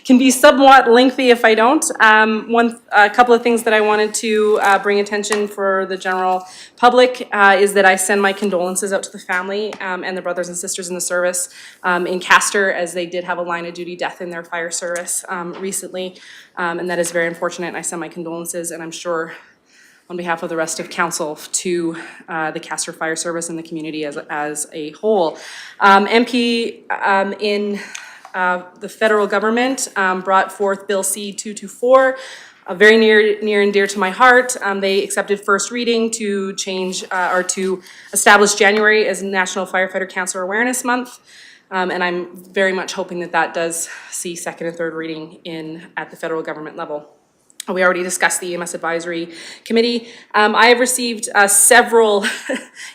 can be somewhat lengthy if I don't. A couple of things that I wanted to bring attention for the general public is that I send my condolences out to the family and the brothers and sisters in the service in Castor, as they did have a line of duty death in their fire service recently, and that is very unfortunate. And I send my condolences, and I'm sure on behalf of the rest of council to the Castor Fire Service and the community as a whole. MP in the federal government brought forth Bill C-224, very near and dear to my heart. They accepted first reading to change or to establish January as National Firefighter Cancer Awareness Month. And I'm very much hoping that that does see second and third reading at the federal government level. We already discussed the Ems Advisory Committee. I have received several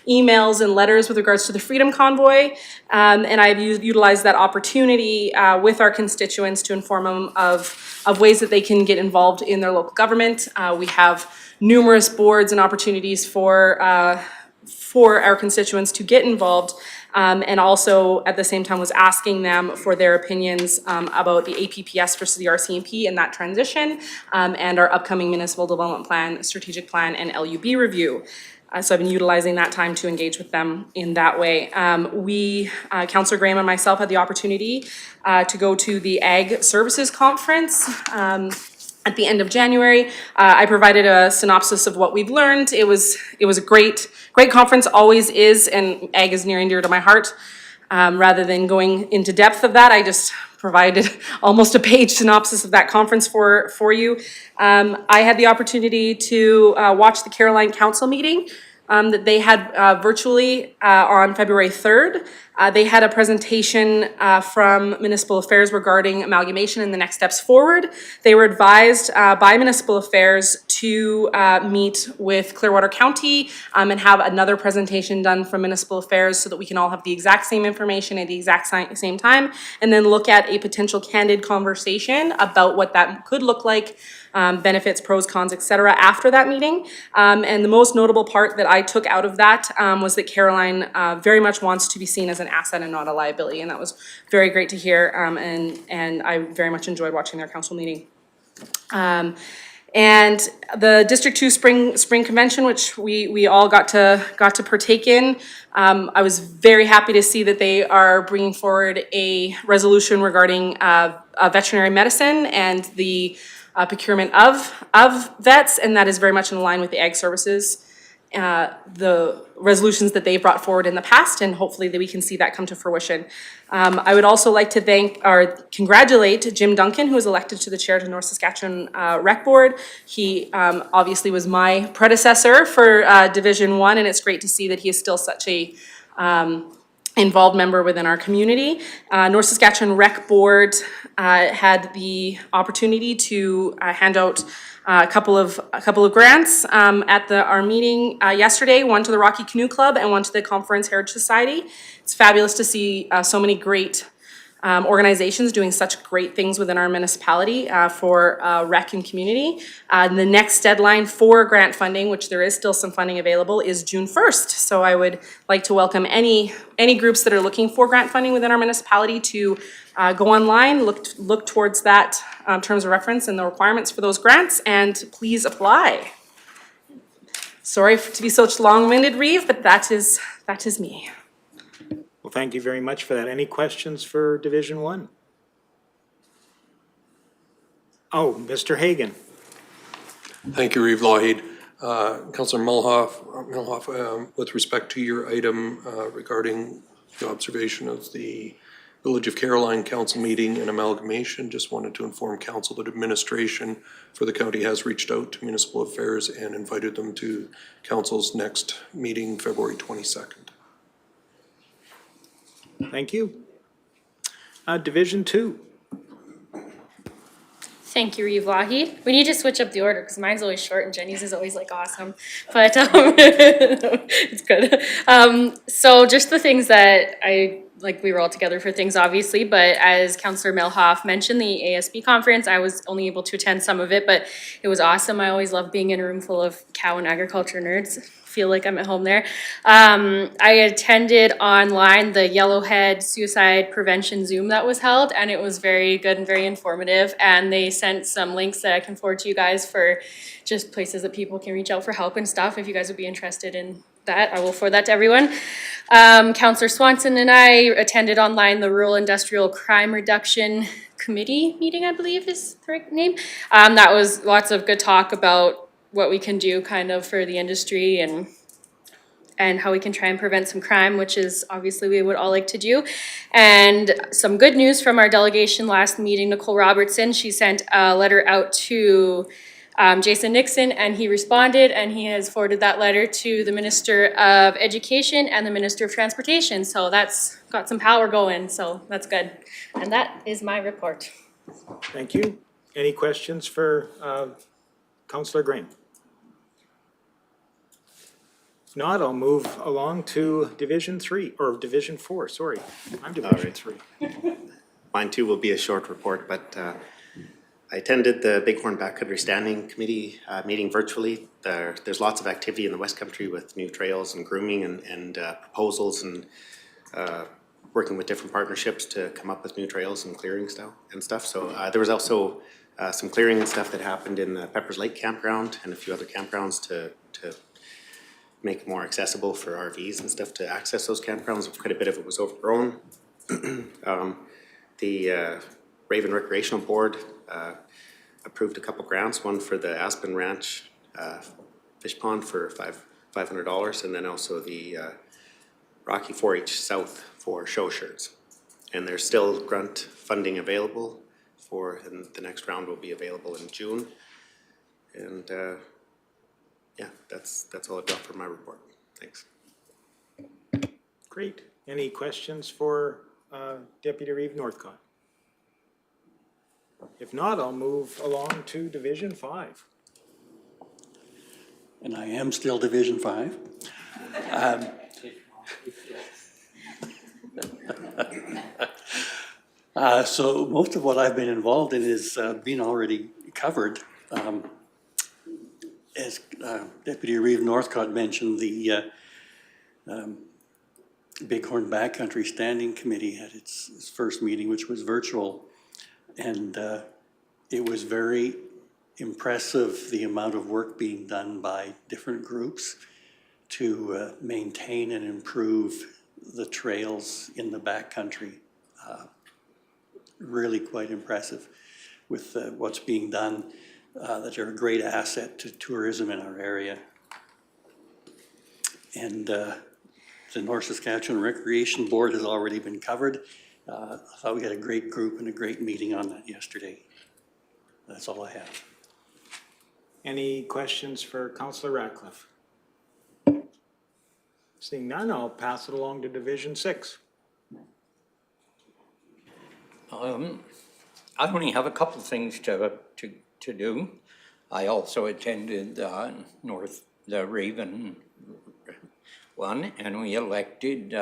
emails and letters with regards to the Freedom Convoy, and I've utilized that opportunity with our constituents to inform them of ways that they can get involved in their local government. We have numerous boards and opportunities for our constituents to get involved. And also at the same time was asking them for their opinions about the APPS versus the RCMP and that transition, and our upcoming municipal development plan, strategic plan, and LUB review. So I've been utilizing that time to engage with them in that way. Councillor Graham and myself had the opportunity to go to the Ag Services Conference at the end of January. I provided a synopsis of what we've learned. It was a great conference, always is, and ag is near and dear to my heart. Rather than going into depth of that, I just provided almost a page synopsis of that conference for you. I had the opportunity to watch the Caroline Council meeting that they had virtually on February 3rd. They had a presentation from Municipal Affairs regarding amalgamation and the next steps forward. They were advised by Municipal Affairs to meet with Clearwater County and have another presentation done from Municipal Affairs so that we can all have the exact same information at the exact same time, and then look at a potential candid conversation about what that could look like, benefits, pros, cons, etc. after that meeting. And the most notable part that I took out of that was that Caroline very much wants to be seen as an asset and not a liability, and that was very great to hear, and I very much enjoyed watching their council meeting. And the District 2 Spring Convention, which we all got to partake in, I was very happy to see that they are bringing forward a resolution regarding veterinary medicine and the procurement of vets, and that is very much in line with the Ag Services, the resolutions that they've brought forward in the past, and hopefully that we can see that come to fruition. I would also like to thank or congratulate Jim Duncan, who was elected to the chair to North Saskatchewan Rec Board. He obviously was my predecessor for Division 1, and it's great to see that he is still such a involved member within our community. North Saskatchewan Rec Board had the opportunity to hand out a couple of grants at our meeting yesterday, one to the Rocky Canoe Club and one to the Conference Heritage Society. It's fabulous to see so many great organizations doing such great things within our municipality for rec and community. The next deadline for grant funding, which there is still some funding available, is June 1st. So I would like to welcome any groups that are looking for grant funding within our municipality to go online, look towards that terms of reference and the requirements for those grants, and please apply. Sorry to be such long-winded, Reeve, but that is me. Well, thank you very much for that. Any questions for Division 1? Oh, Mr. Hagan. Thank you, Reeve Lougheed. Councillor Mulhoff, with respect to your item regarding the observation of the Village of Caroline Council meeting and amalgamation, just wanted to inform council that administration for the county has reached out to municipal affairs and invited them to council's next meeting, February 22nd. Thank you. Division 2. Thank you, Reeve Lougheed. We need to switch up the order because mine's always short and Jenny's is always like awesome, but it's good. So just the things that we were all together for things obviously, but as Councillor Milhoff mentioned, the ASB conference, I was only able to attend some of it, but it was awesome. I always love being in a room full of cow and agriculture nerds. Feel like I'm at home there. I attended online the Yellowhead Suicide Prevention Zoom that was held, and it was very good and very informative, and they sent some links that I can forward to you guys for just places that people can reach out for help and stuff. If you guys would be interested in that, I will forward that to everyone. Councillor Swanson and I attended online the Rural Industrial Crime Reduction Committee meeting, I believe is the right name. That was lots of good talk about what we can do kind of for the industry and how we can try and prevent some crime, which is obviously we would all like to do. And some good news from our delegation last meeting, Nicole Robertson, she sent a letter out to Jason Nixon, and he responded, and he has forwarded that letter to the Minister of Education and the Minister of Transportation. So that's got some power going, so that's good. And that is my report. Thank you. Any questions for Councillor Green? If not, I'll move along to Division 3, or Division 4, sorry. I'm Division 3. Mine too will be a short report, but I attended the Bighorn Backcountry Standing Committee meeting virtually. There's lots of activity in the West Country with new trails and grooming and proposals and working with different partnerships to come up with new trails and clearing stuff. So there was also some clearing and stuff that happened in the Peppers Lake campground and a few other campgrounds to make it more accessible for RVs and stuff to access those campgrounds. Quite a bit of it was overgrown. The Raven Recreational Board approved a couple grants, one for the Aspen Ranch fish pond for $500, and then also the Rocky 4-H South for show shirts. And there's still grant funding available and the next round will be available in June. And yeah, that's all I've got for my report. Thanks. Great. Any questions for Deputy Reeve Northcott? If not, I'll move along to Division 5. And I am still Division 5. So most of what I've been involved in is being already covered. As Deputy Reeve Northcott mentioned, the Bighorn Backcountry Standing Committee had its first meeting, which was virtual. And it was very impressive, the amount of work being done by different groups to maintain and improve the trails in the backcountry. Really quite impressive with what's being done, that are a great asset to tourism in our area. And the North Saskatchewan Recreation Board has already been covered. I thought we had a great group and a great meeting on that yesterday. That's all I have. Any questions for Councillor Ratcliffe? Seeing none, I'll pass it along to Division 6. I only have a couple things to do. I also attended the Raven one, and we elected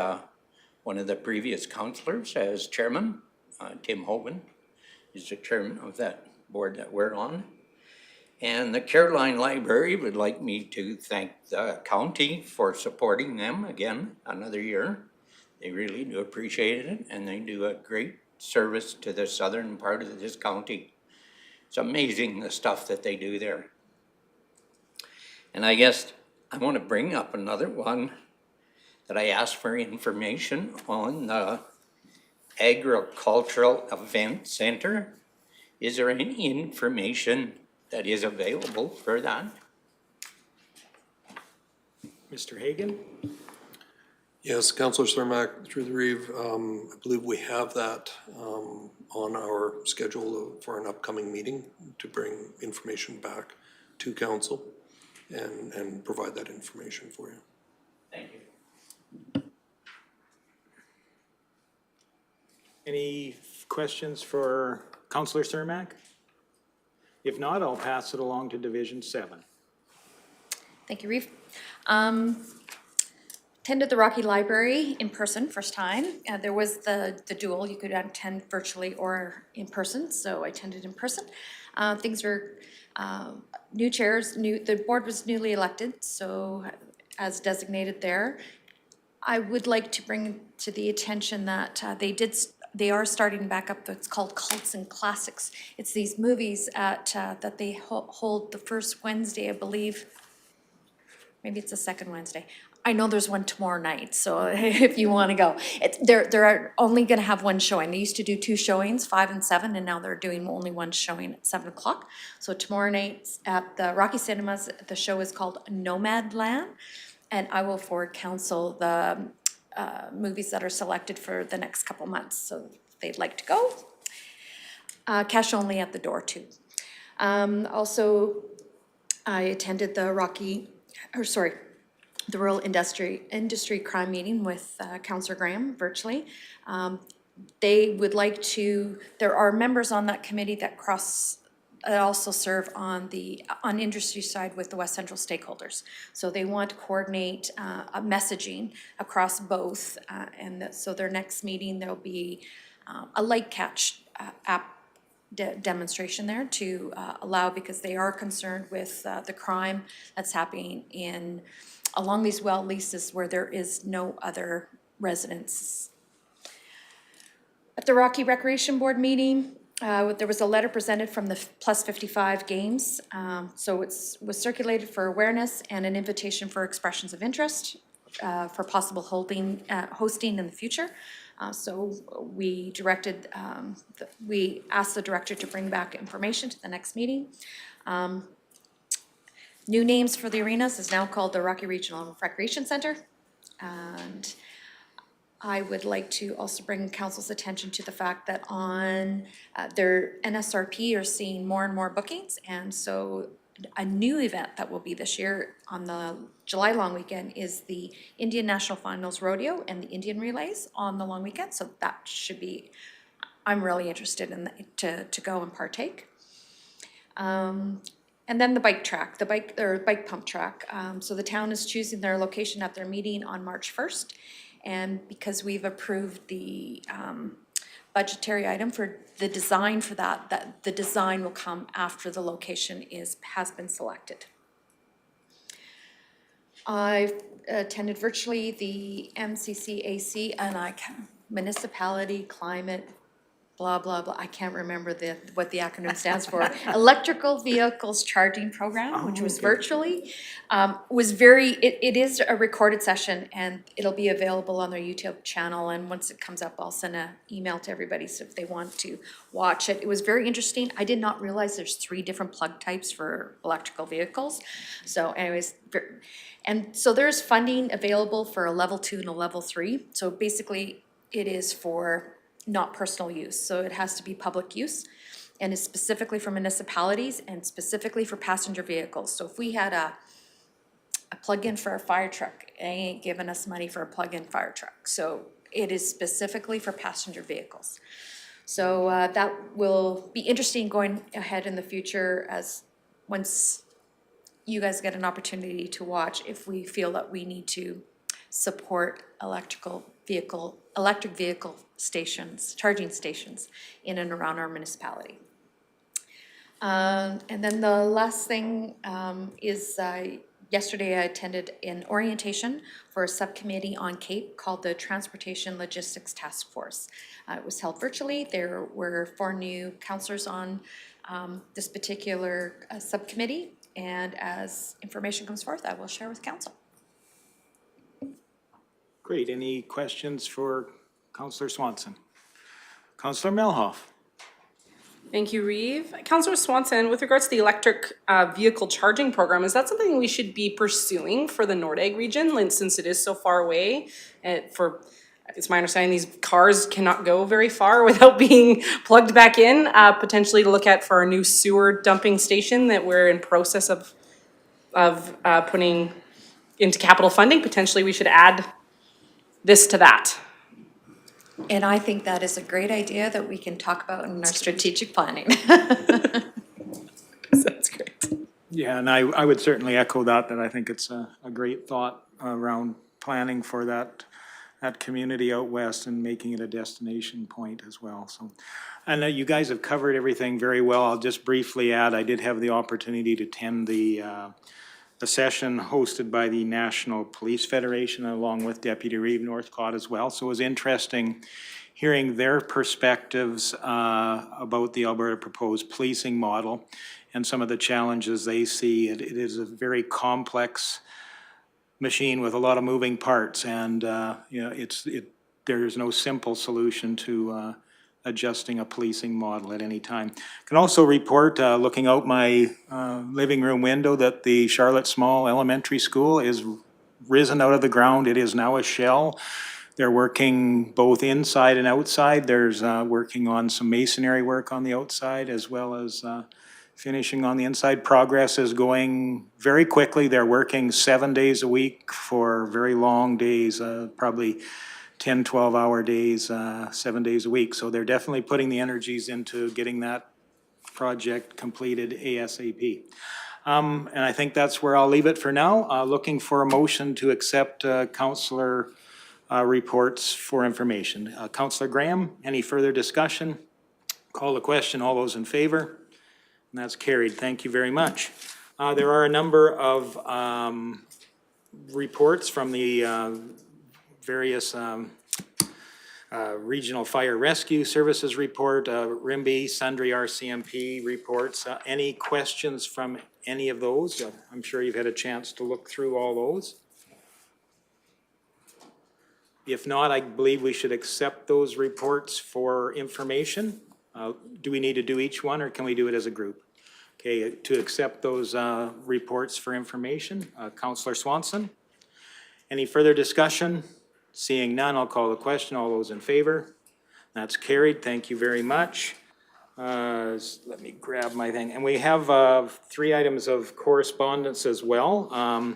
one of the previous councillors as chairman, Tim Hoban is the chairman of that board that we're on. And the Caroline Library would like me to thank the county for supporting them again another year. They really do appreciate it, and they do a great service to the southern part of this county. It's amazing the stuff that they do there. And I guess I want to bring up another one that I asked for information on the Agricultural Event Center. Is there any information that is available for that? Mr. Hagan? Yes, Councillor Cermak, through the Reeve, I believe we have that on our schedule for an upcoming meeting to bring information back to council and provide that information for you. Thank you. Any questions for Councillor Cermak? If not, I'll pass it along to Division 7. Thank you, Reeve. Attended the Rocky Library in person, first time. There was the dual, you could attend virtually or in person, so I attended in person. Things were new chairs, the board was newly elected, so as designated there. I would like to bring to the attention that they are starting back up, it's called Cults and Classics. It's these movies that they hold the first Wednesday, I believe. Maybe it's the second Wednesday. I know there's one tomorrow night, so if you want to go. They're only going to have one showing. They used to do 2 showings, 5 and 7, and now they're doing only one showing at 7 o'clock. So tomorrow night at the Rocky Cinemas, the show is called Nomadland, and I will forward council the movies that are selected for the next couple months, so if they'd like to go. Cash only at the door too. Also, I attended the the Rural Industry Crime Meeting with Councillor Graham virtually. They would like to, there are members on that committee that also serve on the industry side with the West Central stakeholders. So they want to coordinate a messaging across both, so their next meeting there'll be a light catch app demonstration there to allow, because they are concerned with the crime that's happening along these well leases where there is no other residents. At the Rocky Recreation Board meeting, there was a letter presented from the Plus 55 Games. So it was circulated for awareness and an invitation for expressions of interest for possible hosting in the future. So we directed, we asked the director to bring back information to the next meeting. New names for the arenas is now called the Rocky Regional Recreation Center. And I would like to also bring council's attention to the fact that on their NSRP are seeing more and more bookings. And so a new event that will be this year on the July long weekend is the Indian National Finals Rodeo and the Indian Relays on the long weekend. So that should be, I'm really interested in to go and partake. And then the bike track, the bike pump track. So the town is choosing their location at their meeting on March 1st. And because we've approved the budgetary item for the design for that the design will come after the location has been selected. I attended virtually the MCCAC and Municipality Climate blah, blah, blah. I can't remember what the acronym stands for. Electrical Vehicles Charging Program, which was virtually, it is a recorded session and it'll be available on their YouTube channel. And once it comes up, I'll send an email to everybody so if they want to watch it. It was very interesting. I did not realize there's 3 different plug types for electrical vehicles. So anyways, and so there's funding available for a level 2 and a level 3. So basically it is for not personal use, so it has to be public use and is specifically for municipalities and specifically for passenger vehicles. So if we had a plug-in for a fire truck, they ain't giving us money for a plug-in fire truck. So it is specifically for passenger vehicles. So that will be interesting going ahead in the future as once you guys get an opportunity to watch, if we feel that we need to support electric vehicle stations, charging stations in and around our municipality. And then the last thing is yesterday I attended an orientation for a subcommittee on CAPE called the Transportation Logistics Task Force. It was held virtually. There were 4 new councillors on this particular subcommittee, and as information comes forth, I will share with council. Great. Any questions for Councillor Swanson? Councillor Melhoff. Thank you, Reeve. Councillor Swanson, with regards to the electric vehicle charging program, is that something we should be pursuing for the Nordegg region, since it is so far away? It's my understanding these cars cannot go very far without being plugged back in, potentially to look at for our new sewer dumping station that we're in process of putting into capital funding. Potentially we should add this to that. And I think that is a great idea that we can talk about in our strategic planning. That's great. Yeah, and I would certainly echo that I think it's a great thought around planning for that community out west and making it a destination point as well. So, I know you guys have covered everything very well. I'll just briefly add, I did have the opportunity to attend the session hosted by the National Police Federation along with Deputy Reeve Northcott as well. So it was interesting hearing their perspectives about the Alberta proposed policing model and some of the challenges they see. It is a very complex machine with a lot of moving parts, and there's no simple solution to adjusting a policing model at any time. Can also report, looking out my living room window, that the Charlotte Small Elementary School is risen out of the ground. It is now a shell. They're working both inside and outside. There's working on some masonry work on the outside as well as finishing on the inside. Progress is going very quickly. They're working 7 days a week for very long days, probably 10, 12-hour days, 7 days a week. So they're definitely putting the energies into getting that project completed ASAP. And I think that's where I'll leave it for now. Looking for a motion to accept councillor reports for information. Councillor Graham, any further discussion? Call the question. All those in favor? And that's carried. Thank you very much. There are a number of reports from the various Regional Fire Rescue Services report, RIMBY, sundry RCMP reports. Any questions from any of those? I'm sure you've had a chance to look through all those. If not, I believe we should accept those reports for information. Do we need to do each one, or can we do it as a group? Okay, to accept those reports for information, Councillor Swanson. Any further discussion? Seeing none, I'll call the question. All those in favor? That's carried. Thank you very much. Let me grab my thing. And we have 3 items of correspondence as well.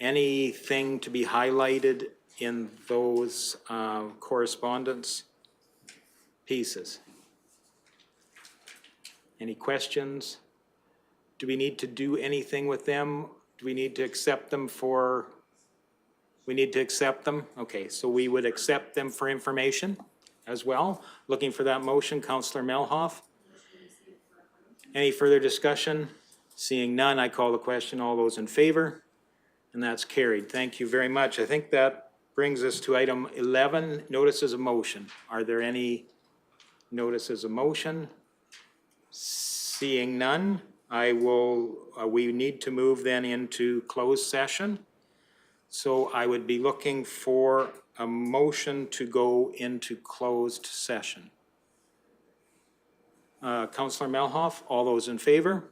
Anything to be highlighted in those correspondence pieces? Any questions? Do we need to do anything with them? Do we need to accept them for... We need to accept them? Okay, so we would accept them for information as well. Looking for that motion, Councillor Melhoff. Any further discussion? Seeing none, I call the question. All those in favor? And that's carried. Thank you very much. I think that brings us to item 11, notices of motion. Are there any notices of motion? Seeing none, we need to move then into closed session. So I would be looking for a motion to go into closed session. Councillor Melhoff, all those in favor?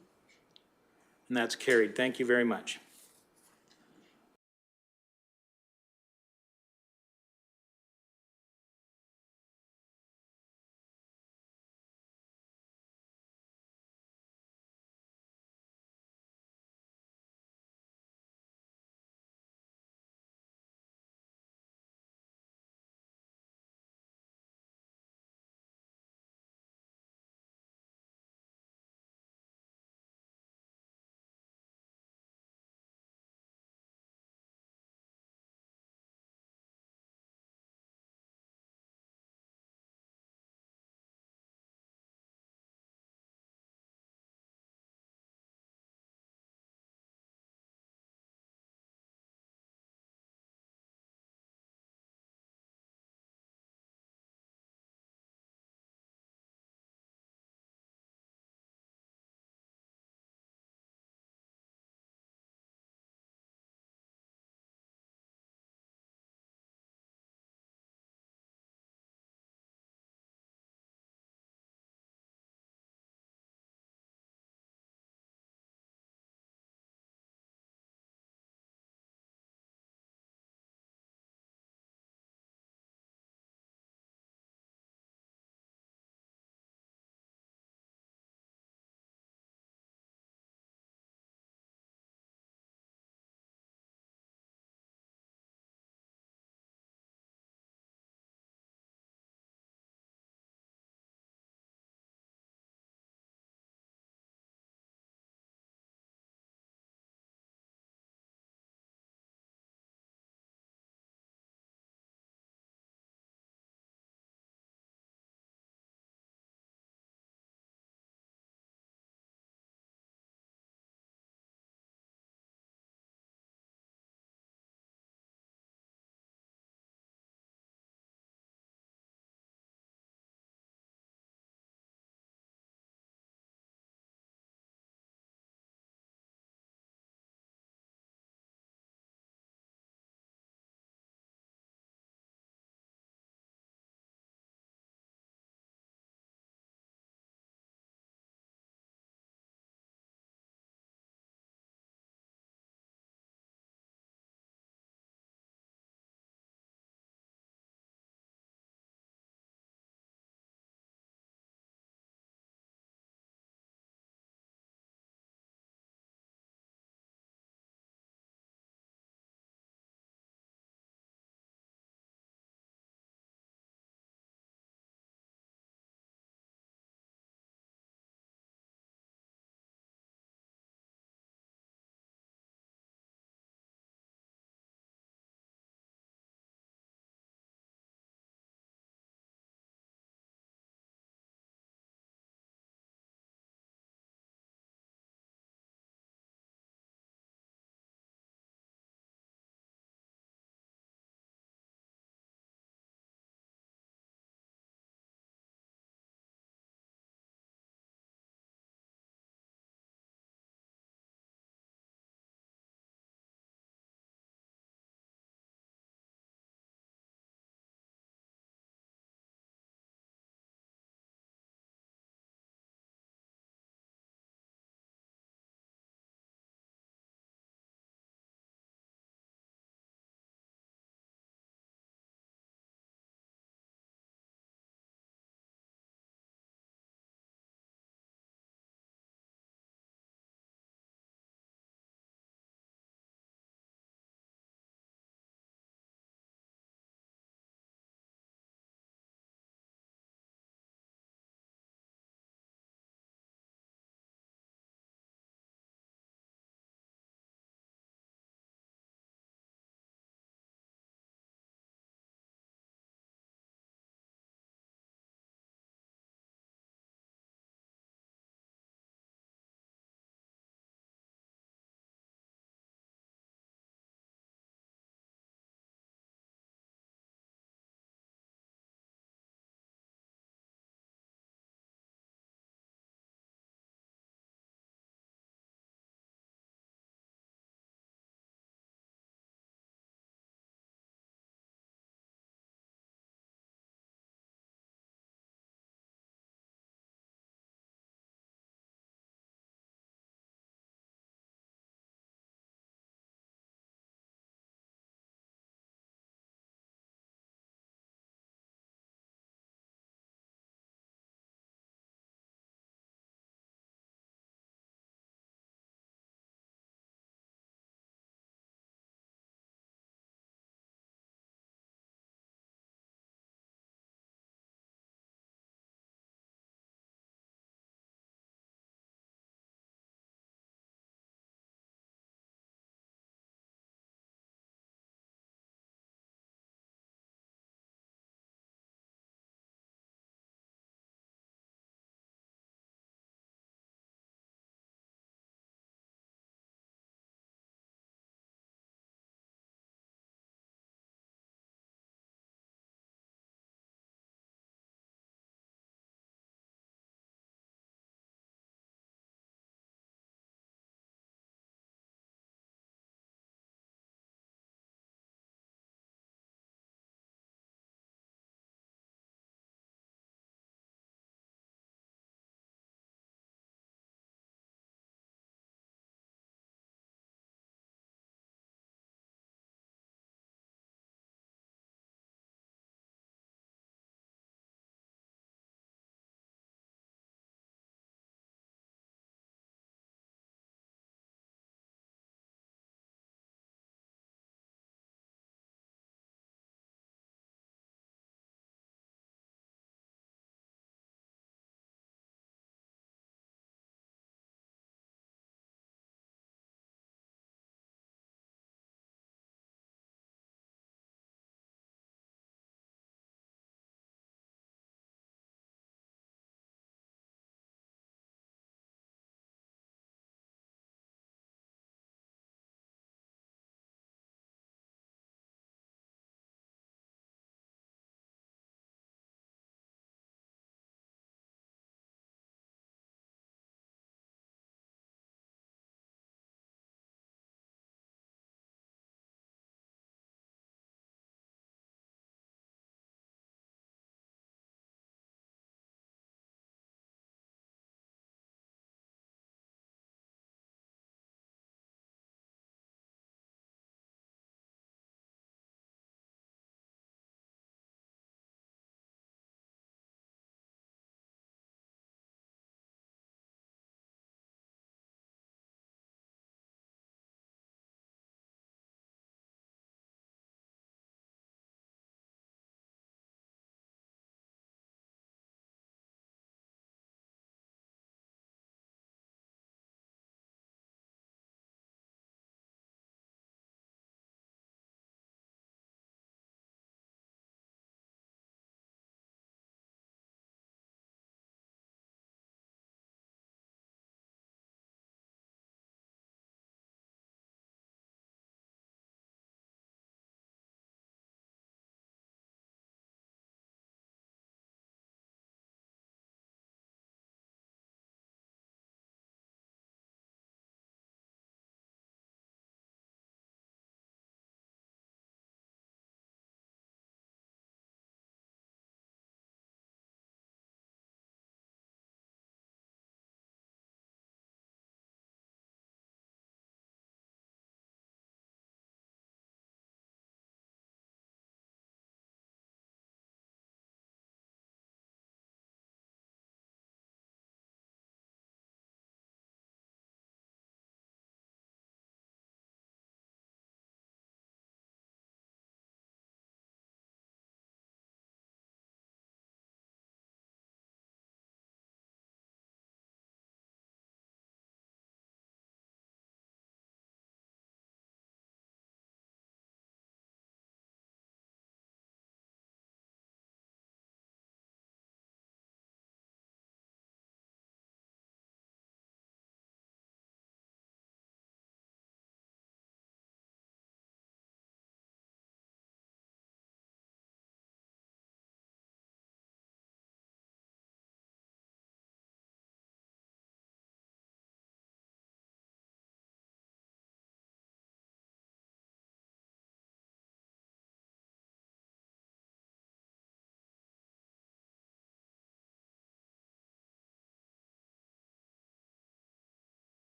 And that's carried. Thank you very much.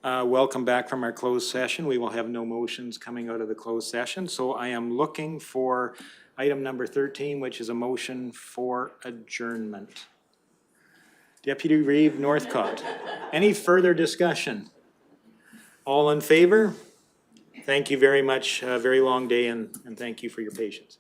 Welcome back from our closed session. We will have no motions coming out of the closed session. So I am looking for item number 13, which is a motion for adjournment. Deputy Reeve Northcott, any further discussion? All in favor? Thank you very much. Very long day, and thank you for your patience.